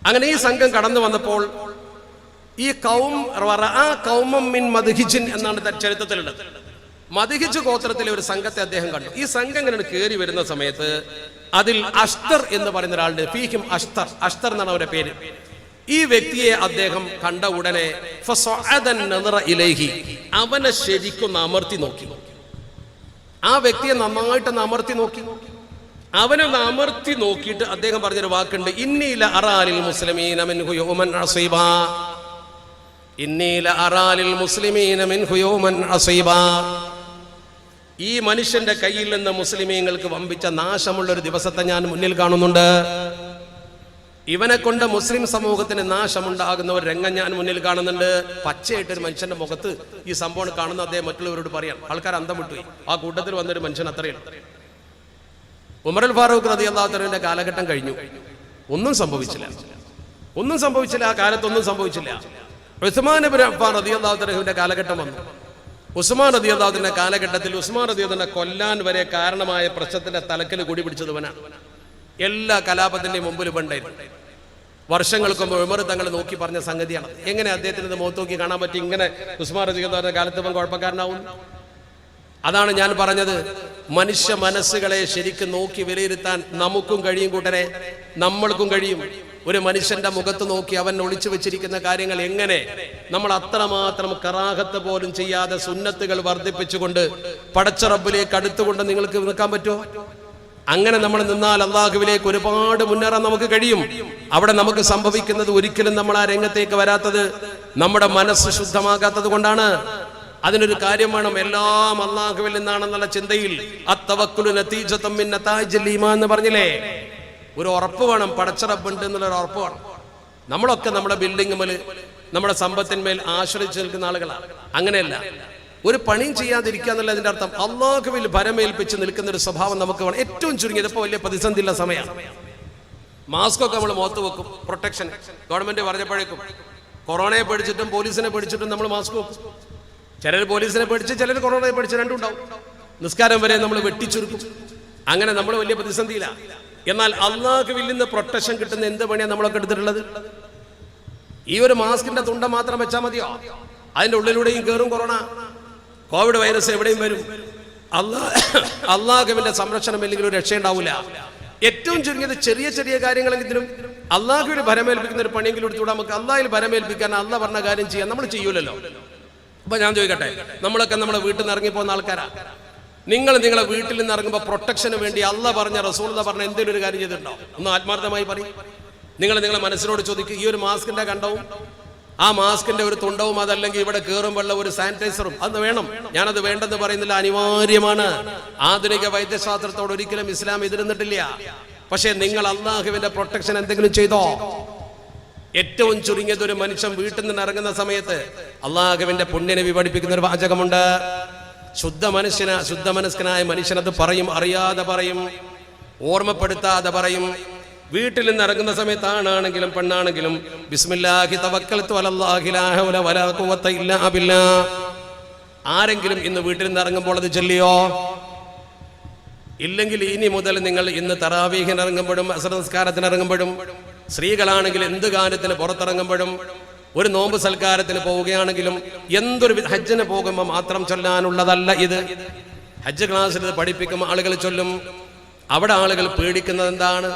അങ്ങനെ ഈ സംഘം കടന്നു വന്നപ്പോൾ ഈ കൗമം മിൻ മദ്ഹിജിൻ എന്നാണ് ചരിത്രത്തിലുള്ളത്. മദ്ഹിജ് ഗോത്രത്തിലെ ഒരു സംഘത്തെ അദ്ദേഹം കണ്ടു. ഈ സംഘം ഇങ്ങനെ കയറി വരുന്ന സമയത്ത് അതിൽ അഷ്തർ എന്ന് പറയുന്ന ഒരാളുടെ, ഫീഹിം അഷ്തർ, അഷ്തർ എന്നാണ് അവരുടെ പേര്. ഈ വ്യക്തിയെ അദ്ദേഹം കണ്ട ഉടനെ അവനെ ശരിക്കും അമർത്തി നോക്കി. ആ വ്യക്തിയെ നന്നായിട്ട് അമർത്തി നോക്കി. അവനെ അമർത്തി നോക്കിയിട്ട് അദ്ദേഹം പറഞ്ഞൊരു വാക്കുണ്ട്, ഇന്നീല അറാലിൽ മുസ്ലിമീന മിൻഹു യൗമൻ അസീബാ, ഇന്നീല അറാലിൽ മുസ്ലിമീന മിൻഹു യൗമൻ അസീബാ. ഈ മനുഷ്യന്റെ കയ്യിൽ നിന്ന് മുസ്ലിമീങ്ങൾക്ക് വമ്പിച്ച നാശമുള്ള ഒരു ദിവസത്തെ ഞാൻ മുന്നിൽ കാണുന്നുണ്ട്. ഇവനെ കൊണ്ട് മുസ്ലിം സമൂഹത്തിന് നാശമുണ്ടാകുന്ന ഒരു രംഗം ഞാൻ മുന്നിൽ കാണുന്നുണ്ട്. പച്ചയായിട്ടൊരു മനുഷ്യന്റെ മുഖത്ത് ഈ സംഭവം കാണുന്ന അദ്ദേഹം മറ്റുള്ളവരോട് പറയാം. ആൾക്കാർ അന്തം വിട്ടുപോയി. ആ കൂട്ടത്തിൽ വന്നൊരു മനുഷ്യൻ അത്രയും. ഉമറുൽ ഫാറൂഖ് റളിയല്ലാഹു തആലയുടെ കാലഘട്ടം കഴിഞ്ഞു, ഒന്നും സംഭവിച്ചില്ല. ആ കാലത്തൊന്നും സംഭവിച്ചില്ല. ഉസ്മാൻ ഇബ്നു അഫ്ഫാൻ റളിയല്ലാഹു തആലയുടെ കാലഘട്ടം വന്നു. ഉസ്മാൻ റളിയല്ലാഹു തആലയുടെ കാലഘട്ടത്തിൽ ഉസ്മാൻ റളിയല്ലാഹു തആല കൊല്ലാൻ വരെ കാരണമായ പ്രശ്നത്തിന്റെ തലക്കൽ കൂടി പിടിച്ചതുവനാണ്. എല്ലാ കലാപത്തിന്റെയും മുമ്പിൽ ഉണ്ടായിരുന്നു. വർഷങ്ങൾക്ക് മുമ്പ് ഉമർ തങ്ങൾ നോക്കി പറഞ്ഞ സംഗതിയാണ്. എങ്ങനെ അദ്ദേഹത്തിന് മുഖത്ത് നോക്കി കാണാൻ പറ്റി ഇങ്ങനെ ഉസ്മാൻ റളിയല്ലാഹു തആലയുടെ കാലത്ത് ഇവൻ കുഴപ്പക്കാരനാവും? അതാണ് ഞാൻ പറഞ്ഞത്, മനുഷ്യ മനസ്സുകളെ ശരിക്കും നോക്കി വിലയിരുത്താൻ നമുക്കും കഴിയും കൂട്ടരെ, നമ്മൾക്കും കഴിയും. ഒരു മനുഷ്യന്റെ മുഖത്ത് നോക്കി അവൻ ഒളിച്ചു വെച്ചിരിക്കുന്ന കാര്യങ്ങൾ എങ്ങനെ നമ്മൾ അത്രമാത്രം കറാഹത്ത് പോലും ചെയ്യാതെ സുന്നത്തുകൾ വർദ്ധിപ്പിച്ചുകൊണ്ട് പടച്ച റബ്ബിലേക്ക് അടുത്തുകൊണ്ട് നിങ്ങൾക്ക് നിൽക്കാൻ പറ്റുമോ? അങ്ങനെ നമ്മൾ നിന്നാൽ അള്ളാഹുവിലേക്ക് ഒരുപാട് മുന്നേറാൻ നമുക്ക് കഴിയും. അവിടെ നമുക്ക് സംഭവിക്കുന്നത് ഒരിക്കലും നമ്മൾ ആ രംഗത്തേക്ക് വരാത്തത് നമ്മുടെ മനസ്സ് ശുദ്ധമാകാത്തത് കൊണ്ടാണ്. അതിനൊരു കാര്യം വേണം, എല്ലാം അല്ലാഹുവിൽ നിന്നാണെന്നുള്ള ചിന്തയിൽ അത്തവക്കുലു നതീജത്തും മിൻ നതായിജിൽ ഈമാൻ എന്ന് പറഞ്ഞില്ലേ. ഒരു ഉറപ്പ് വേണം, പടച്ച റബ്ബുണ്ട് എന്നുള്ളൊരു ഉറപ്പ് വേണം. നമ്മളൊക്കെ നമ്മുടെ ബിൽഡിംഗ് നമ്മുടെ സമ്പത്തിന്മേൽ ആശ്രയിച്ച് നിൽക്കുന്ന ആളുകളാണ്. അങ്ങനെയല്ല, ഒരു പണിയും ചെയ്യാതിരിക്കുക എന്നുള്ളതിന്റെ അർത്ഥം അല്ലാഹുവിൽ ഭരമേൽപ്പിച്ച് നിൽക്കുന്ന ഒരു സ്വഭാവം നമുക്ക് വേണം. ഏറ്റവും ചുരുങ്ങിയത് ഇപ്പോൾ വലിയ പ്രതിസന്ധിയുള്ള സമയമാണ്. മാസ്കൊക്കെ നമ്മൾ മുഖത്ത് വെക്കും, പ്രൊട്ടക്ഷൻ ഗവൺമെന്റ് പറഞ്ഞപ്പോഴേക്കും. കൊറോണയെ പേടിച്ചിട്ടും പോലീസിനെ പേടിച്ചിട്ടും നമ്മൾ മാസ്ക് വെക്കും. ചിലർ പോലീസിനെ പേടിച്ച്, ചിലർ കൊറോണയെ പേടിച്ച്, രണ്ടും ഉണ്ടാവും. നിസ്കാരം വരെ നമ്മൾ വെട്ടിച്ചുരുക്കും. അങ്ങനെ നമ്മൾ വലിയ പ്രതിസന്ധിയിലാണ്. എന്നാൽ അല്ലാഹുവിൽ നിന്ന് പ്രൊട്ടക്ഷൻ കിട്ടുന്ന എന്ത് പണിയാണ് നമ്മളൊക്കെ എടുത്തിട്ടുള്ളത്? ഈ ഒരു മാസ്കിന്റെ തുണ്ട മാത്രം വെച്ചാൽ മതിയോ? അതിന്റെ ഉള്ളിലൂടെയും കയറും കൊറോണ, കോവിഡ് വൈറസ് എവിടെയും വരും. അല്ലാഹുവിന്റെ സംരക്ഷണം ഇല്ലെങ്കിൽ ഒരു രക്ഷയുണ്ടാവില്ല. ഏറ്റവും ചുരുങ്ങിയത് ചെറിയ ചെറിയ കാര്യങ്ങളെങ്കിലും അല്ലാഹുവിൽ ഭരമേൽപ്പിക്കുന്ന ഒരു പണിയെങ്കിലും എടുത്തുകൂടെ? നമുക്ക് അല്ലാഹുവിൽ ഭരമേൽപ്പിക്കാൻ അല്ലാഹ് പറഞ്ഞ കാര്യം ചെയ്യാൻ നമ്മൾ ചെയ്യൂലല്ലോ. അപ്പൊ ഞാൻ ചോദിക്കട്ടെ, നമ്മളൊക്കെ നമ്മുടെ വീട്ടിൽ നിന്ന് ഇറങ്ങിപ്പോകുന്ന ആൾക്കാരാ. നിങ്ങളെ വീട്ടിൽ നിന്ന് ഇറങ്ങുമ്പോൾ പ്രൊട്ടക്ഷന് വേണ്ടി അല്ലാഹ് പറഞ്ഞ റസൂൽ പറഞ്ഞ എന്തെങ്കിലും ഒരു കാര്യം ചെയ്തിട്ടുണ്ടോ? ഒന്ന് ആത്മാർത്ഥമായി പറയും. നിങ്ങളെ മനസ്സിനോട് ചോദിക്കുക. ഈ ഒരു മാസ്കിന്റെ കണ്ടവും ആ മാസ്കിന്റെ ഒരു തുണ്ടവും, അതല്ലെങ്കിൽ ഇവിടെ കയറുമ്പോഴുള്ള ഒരു സാനിറ്റൈസറും അത് വേണം. ഞാനത് വേണ്ടെന്ന് പറയുന്നില്ല, അനിവാര്യമാണ്. ആധുനിക വൈദ്യശാസ്ത്രത്തോട് ഒരിക്കലും ഇസ്ലാം എതിർന്നിട്ടില്ല. പക്ഷെ നിങ്ങൾ അല്ലാഹുവിന്റെ പ്രൊട്ടക്ഷൻ എന്തെങ്കിലും ചെയ്തോ? ഏറ്റവും ചുരുങ്ങിയത് ഒരു മനുഷ്യൻ വീട്ടിൽ നിന്ന് ഇറങ്ങുന്ന സമയത്ത് അല്ലാഹുവിന്റെ പുണ്യനബി പഠിപ്പിക്കുന്ന ഒരു വാചകമുണ്ട്. ശുദ്ധമനസ്കനായ മനുഷ്യനത് പറയും, അറിയാതെ പറയും, ഓർമ്മപ്പെടുത്താതെ പറയും. വീട്ടിൽ നിന്ന് ഇറങ്ങുന്ന സമയത്ത് ആണാണെങ്കിലും പെണ്ണാണെങ്കിലും ബിസ്മില്ലാഹി തവക്കൽതു അലല്ലാഹി ലാ ഹൗല വലാ ഖുവത ഇല്ലാ ബില്ലാഹ്. ആരെങ്കിലും ഇന്ന് വീട്ടിൽ നിന്ന് ഇറങ്ങുമ്പോൾ അത് ചൊല്ലിയോ? ഇല്ലെങ്കിൽ ഇനി മുതൽ നിങ്ങൾ ഇന്ന് തറാവീഹിന് ഇറങ്ങുമ്പോഴും അസ്ർ നിസ്കാരത്തിന് ഇറങ്ങുമ്പോഴും, സ്ത്രീകളാണെങ്കിൽ എന്ത് കാര്യത്തിന് പുറത്തിറങ്ങുമ്പോഴും, ഒരു നോമ്പ് സൽക്കാരത്തിന് പോവുകയാണെങ്കിലും, എന്തൊരു ഹജ്ജിന് പോകുമ്പോൾ മാത്രം ചൊല്ലാനുള്ളതല്ല ഇത്. ഹജ്ജ് ക്ലാസ്സിൽ ഇത് പഠിപ്പിക്കും, ആളുകൾ ചൊല്ലും. അവിടെ ആളുകൾ പേടിക്കുന്നത് എന്താണ്?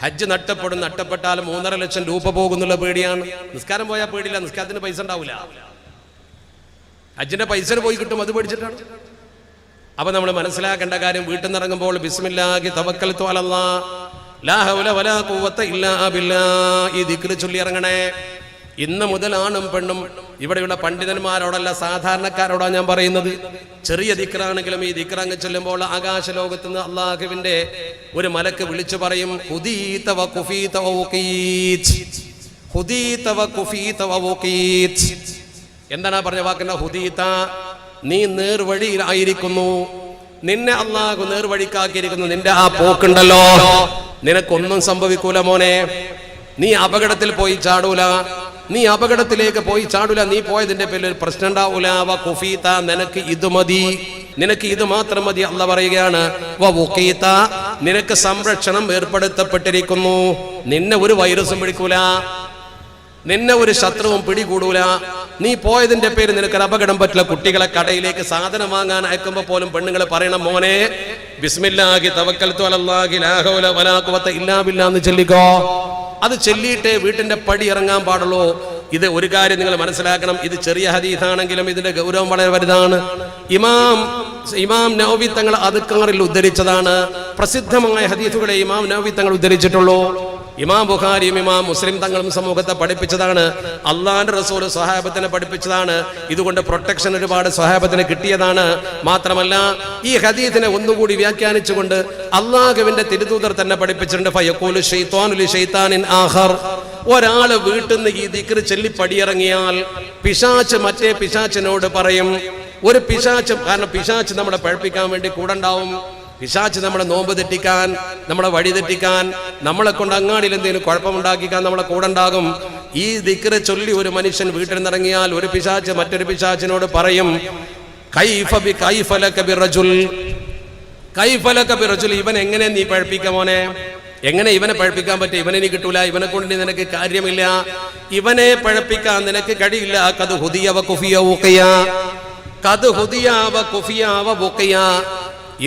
ഹജ്ജ് നഷ്ടപ്പെട്ടാൽ 3.5 ലക്ഷം രൂപ പോകുന്നുള്ള പേടിയാണ്. നിസ്കാരം പോയാൽ പേടിയില്ല, നിസ്കാരത്തിന് പൈസ ഉണ്ടാവില്ല. ഹജ്ജിന്റെ പൈസ പോയി കിട്ടും, അത് പേടിച്ചിട്ടാണ്. അപ്പൊ നമ്മൾ മനസ്സിലാക്കേണ്ട കാര്യം, വീട്ടിൽ നിന്ന് ഇറങ്ങുമ്പോൾ ബിസ്മില്ലാഹി തവക്കൽതു അലല്ലാഹ് ലാ ഹൗല വലാ ഖുവത ഇല്ലാ ബില്ലാഹ് ഈ ദിക്ർ ചൊല്ലി ഇറങ്ങണേ. ഇന്ന് മുതൽ ആണും പെണ്ണും, ഇവിടെയുള്ള പണ്ഡിതന്മാരോടല്ല സാധാരണക്കാരോടാണ് ഞാൻ പറയുന്നത്. ചെറിയ ദിക്റാണെങ്കിലും ഈ ദിക്ർ അങ്ങ് ചൊല്ലുമ്പോൾ ആകാശ ലോകത്ത് നിന്ന് അല്ലാഹുവിന്റെ ഒരു മലക്ക് വിളിച്ചു പറയും, ഹുദീത വ കുഫീത വ വഖീത്, ഹുദീത വ കുഫീത വ വഖീത്. എന്താണ് പറഞ്ഞ വാക്കിന്റെ? ഹുദീത, നീ നേർവഴിയിലായിരിക്കുന്നു, നിന്നെ അല്ലാഹു നേർവഴിക്കാക്കിയിരിക്കുന്നു. നിന്റെ ആ പോക്കുണ്ടല്ലോ, നിനക്കൊന്നും സംഭവിക്കൂല മോനെ. നീ അപകടത്തിൽ പോയി ചാടൂല, നീ അപകടത്തിലേക്ക് പോയി ചാടൂല, നീ പോയതിന്റെ പേരിൽ ഒരു പ്രശ്നം ഉണ്ടാവൂല. വ കുഫീത, നിനക്ക് ഇത് മതി, നിനക്ക് ഇത് മാത്രം മതി. അല്ലാഹ് പറയുകയാണ് വ വഖീത, നിനക്ക് സംരക്ഷണം ഏർപ്പെടുത്തപ്പെട്ടിരിക്കുന്നു. നിന്നെ ഒരു വൈറസും പിടിക്കൂല, നിന്നെ ഒരു ശത്രുവും പിടികൂടൂല. നീ പോയതിന്റെ പേര് നിനക്കൊരു അപകടം പറ്റില്ല. കുട്ടികളെ കടയിലേക്ക് സാധനം വാങ്ങാൻ അയക്കുമ്പോൾ പോലും പെണ്ണുങ്ങൾ പറയണം, മോനെ ബിസ്മില്ലാഹി തവക്കൽതു അലല്ലാഹി ലാ ഹൗല വലാ ഖുവത ഇല്ലാ ബില്ലാഹ് എന്ന് ചൊല്ലിക്കോ. അത് ചൊല്ലിയിട്ടേ വീട്ടിന്റെ പടി ഇറങ്ങാൻ പാടുള്ളൂ. ഇത് ഒരു കാര്യം നിങ്ങൾ മനസ്സിലാക്കണം, ഇത് ചെറിയ ഹദീസാണെങ്കിലും ഇതിന്റെ ഗൗരവം വളരെ വലുതാണ്. ഇമാം നവവി തങ്ങൾ അതുക്കാറിൽ ഉദ്ധരിച്ചതാണ്. പ്രസിദ്ധമായ ഹദീസുകളെ ഇമാം നവവി തങ്ങൾ ഉദ്ധരിച്ചിട്ടുള്ളൂ. ഇമാം ബുഖാരിയും ഇമാം മുസ്ലിം തങ്ങളും സമൂഹത്തെ പഠിപ്പിച്ചതാണ്. അള്ളാന്റെ റസൂൽ സ്വഹാബത്തിനെ പഠിപ്പിച്ചതാണ്. ഇതുകൊണ്ട് പ്രൊട്ടക്ഷൻ ഒരുപാട് സ്വഹാബത്തിന് കിട്ടിയതാണ്. മാത്രമല്ല ഈ ഹദീസിനെ ഒന്നുകൂടി വ്യാഖ്യാനിച്ചുകൊണ്ട് അള്ളാഹുവിന്റെ തിരുദൂതർ തന്നെ പഠിപ്പിച്ചിട്ടുണ്ട്, ഫയഖൂലു ശൈത്വാനു ലിശൈത്താനിൻ ആഖർ. ഒരാള് വീട്ടിൽ നിന്ന് ഈ ദിക്ർ ചൊല്ലി പടിയിറങ്ങിയാൽ പിശാച് മറ്റേ പിശാചിനോട് പറയും, ഒരു പിശാച്, കാരണം പിശാച് നമ്മളെ പഴപ്പിക്കാൻ വേണ്ടി കൂടെ ഉണ്ടാവും. പിശാച് നമ്മളെ നോമ്പ് തെറ്റിക്കാൻ, നമ്മളെ വഴി തെറ്റിക്കാൻ, നമ്മളെ കൊണ്ട് അങ്ങാടിയിൽ എന്തെങ്കിലും കുഴപ്പമുണ്ടാക്കിക്കാൻ നമ്മളെ കൂടെ ഉണ്ടാകും. ഈ ദിക്ർ ചൊല്ലി ഒരു മനുഷ്യൻ വീട്ടിൽ നിന്നിറങ്ങിയാൽ ഒരു പിശാച് മറ്റൊരു പിശാചിനോട് പറയും, ഇവൻ എങ്ങനെ നീ പഴപ്പിക്കാം മോനെ? എങ്ങനെ ഇവനെ പഴപ്പിക്കാൻ പറ്റും? ഇവനെ നീ കിട്ടൂല, ഇവനെ കൊണ്ട് നിനക്ക് കാര്യമില്ല, ഇവനെ പഴപ്പിക്കാൻ നിനക്ക് കഴിയില്ല. കത് ഹുദിയ വ കുഫിയ വഖിയ, കത് ഹുദിയ വ കുഫിയ വ വഖിയ.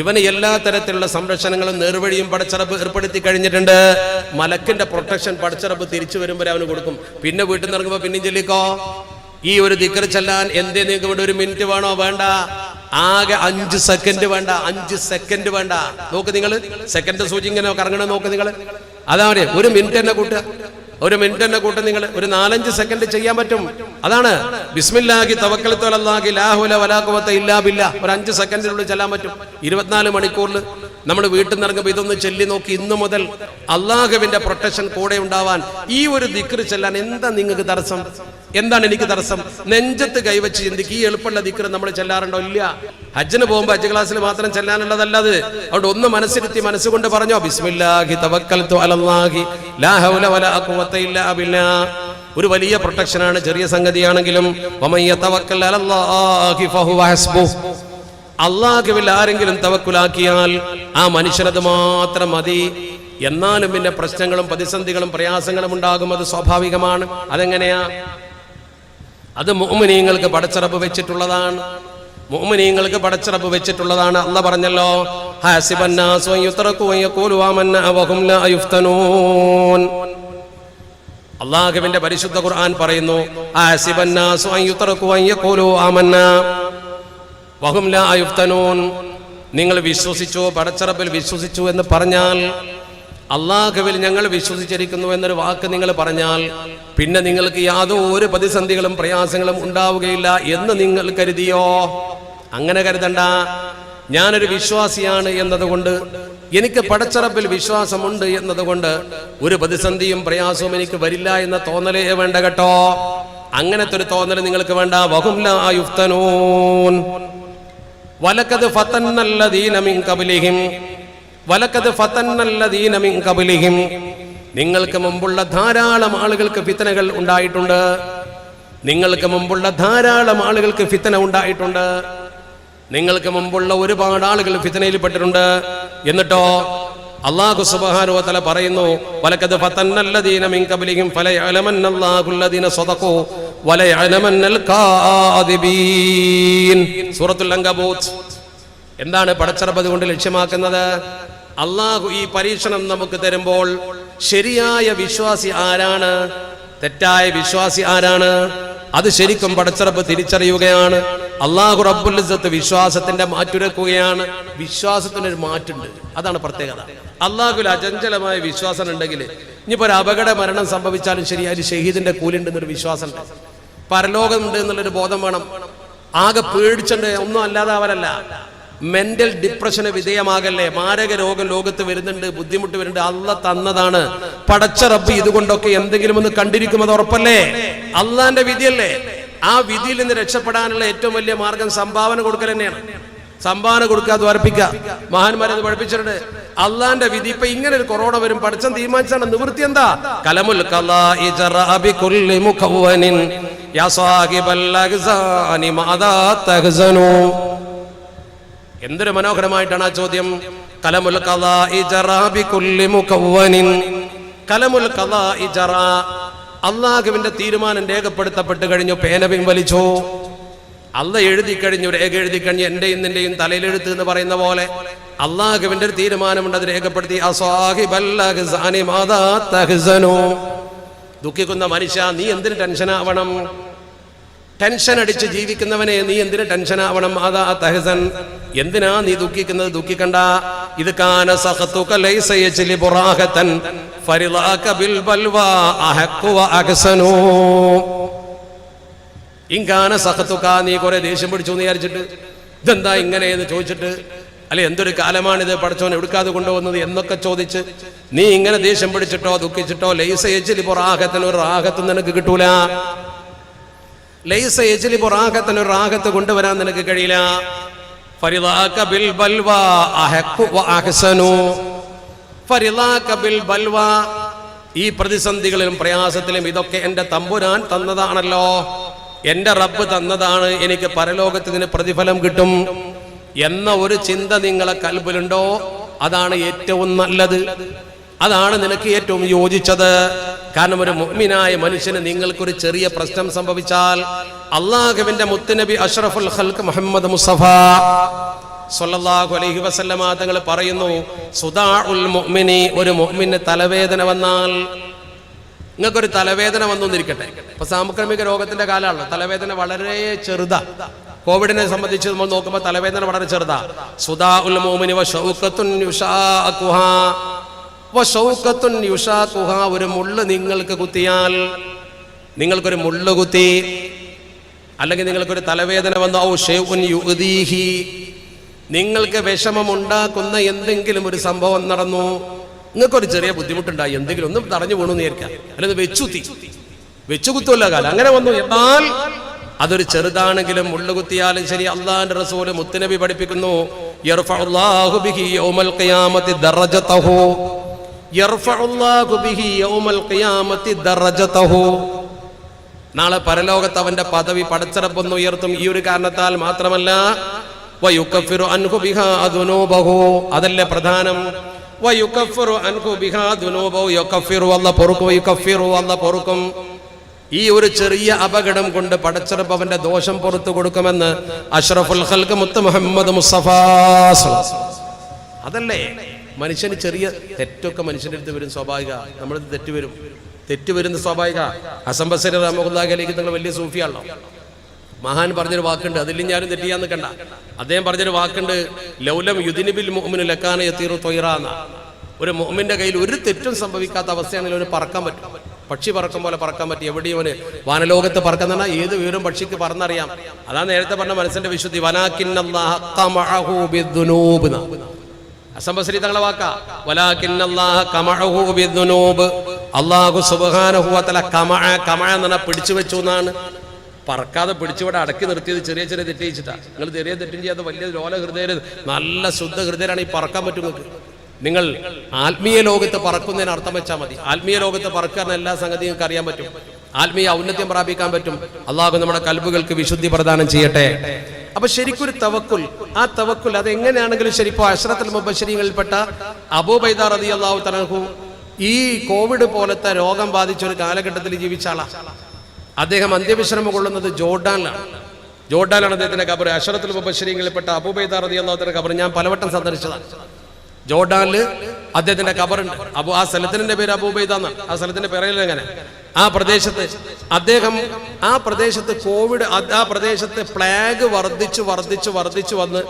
ഇവന് എല്ലാ തരത്തിലുള്ള സംരക്ഷണങ്ങളും നേർവഴിയും പടച്ചറബ് ഏർപ്പെടുത്തി കഴിഞ്ഞിട്ടുണ്ട്. മലക്കിന്റെ പ്രൊട്ടക്ഷൻ പടച്ചറബ് തിരിച്ചു വരുമ്പോൾ അവന് കൊടുക്കും. പിന്നെ വീട്ടിൽ നിന്ന് ഇറങ്ങുമ്പോൾ പിന്നെയും ചൊല്ലിക്കോ. ഈ ഒരു ദിക്ർ ചെല്ലാൻ എന്തേ നിങ്ങൾക്ക് വേണ്ട 1 മിനിറ്റ് വേണോ? വേണ്ട, ആകെ 5 സെക്കൻഡ് വേണ്ട, 5 സെക്കൻഡ് വേണ്ട. നോക്ക് നിങ്ങൾ, സെക്കൻഡ് സൂചി ഇങ്ങനെ കറങ്ങണം നോക്ക് നിങ്ങൾ. അതാ 1 മിനിറ്റ് തന്നെ കൂട്ടുക. ഒരു മിനിറ്റ് തന്നെ കൂട്ടം നിങ്ങൾ ഒരു 4-5 സെക്കൻഡ് ചെയ്യാൻ പറ്റും. അതാണ് ബിസ്മില്ലാഹി തവക്കൽതു അലല്ലാഹി ലാ ഹൗല വലാ ഖുവത ഇല്ലാ ബില്ലാഹ്. ഒരു 5 സെക്കൻഡിനുള്ളിൽ ചെല്ലാൻ പറ്റും. 24 മണിക്കൂറിൽ നമ്മൾ വീട്ടിൽ നിന്ന് ഇറങ്ങുമ്പോൾ ഇതൊന്ന് ചൊല്ലി നോക്കി. ഇന്നു മുതൽ അള്ളാഹുവിന്റെ പ്രൊട്ടക്ഷൻ കൂടെ ഉണ്ടാവാൻ ഈ ഒരു ദിക്ർ ചെല്ലാൻ എന്താ നിങ്ങൾക്ക് തടസ്സം? എന്താണ് എനിക്ക് തടസ്സം? നെഞ്ചത്ത് കൈവച്ച് ചിന്തിക്ക്. ഈ എളുപ്പമുള്ള ദിക്ർ നമ്മൾ ചെല്ലാറുണ്ടോ? ഇല്ല. ഹജ്ജിന് പോകുമ്പോൾ ഹജ്ജ് ക്ലാസ്സിൽ മാത്രം ചെല്ലാനുള്ളതല്ലത്. അതുകൊണ്ട് ഒന്ന് മനസ്സിരുത്തി മനസ്സുകൊണ്ട് പറഞ്ഞോ, ബിസ്മില്ലാഹി തവക്കൽതു അലല്ലാഹി ലാ ഹൗല വലാ ഖുവത ഇല്ലാ ബില്ലാഹ്. ഒരു വലിയ പ്രൊട്ടക്ഷനാണ്, ചെറിയ സംഗതിയാണെങ്കിലും. വമൻ യതവക്കൽ അലല്ലാഹി ഫഹുവ ഹസ്ബുഹ്. അള്ളാഹുവിൽ ആരെങ്കിലും തവക്കുലാക്കിയാൽ ആ മനുഷ്യനത് മാത്രം മതി. എന്നാലും പിന്നെ പ്രശ്നങ്ങളും പ്രതിസന്ധികളും പ്രയാസങ്ങളും ഉണ്ടാകും. അത് സ്വാഭാവികമാണ്. അതെങ്ങനെയാ? അത് മുഅ്മിനീങ്ങൾക്ക് പടച്ചറബ് വെച്ചിട്ടുള്ളതാണ്. മുഅ്മിനീങ്ങൾക്ക് പടച്ചറബ് വെച്ചിട്ടുള്ളതാണ്. അല്ലാഹ് പറഞ്ഞല്ലോ, ഹസിബന്നാസു അൻ യുത്രകു അൻ യഖൂലു ആമന്നാ വഹും ലാ യുഫ്തനൂൻ. അല്ലാഹുവിന്റെ പരിശുദ്ധ ഖുർആൻ പറയുന്നു, ഹസിബന്നാസു അൻ യുത്രകു അൻ യഖൂലു ആമന്നാ വഹും ലാ യുഫ്തനൂൻ. നിങ്ങൾ വിശ്വസിച്ചു, പടച്ചറബിൽ വിശ്വസിച്ചു എന്ന് പറഞ്ഞാൽ, അള്ളാഹുവിൽ ഞങ്ങൾ വിശ്വസിച്ചിരിക്കുന്നു എന്നൊരു വാക്ക് നിങ്ങൾ പറഞ്ഞാൽ പിന്നെ നിങ്ങൾക്ക് യാതൊരു പ്രതിസന്ധികളും പ്രയാസങ്ങളും ഉണ്ടാവുകയില്ല എന്ന് നിങ്ങൾ കരുതിയോ? അങ്ങനെ കരുതണ്ട. ഞാനൊരു വിശ്വാസിയാണ് എന്നതുകൊണ്ട്, എനിക്ക് പടച്ചറബിൽ വിശ്വാസമുണ്ട് എന്നതുകൊണ്ട് ഒരു പ്രതിസന്ധിയും പ്രയാസവും എനിക്ക് വരില്ല എന്ന തോന്നലേ വേണ്ട കേട്ടോ. അങ്ങനത്തെ ഒരു തോന്നൽ നിങ്ങൾക്ക് വേണ്ട. വഹും ലാ യുഫ്തനൂൻ. വലഖദ് ഫതന്നല്ലദീന മിൻ ഖബ്ലിഹിം വലഖദ് ഫതന്നല്ലദീന മിൻ ഖബ്ലിഹിം. നിങ്ങൾക്ക് മുമ്പുള്ള ധാരാളം ആളുകൾക്ക് ഫിത്നകൾ ഉണ്ടായിട്ടുണ്ട്. നിങ്ങൾക്ക് മുമ്പുള്ള ധാരാളം ആളുകൾക്ക് ഫിത്ന ഉണ്ടായിട്ടുണ്ട്. നിങ്ങൾക്ക് മുമ്പുള്ള ഒരുപാട് ആളുകൾ ഫിത്നയിൽപ്പെട്ടിട്ടുണ്ട്. എന്നിട്ടോ അല്ലാഹു സുബ്ഹാനഹു വ തആല പറയുന്നു, വലഖദ് ഫതന്നല്ലദീന മിൻ ഖബ്ലിഹിം ഫലയഅലമന്നല്ലാഹുല്ലദീന സദഖൂ വലയഅലമന്നൽ കാദിബീൻ. സൂറത്തുൽ അൻകബൂത്ത്. എന്താണ് പടച്ചറബ് കൊണ്ട് ലക്ഷ്യമാക്കുന്നത്? അള്ളാഹു ഈ പരീക്ഷണം നമുക്ക് തരുമ്പോൾ ശരിയായ വിശ്വാസി ആരാണ്, തെറ്റായ വിശ്വാസി ആരാണ്, അത് ശരിക്കും പടച്ചറബ് തിരിച്ചറിയുകയാണ്. അള്ളാഹു റബ്ബുൽ ഇസ്സത്ത് വിശ്വാസത്തിന്റെ മാറ്റുരക്കുകയാണ്. വിശ്വാസത്തിനൊരു മാറ്റുണ്ട്, അതാണ് പ്രത്യേകത. അള്ളാഹുൽ അചഞ്ചലമായ വിശ്വാസം ഉണ്ടെങ്കിൽ ഇനിയിപ്പോൾ ഒരു അപകട മരണം സംഭവിച്ചാലും ശരി, അതിൽ ഷഹീദിന്റെ കൂലുണ്ടെന്നൊരു വിശ്വാസം ഉണ്ട്. പരലോകമുണ്ട് എന്നുള്ളൊരു ബോധം വേണം. ആകെ പേടിച്ചുണ്ട് ഒന്നും അല്ലാതെ അവരല്ല. മെന്റൽ ഡിപ്രഷന് വിധേയമാകല്ലേ. മാരക രോഗം ലോകത്ത് വരുന്നുണ്ട്, ബുദ്ധിമുട്ട് വരുന്നുണ്ട്. അള്ളാഹ് തന്നതാണ്. പടച്ച റബ്ബ് ഇതുകൊണ്ടൊക്കെ എന്തെങ്കിലും ഒന്ന് കണ്ടിരിക്കും, അത് ഉറപ്പല്ലേ? അള്ളാന്റെ വിധിയല്ലേ. ആ വിധിയിൽ നിന്ന് രക്ഷപ്പെടാനുള്ള ഏറ്റവും വലിയ മാർഗം സംഭാവന കൊടുക്കൽ തന്നെയാണ്. സംഭാവന കൊടുക്കുക, ദ്വാരപ്പിക്കുക. മഹാന്മാരത് പഠിപ്പിച്ചിട്ടുണ്ട്. അള്ളാന്റെ വിധി ഇപ്പൊ ഇങ്ങനെ ഒരു കൊറോണ വരും, പഠിച്ചൻ തീരുമാനിച്ചാണ്. നിവൃത്തി എന്താ? കലമുൽ ഖലാഇ ജറഅബി കുല്ലി മുഖവ്വനിൻ യാ സാഹിബൽ അഗ്സാനി മാദാ തഹ്സനു. എന്തൊരു മനോഹരമായിട്ടാണ് ആ ചോദ്യം. കലമുൽ ഖലാഇ ജറഅബി കുല്ലി മുഖവ്വനിൻ. കലമുൽ ഖലാഇ ജറ, അള്ളാഹുവിന്റെ തീരുമാനം രേഖപ്പെടുത്തപ്പെട്ട് കഴിഞ്ഞു, പേന പിൻവലിച്ചു. അള്ളാഹ് എഴുതി കഴിഞ്ഞു, രേഖ എഴുതി കഴിഞ്ഞു. എന്റെയും നിന്റെയും തലയിലെഴുത്ത് എന്ന് പറയുന്ന പോലെ അള്ളാഹുവിന്റെ ഒരു തീരുമാനമുണ്ട്, അത് രേഖപ്പെടുത്തി. ദുഃഖിക്കുന്ന മനുഷ്യ, നീ എന്തിന് ടെൻഷനാവണം? ടെൻഷൻ അടിച്ച് ജീവിക്കുന്നവനെ നീ എന്തിന് ടെൻഷനാവണം? അതാ തഹസൻ. എന്തിനാ നീ ദുഃഖിക്കുന്നത്? ദുഃഖിക്കണ്ട. ഇത് കാന സഖതുക ലൈസ യജ്ലി ബുറാഹതൻ ഫരിളാക ബിൽ ബൽവാ അഹഖു വ അഹ്സനു. ഇൻകാന സഖതുക, നീ കുറെ ദേഷ്യം പിടിച്ചു എന്ന് വിചാരിച്ചിട്ട് ഇതെന്താ ഇങ്ങനെയെന്ന് ചോദിച്ചിട്ട്, അല്ലെ എന്തൊരു കാലമാണിത്, പടച്ചോൻ എടുക്കാതെ കൊണ്ടുപോകുന്നത് എന്നൊക്കെ ചോദിച്ച് നീ ഇങ്ങനെ ദേഷ്യം പിടിച്ചിട്ടോ ദുഃഖിച്ചിട്ടോ, ലൈസ യജ്ലി ബുറാഹതൻ, ഒരു റാഹത്ത് നിനക്ക് കിട്ടൂല. ലൈസ യജ്ലി ബുറാഹതൻ, ഒരു റാഹത്ത് കൊണ്ടുവരാൻ നിനക്ക് കഴിയില്ല. ഫരിളാക ബിൽ ബൽവാ അഹഖു വ അഹ്സനു. ഫരിളാക ബിൽ ബൽവാ, ഈ പ്രതിസന്ധികളിലും പ്രയാസത്തിലും ഇതൊക്കെ എൻ്റെ തമ്പുരാൻ തന്നതാണല്ലോ, എൻ്റെ റബ്ബ് തന്നതാണ്, എനിക്ക് പരലോകത്തിന് പ്രതിഫലം കിട്ടും എന്ന ഒരു ചിന്ത നിങ്ങളെ കൽബിലുണ്ടോ? അതാണ് ഏറ്റവും നല്ലത്. അതാണ് നിനക്ക് ഏറ്റവും യോജിച്ചത്. കാരണം ഒരു മുഅ്മിനായ മനുഷ്യന് നിങ്ങൾക്കൊരു ചെറിയ പ്രശ്നം സംഭവിച്ചാൽ അള്ളാഹുവിന്റെ മുത്തുനബി അഷ്റഫുൽ ഖൽഖ് മുഹമ്മദ് മുസ്തഫ സ്വല്ലല്ലാഹു അലൈഹി വസല്ലമ തങ്ങൾ പറയുന്നു, സുദാഉൽ മുഅ്മിനി, ഒരു മുഅ്മിന് തലവേദന വന്നാൽ, നിങ്ങൾക്കൊരു തലവേദന വന്നിരിക്കട്ടെ. ഇപ്പൊ സാംക്രമിക രോഗത്തിന്റെ കാലമാണ്. തലവേദന വളരെ ചെറുതാ. കോവിഡിനെ സംബന്ധിച്ച് നമ്മൾ നോക്കുമ്പോൾ തലവേദന വളരെ ചെറുതാ. സുദാഉൽ മുഅ്മിനി വ ശൗഖത്തുൻ യുശാഖുഹാ വശൗഖത്തുൻ യുഷാഖുഹ, ഒരു മുള്ള് നിങ്ങൾക്ക് കുത്തിയാൽ, നിങ്ങൾക്കൊരു മുള്ള് കുത്തി, അല്ലെങ്കിൽ നിങ്ങൾക്കൊരു തലവേദന വന്നു, ഔ ഷൈഉൻ യുഅദീഹി, നിങ്ങൾക്ക് വിഷമമുണ്ടാക്കുന്ന എന്തെങ്കിലും ഒരു സംഭവം നടന്നു, നിങ്ങൾക്കൊരു ചെറിയ ബുദ്ധിമുട്ടുണ്ടായി, എന്തെങ്കിലും ഒന്നും തടഞ്ഞു വീണു നേരിക്കാം, അല്ലെങ്കിൽ വെച്ചു കുത്തുമല്ല കാലം അങ്ങനെ വന്നു. എന്നാൽ അതൊരു ചെറുതാണെങ്കിലും മുള്ളുകുത്തിയാലും ശരി, അള്ളാഹുവിന്റെ റസൂൽ മുത്തുനബി പഠിപ്പിക്കുന്നു, യർഫഉല്ലാഹു ബിഹി യൗമൽ ഖിയാമത്തി ദറജതഹു, യർഫഉല്ലാഹു ബിഹി യൗമൽ ഖിയാമത്തി ദറജതഹു, നാളെ പരലോകത്ത് അവന്റെ പദവി പടച്ചറപ്പൊന്ന് ഉയർത്തും. ഈ ഒരു കാരണത്താൽ മാത്രമല്ല, വയുകഫിറു അൻഹു ബിഹാ ദുനൂബഹു, അതല്ലേ പ്രധാനം. വയുകഫിറു അൻഹു ബിഹാ ദുനൂബഹു, യുകഫിറു അല്ലാഹ് പൊറുക്കും, വയുകഫിറു അല്ലാഹ് പൊറുക്കും. ഈ ഒരു ചെറിയ അപകടം കൊണ്ട് പടച്ചറപ്പ് അവന്റെ ദോഷം പുറത്തു കൊടുക്കുമെന്ന് അഷ്റഫുൽ ഖൽഖ് മുത്ത് മുഹമ്മദ് മുസ്തഫ. അതല്ലേ മനുഷ്യന് ചെറിയ തെറ്റൊക്കെ മനുഷ്യന്റെ അടുത്ത് വരും, സ്വാഭാവിക. നമ്മളത് തെറ്റ് വരുന്ന സ്വാഭാവിക. ഹസൻ ബസരി റഹ്മത്തുള്ളാഹി അലൈഹി നിങ്ങൾ വലിയ സൂഫിയാണല്ലോ, മഹാൻ പറഞ്ഞൊരു വാക്കുണ്ട്, അതിൽ ഞാനും തെറ്റ് ചെയ്യാൻ നിൽക്കണ്ട. അദ്ദേഹം പറഞ്ഞൊരു വാക്കുണ്ട്, ലൗലം യുദ്നിബിൽ മുഅ്മിനു ലകാന യതീറു ത്വയ്റാന, ഒരു മുഅ്മിന്റെ കയ്യിൽ ഒരു തെറ്റും സംഭവിക്കാത്ത അവസ്ഥയാണെങ്കിൽ അവന് പറക്കാൻ പറ്റും, പക്ഷി പറക്കും പോലെ പറക്കാൻ പറ്റും. എവിടെയും അവന് വാനലോകത്ത് പറക്കുന്ന ഏത് വീടും പക്ഷിക്ക് പറന്നറിയാം. അതാണ് നേരത്തെ പറഞ്ഞ മനസ്സിന്റെ വിശുദ്ധി. വലാകിന്നല്ലാഹ ഖമഅഹു ബിദ്ദുനൂബ്, ഹസൻ ബസരി തങ്ങളെ വാക്കാ. വലാകിന്നല്ലാഹ ഖമഅഹു ബിദ്ദുനൂബ്, അല്ലാഹു സുബ്ഹാനഹു വ തആല ഖമഅ എന്ന് പറഞ്ഞാൽ പിടിച്ചു വെച്ചു എന്നാണ്. പറക്കാതെ പിടിച്ചുവിടെ അടക്കി നിർത്തിയത് ചെറിയ തെറ്റിച്ചിട്ടാ. നിങ്ങൾ ചെറിയ തെറ്റും ചെയ്യാതെ വലിയ ലോല ഹൃദയര്, നല്ല ശുദ്ധ ഹൃദയരാണ് ഈ പറക്കാൻ പറ്റും നിങ്ങൾക്ക്. നിങ്ങൾ ആത്മീയ ലോകത്ത് പറക്കുന്നതിന് അർത്ഥം വെച്ചാൽ മതി. ആത്മീയ ലോകത്ത് പറക്കാൻ എല്ലാ സംഗതിയും നിങ്ങൾക്ക് അറിയാൻ പറ്റും, ആത്മീയ ഔന്നത്യം പ്രാപിക്കാൻ പറ്റും. അള്ളാഹു നമ്മുടെ കൽബുകൾക്ക് വിശുദ്ധി പ്രദാനം ചെയ്യട്ടെ. അപ്പൊ ശരിക്കൊരു തവക്കുൽ, ആ തവക്കുൽ അതെങ്ങനെയാണെങ്കിലും ശരി. ഇപ്പോൾ അശ്റത്തുൽ മുബശ്ശിരീങ്ങളിൽപ്പെട്ട അബൂബൈദ റളിയല്ലാഹു തആല അൻഹു ഈ കോവിഡ് പോലത്തെ രോഗം ബാധിച്ച ഒരു കാലഘട്ടത്തിൽ ജീവിച്ച ആളാണ്. അദ്ദേഹം അന്ത്യവിശ്രമം കൊള്ളുന്നത് ജോർഡാനിലാണ് അദ്ദേഹത്തിന്റെ ഖബർ. അശ്റത്തുൽ മുബശ്ശിരീങ്ങളിൽപ്പെട്ട അബൂബൈദ റളിയല്ലാഹു തആല ഖബർ ഞാൻ പലവട്ടം സന്ദർശിച്ചതാണ്. ജോർഡാനില് അദ്ദേഹത്തിന്റെ ഖബറുണ്ട്. ആ സ്ഥലത്തിന്റെ പേര് അബൂബൈദ എന്നാണ്. ആ സ്ഥലത്തിന്റെ പേരല്ല എങ്ങനെ. ആ പ്രദേശത്ത് കോവിഡ്, ആ പ്രദേശത്ത് പ്ലാഗ് വർദ്ധിച്ചു വന്ന്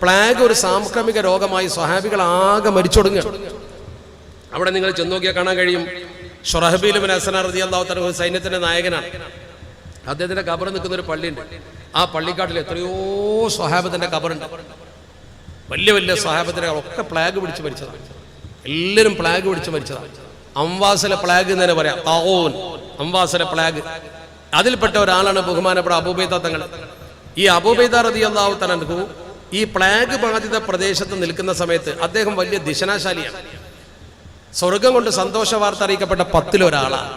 പ്ലാഗ് ഒരു സാംക്രമിക രോഗമായി സ്വഹാബികൾ ആകെ മരിച്ചൊടുങ്ങുക. അവിടെ നിങ്ങൾ ചെന്ന് നോക്കിയാൽ കാണാൻ കഴിയും. ശുറഹ്ബീൽ ഇബ്നു ഹസൻ റളിയല്ലാഹു തആല ഒരു സൈന്യത്തിന്റെ നായകനാണ്. അദ്ദേഹത്തിന്റെ ഖബർ നിൽക്കുന്ന ഒരു പള്ളിയുണ്ട്. ആ പള്ളിക്കാട്ടിൽ എത്രയോ സ്വഹാബത്തിന്റെ ഖബറുണ്ട്. വലിയ സ്വഹാബത്തിന്റെ ഒക്കെ പ്ലാഗ് പിടിച്ച് മരിച്ചതാണ്. എല്ലാവരും പ്ലാഗ് പിടിച്ച് മരിച്ചതാണ്. അംവാസല പ്ലാഗ് എന്ന് തന്നെ പറയാം. അംവാസല പ്ലാഗ്, അതിൽപ്പെട്ട ഒരാളാണ് ബഹുമാനപ്പെട്ട അബൂബൈദ തങ്ങൾ. ഈ അബൂബൈദ റളിയല്ലാഹു തആല അൻഹു ഈ പ്ലാഗ് ബാധിത പ്രദേശത്ത് നിൽക്കുന്ന സമയത്ത് അദ്ദേഹം വലിയ ദിശനാശാലിയാണ്. സ്വർഗം കൊണ്ട് സന്തോഷ വാർത്ത അറിയിക്കപ്പെട്ട 10 ഒരാളാണ്.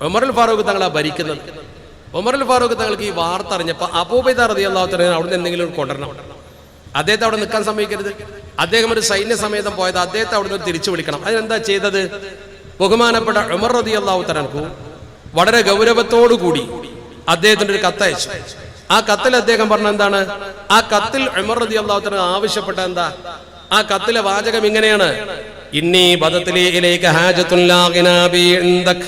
ഉമറുൽ ഫാറൂഖ് തങ്ങളാണ് ഭരിക്കുന്നത്. ഉമറുൽ ഫാറൂഖ് തങ്ങൾക്ക് ഈ വാർത്ത അറിഞ്ഞപ്പോൾ അബൂബൈദ റളിയല്ലാഹു തആല അവിടെ നിന്ന് എന്തെങ്കിലും കൊണ്ടുവരണം, അദ്ദേഹത്തെ അവിടെ നിൽക്കാൻ സമ്മതിക്കരുത്. അദ്ദേഹം ഒരു സൈന്യ സമേതം പോയത്, അദ്ദേഹത്തെ അവിടെ നിന്ന് തിരിച്ചു വിളിക്കണം. അതിനെന്താ ചെയ്തത്? ബഹുമാനപ്പെട്ട ഉമർ റളിയല്ലാഹു തആല അൻഹു വളരെ ഗൗരവത്തോടു കൂടി അദ്ദേഹത്തിന് ഒരു കത്തയച്ചു. ആ കത്തിൽ അദ്ദേഹം പറഞ്ഞ എന്താണ്? ആ കത്തിൽ ഉമർ റളിയല്ലാഹു തആല ആവശ്യപ്പെട്ട എന്താ? ആ കത്തിലെ വാചകം ഇങ്ങനെയാണ്: ഇന്നി ബദത്ലി ഇലൈക ഹാജത്തുൻ ലാ ഗിനാബി ഇൻദക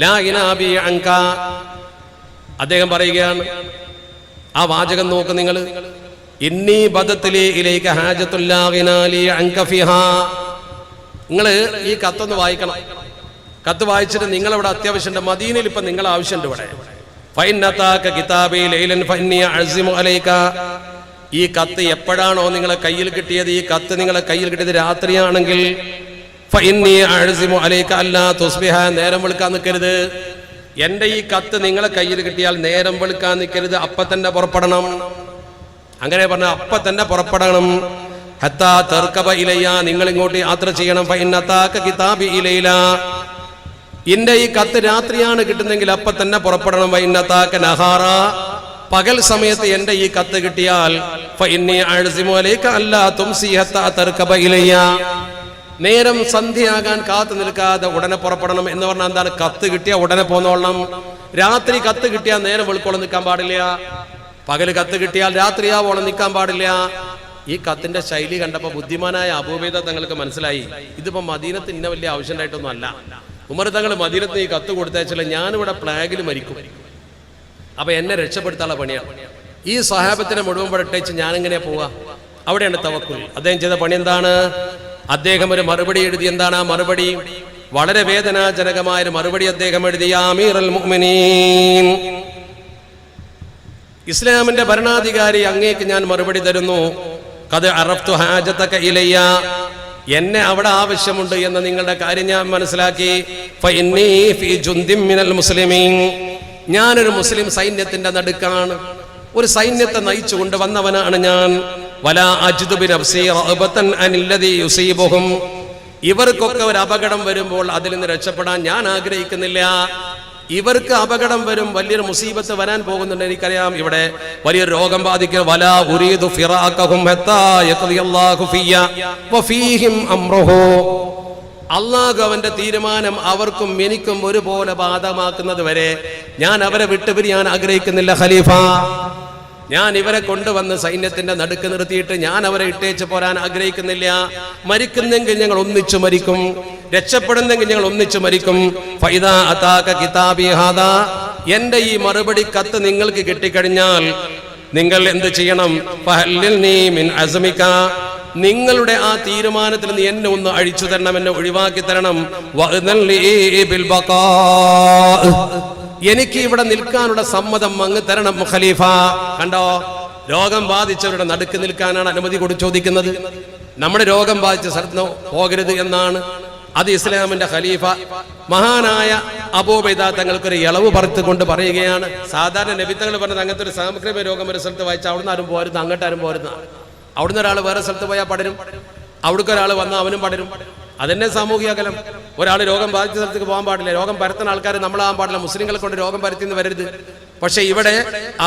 ലാ ഗിനാബി അൻക. അദ്ദേഹം പറയുകയാണ്, ആ വാചകം നോക്ക് നിങ്ങൾ. ഇന്നി ബദത്ലി ഇലൈക ഹാജത്തുൻ ലാ ഗിനാലി അൻക ഫിഹാ. നിങ്ങൾ ഈ കത്തൊന്ന് വായിക്കണം. കത്ത് വായിച്ചിട്ട് നിങ്ങളവിടെ അത്യാവശ്യമുണ്ട്. മദീനയിൽ ഇപ്പം നിങ്ങൾ ആവശ്യമുണ്ട്. ഇവിടെ ഫഇന്നതാക കിതാബി ലൈലൻ ഫഇന്നി അഅസിമു അലൈക. ഈ കത്ത് എപ്പോഴാണോ നിങ്ങളെ കയ്യിൽ കിട്ടിയത്, ഈ കത്ത് നിങ്ങളെ കയ്യിൽ കിട്ടിയത് രാത്രിയാണെങ്കിൽ ഫഇന്നി അഅസിമു അലൈക അല്ലാ തുസ്ബിഹ, നേരം വെളുക്കാൻ നിൽക്കരുത്. എൻ്റെ ഈ കത്ത് നിങ്ങളെ കയ്യിൽ കിട്ടിയാൽ നേരം വെളുക്കാൻ നിൽക്കരുത്, അപ്പം തന്നെ പുറപ്പെടണം. അങ്ങനെ പറഞ്ഞ അപ്പം തന്നെ പുറപ്പെടണം. ഹത്താ തർക്കബ ഇലയ്യ, നിങ്ങൾ ഇങ്ങോട്ട് യാത്ര ചെയ്യണം. ഫഇന്നതാക കിതാബി ഇലൈല, എന്റെ ഈ കത്ത് രാത്രിയാണ് കിട്ടുന്നെങ്കിൽ അപ്പം തന്നെ പുറപ്പെടണം. വഇന്നതാക നഹാറ, പകൽ സമയത്ത് എൻ്റെ ഈ കത്ത് കിട്ടിയാൽ ഫഇന്നി അഅസിമു അലൈക അല്ലാ തുംസി ഹത്താ തർക്കബ ഇലയ്യ, നേരം സന്ധ്യയാകാൻ കാത്തു നിൽക്കാതെ ഉടനെ പുറപ്പെടണം. എന്ന് പറഞ്ഞാൽ എന്താണ്? കത്ത് കിട്ടിയാൽ ഉടനെ പോന്നോളണം. രാത്രി കത്ത് കിട്ടിയാൽ നേരം വെളുക്കോളം നിൽക്കാൻ പാടില്ല. പകല് കത്ത് കിട്ടിയാൽ രാത്രിയാവോളം നിൽക്കാൻ പാടില്ല. ഈ കത്തിന്റെ ശൈലി കണ്ടപ്പോൾ ബുദ്ധിമാനായ അബൂബൈദ തങ്ങൾക്ക് മനസ്സിലായി, ഇതിപ്പോ മദീനത്ത് ഇന്ന വലിയ ആവശ്യമായിട്ടൊന്നും അല്ല. ഉമർ തങ്ങൾ മദീനത്ത് ഈ കത്ത് കൊടുത്തയച്ചില്ല, ഞാനിവിടെ പ്ലാഗിൽ മരിക്കും, അപ്പൊ എന്നെ രക്ഷപ്പെടുത്താനുള്ള പണിയാണ്. ഈ സ്വഹാബത്തിനെ മുഴുവൻ പെട്ടേച്ച് ഞാനിങ്ങനെ പോവാ. അവിടെയാണ് തവക്കുൽ. അദ്ദേഹം ചെയ്ത പണി എന്താണ്? അദ്ദേഹം ഒരു മറുപടി എഴുതി. എന്താണ് ആ മറുപടി? വളരെ വേദനാജനകമായ ഒരു മറുപടി അദ്ദേഹം എഴുതി. യാ അമീറുൽ മുഅ്മിനീൻ, ഇസ്ലാമിന്റെ ഭരണാധികാരി, അങ്ങേക്ക് ഞാൻ മറുപടി തരുന്നു. ഖദ് അറഫ്തു ഹാജതക ഇലയ്യ, എന്നെ അവിടെ ആവശ്യമുണ്ട് എന്ന നിങ്ങളുടെ കാര്യം ഞാൻ മനസ്സിലാക്കി. ഫഇന്നീ ഫീ ജുന്ദിൻ മിനൽ മുസ്ലിമീൻ, ഞാനൊരു മുസ്ലിം സൈന്യത്തിന്റെ നടുക്കാണ്, ഒരു സൈന്യത്തെ നയിച്ചു കൊണ്ടുവന്നവനാണ് ഞാൻ. വലാ അജ്ദു ബിനഫ്സി റഅബതൻ അനില്ലദീ യുസീബുഹും, ഇവർക്കൊക്കെ ഒരു അപകടം വരുമ്പോൾ അതിൽ നിന്ന് രക്ഷപ്പെടാൻ ഞാൻ ആഗ്രഹിക്കുന്നില്ല. ഇവർക്ക് അപകടം വരും, വലിയൊരു മുസീബത്ത് വരാൻ പോകുന്നുണ്ട്, എനിക്കറിയാം. ഇവിടെ വലിയൊരു രോഗം ബാധിക്കുക. വലാ ഉരീദു ഫിറാഖഹും ഹത്താ യഖ്ദിയല്ലാഹു ഫിയ്യ വഫീഹിം അംറുഹു, അള്ളാഹു അവന്റെ തീരുമാനം അവർക്കും എനിക്കും ഒരുപോലെ ബാധകമാക്കുന്നത് വരെ ഞാൻ അവരെ വിട്ടുപിരിയാൻ ആഗ്രഹിക്കുന്നില്ല ഖലീഫ. ഞാൻ ഇവരെ കൊണ്ടുവന്ന് സൈന്യത്തിന്റെ നടുക്ക് നിർത്തിയിട്ട് ഞാൻ അവരെ ഇട്ടേച്ച് പോരാൻ ആഗ്രഹിക്കുന്നില്ല. മരിക്കുന്നെങ്കിൽ ഞങ്ങൾ ഒന്നിച്ചു മരിക്കും, രക്ഷപ്പെടുന്നെങ്കിൽ ഞങ്ങൾ ഒന്നിച്ചു മരിക്കും. ഫൈദാ അതാക കിതാബി ഹാദാ, എന്റെ ഈ മറുപടി കത്ത് നിങ്ങൾക്ക് കിട്ടിക്കഴിഞ്ഞാൽ നിങ്ങൾ എന്ത് ചെയ്യണം? ഫഹല്ലിൽനീ മിൻ അസ്മിക, നിങ്ങളുടെ ആ തീരുമാനത്തിൽ നിന്ന് എന്നെ ഒന്ന് അഴിച്ചു തരണം, എന്നെ ഒഴിവാക്കി തരണം. വഅ്ദൻ ലീ ബിൽ ബഖാ, എനിക്ക് ഇവിടെ നിൽക്കാനുള്ള സമ്മതം അങ്ങ് തരണം ഖലീഫ. കണ്ടോ, രോഗം ബാധിച്ചവരുടെ നടുക്ക് നിൽക്കാനാണ് അനുമതി ചോദിക്കുന്നത്. നമ്മുടെ രോഗം ബാധിച്ച സ്ഥലത്ത് പോകരുത് എന്നാണ്. അത് ഇസ്ലാമിന്റെ ഖലീഫ മഹാനായ അബൂബൈദ തങ്ങൾക്കൊരു ഇളവ് പറത്തുകൊണ്ട് പറയുകയാണ്. സാധാരണ നബിത്തങ്ങൾ പറഞ്ഞത് അങ്ങനത്തെ ഒരു സാംക്രമിക രോഗം ഒരു സ്ഥലത്ത് വായിച്ചാൽ അവിടുന്ന് ആരും പോരുന്നു, അങ്ങോട്ടാരും പോരുന്ന. അവിടുന്ന് ഒരാൾ വേറെ സ്ഥലത്ത് പോയാൽ പടരും, അവിടേക്ക് ഒരാൾ വന്നാൽ അവനും പടരും. അതെന്നെ സാമൂഹിക അകലം. ഒരാൾ രോഗം ബാധിച്ച സ്ഥലത്തേക്ക് പോകാൻ പാടില്ല, രോഗം പരത്തുന്ന ആൾക്കാർ നമ്മളാകാൻ പാടില്ല, മുസ്ലിങ്ങളെ കൊണ്ട് രോഗം പരത്തിന്ന് വരരുത്. പക്ഷെ ഇവിടെ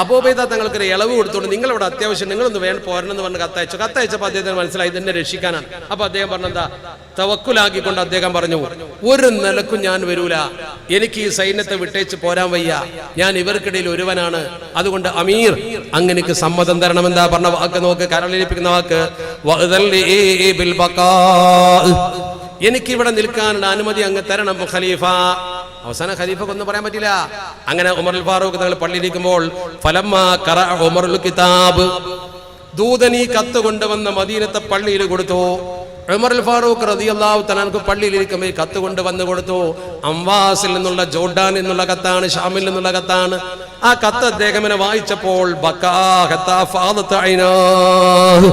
അബൂബൈദ തങ്ങൾക്കൊരു ഇളവ് കൊടുത്തുകൊണ്ട് നിങ്ങളിവിടെ അത്യാവശ്യം നിങ്ങളൊന്ന് വേണം പോരണമെന്ന് പറഞ്ഞ് കത്തയച്ചപ്പോൾ അദ്ദേഹത്തിന് മനസ്സിലായി ഇതെന്നെ രക്ഷിക്കാനാണ്. അപ്പൊ അദ്ദേഹം പറഞ്ഞെന്താ, തവക്കുലാക്കിക്കൊണ്ട് അദ്ദേഹം പറഞ്ഞു, ഒരു നിലക്കും ഞാൻ വരൂല, എനിക്ക് ഈ സൈന്യത്തെ വിട്ടേച്ച് പോരാൻ വയ്യ, ഞാൻ ഇവർക്കിടയിൽ ഒരുവനാണ്, അതുകൊണ്ട് അമീർ അങ്ങനെക്ക് സമ്മതം തരണം. എന്താ പറഞ്ഞ വാക്ക് നോക്ക്, കരളിലിപ്പിക്കുന്ന വാക്ക്, ബിൽ ബഖാ, എനിക്കിവിടെ നിൽക്കാനുള്ള അനുമതി അങ്ങ് തരണം ഖലീഫ. അവസാനം ഖലീഫക്കൊന്നും പറയാൻ പറ്റില്ല. അങ്ങനെ ഉമറുൽ ഫാറൂഖ് തങ്ങൾ പള്ളിയിരിക്കുമ്പോൾ ഫലമ്മാ ഖറഅ ഉമറുൽ കിതാബ്, ദൂതൻ ഈ കത്ത് കൊണ്ടുവന്ന മദീനത്തെ പള്ളിയിൽ കൊടുത്തു. ഉമറുൽ ഫാറൂഖ് റളിയല്ലാഹു തആല അൻഹു പള്ളിയിലിരിക്കുമ്പോൾ ഈ കത്ത് കൊണ്ടുവന്ന് കൊടുത്തു. അംവാസിൽ നിന്നുള്ള, ജോർഡാനിൽ നിന്നുള്ള കത്താണ്, ഷാമിൽ നിന്നുള്ള കത്താണ്. ആ കത്ത് അദ്ദേഹം വായിച്ചപ്പോൾ ബക്കാ ഹത്താ ഫാദത ഐനാഹു,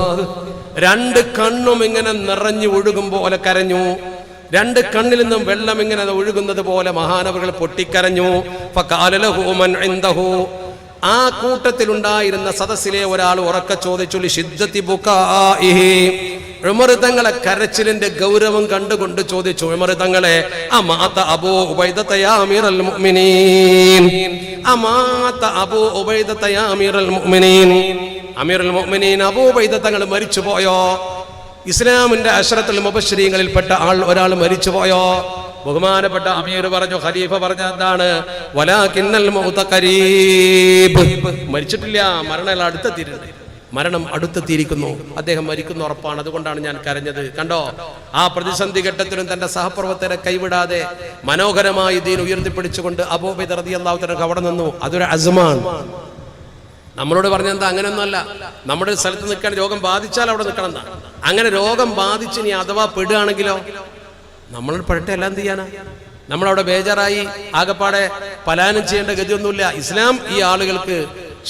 രണ്ട് കണ്ണും ഇങ്ങനെ നിറഞ്ഞു ഒഴുകും പോലെ കരഞ്ഞു. രണ്ട് കണ്ണിൽ നിന്നും വെള്ളം ഇങ്ങനെ ഒഴുകുന്നത് പോലെ മഹാനവറുകൾ പൊട്ടിക്കരഞ്ഞു. ഫഖാല ലഹു മൻ ഇൻദഹു, ആ കൂട്ടത്തിലുണ്ടായിരുന്ന സദസ്സിലെ ഒരാൾ ഉറക്കെ ചോദിച്ചു, ലിശിദ്ദതി ബുകാഇഹി, ഉമർ തങ്ങളെ കരച്ചിലിന്റെ ഗൗരവം കണ്ടുകൊണ്ട് ചോദിച്ചു, ഉമർ തങ്ങളെ, അമാത അബൂ ഉബൈദത യാ അമീറൽ മുഅ്മിനീൻ, അമാത അബൂ ഉബൈദത യാ അമീറൽ മുഅ്മിനീൻ, അമീറുൽ മുഅ്മിനീൻ അബൂ ഉബൈദ തങ്ങൾ മരിച്ചുപോയോ? ഇസ്ലാമിന്റെ അശ്റത്തുൽ മുബശ്ശിരീങ്ങളിൽപ്പെട്ട ഒരാൾ മരിച്ചുപോയോ? ബഹുമാനപ്പെട്ട അമീർ പറഞ്ഞു, ഖലീഫ പറഞ്ഞ എന്താണ്? വലാകിന്നൽ മൗത ഖരീബ്, മരിച്ചിട്ടില്ല, മരണം അടുത്തെത്തിയിരിക്കുന്നു, അദ്ദേഹം മരിക്കുന്ന ഉറപ്പാണ്, അതുകൊണ്ടാണ് ഞാൻ കരഞ്ഞത്. കണ്ടോ, ആ പ്രതിസന്ധി ഘട്ടത്തിലും തന്റെ സഹപ്രവർത്തകരെ കൈവിടാതെ മനോഹരമായി ദീൻ ഉയർത്തിപ്പിടിച്ചുകൊണ്ട് അബൂ ഉബൈദ റളിയല്ലാഹു തആല അവിടെ നിന്നു. അതൊരു അസ്മാണ്. നമ്മളോട് പറഞ്ഞെന്താ, അങ്ങനെയൊന്നുമല്ല. നമ്മുടെ സ്ഥലത്ത് നിൽക്കാൻ രോഗം ബാധിച്ചാൽ അവിടെ നിൽക്കണം എന്നാ. അങ്ങനെ രോഗം ബാധിച്ച് നീ അഥവാ പെടുകയാണെങ്കിലോ നമ്മൾ പെട്ടെ എല്ലാം എന്ത് ചെയ്യാനാ? നമ്മളവിടെ ബേജാറായി ആകപ്പാടെ പലായനം ചെയ്യേണ്ട ഗതിയൊന്നുമില്ല. ഇസ്ലാം ഈ ആളുകൾക്ക്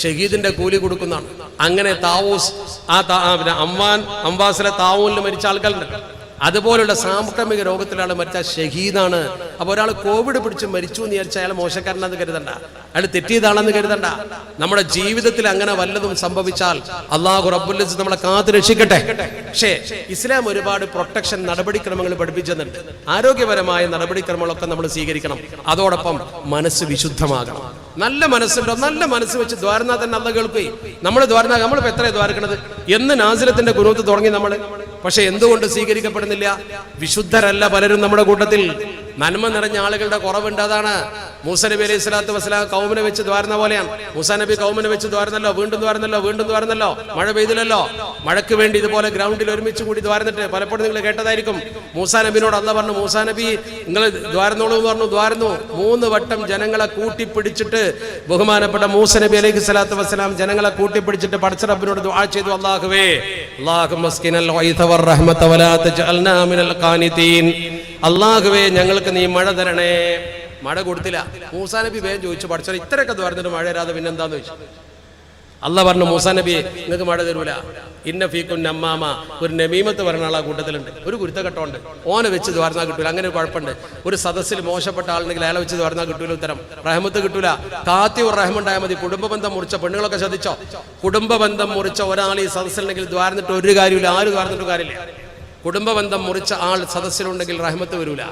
ഷഹീദിന്റെ കൂലി കൊടുക്കുന്നതാണ്. അങ്ങനെ താവൂസ്, ആ അംവാസിലെ താവൂലിൽ മരിച്ച ആൾക്കാരുണ്ട്. അതുപോലുള്ള സാംക്രമിക രോഗത്തിലാണ് മരിച്ച ഷഹീദാണ്. അപ്പൊ ഒരാൾ കോവിഡ് പിടിച്ച് മരിച്ചു എന്ന് വിചാരിച്ചാൽ അയാൾ മോശക്കാരനെന്ന് കരുതണ്ട, അയാൾ തെറ്റിയതാണെന്ന് കരുതണ്ട. നമ്മുടെ ജീവിതത്തിൽ അങ്ങനെ വല്ലതും സംഭവിച്ചാൽ അല്ലാഹു റബ്ബുൽ ഇസ്സത്ത് നമ്മളെ കാത്തു രക്ഷിക്കട്ടെ. പക്ഷേ ഇസ്ലാം ഒരുപാട് പ്രൊട്ടക്ഷൻ നടപടിക്രമങ്ങൾ പഠിപ്പിച്ചിട്ടുണ്ട്. ആരോഗ്യപരമായ നടപടിക്രമങ്ങളൊക്കെ നമ്മൾ സ്വീകരിക്കണം. അതോടൊപ്പം മനസ്സ് വിശുദ്ധമാകണം. നല്ല മനസ്സുണ്ടോ, നല്ല മനസ്സ് വെച്ച് ദ്വാരനാ തന്നെ അല്ല കേൾക്കുകയും നമ്മൾ ദ്വാരനാ, നമ്മളിപ്പോ എത്ര ദ്വാരക്കണത് എന്ന് നാസിലത്തിന്റെ കുനൂത്ത് തുടങ്ങി നമ്മൾ. പക്ഷെ എന്തുകൊണ്ട് സ്വീകരിക്കപ്പെടുന്നില്ല? വിശുദ്ധരല്ല പലരും നമ്മുടെ കൂട്ടത്തിൽ. നന്മ നിറഞ്ഞ ആളുകളുടെ കുറവുണ്ട്. അതാണ് മൂസ നബി അലൈഹി സ്വലാത്തു വസ്സലാം കൗമിനെ വെച്ച് ദ്വാരുന്ന പോലെയാണ്. മൂസാ നബി കൗമിനെ വെച്ച് ദ്വാരുന്നല്ലോ, വീണ്ടും ദ്വാരുന്നല്ലോ, മഴ പെയ്തില്ലല്ലോ. മഴയ്ക്ക് വേണ്ടി ഇതുപോലെ ഗ്രൗണ്ടിൽ ഒരുമിച്ച് കൂടി ദ്വാരുന്നിട്ട് പലപ്പോഴും നിങ്ങൾ കേട്ടതായിരിക്കും. മൂസാ നബിനോട് അല്ലാഹു പറഞ്ഞു, മൂസാ നബി നിങ്ങൾ ദ്വാരുന്നോളൂ എന്ന് പറഞ്ഞു. ദ്വാരുന്നു. 3 വട്ടം ജനങ്ങളെ കൂട്ടിപ്പിടിച്ചിട്ട് ബഹുമാനപ്പെട്ട മൂസ നബി അലൈഹി സ്വലാത്തു വസ്സലാം ജനങ്ങളെ കൂട്ടിപ്പിടിച്ചിട്ട് പടച്ച റബ്ബിനോട് ദുആ ചെയ്തു, അല്ലാഹുവേ അല്ലാഹുവേ ഞങ്ങൾക്ക് നീ മഴ തരണേ. മഴ കൊടുത്തില്ല. മൂസാ നബി വേഗം ചോദിച്ചു, പടച്ചോനെ ഇത്രയൊക്കെ ദ്വാരുന്നിട്ട് മഴ തരാതെ പിന്നെന്താന്ന് ചോദിച്ചു. അല്ലാഹ് പറഞ്ഞു, മൂസാ നബിയെ നിങ്ങൾക്ക് മഴ തരൂല. ഇന്ന ഫീക്കും നമ്മാമ, ഒരു നമീമത്ത് പറയുന്ന ആളാ കൂട്ടത്തിലുണ്ട്, ഒരു കുരുത്തക്കെട്ടുണ്ട്, ഓനെ വെച്ച് ദ്വാർന്നാൽ കിട്ടൂല. അങ്ങനെ ഒരു കുഴപ്പമുണ്ട്. ഒരു സദസ്സിൽ മോശപ്പെട്ട ആളുണ്ടെങ്കിൽ അയാളെ വെച്ച് ദ്വാർന്നാൽ കിട്ടൂല. ഉത്തരം റഹ്മത്ത് കിട്ടൂല. കാത്തി ഒരു റഹ്മുണ്ടായാൽ മതി. കുടുംബബന്ധം മുറിച്ച പെണ്ണുങ്ങളൊക്കെ ശ്രദ്ധിച്ചോ, കുടുംബബന്ധം മുറിച്ച ഒരാൾ ഈ സദസ്സിലുണ്ടെങ്കിൽ ദ്വാർന്നിട്ട് ഒരു കാര്യമില്ല, ആര് ദ്വാർന്നിട്ട് കാര്യമില്ല. കുടുംബബന്ധം മുറിച്ച ആൾ സദസ്സിലുണ്ടെങ്കിൽ റഹ്മത്ത് വരൂല.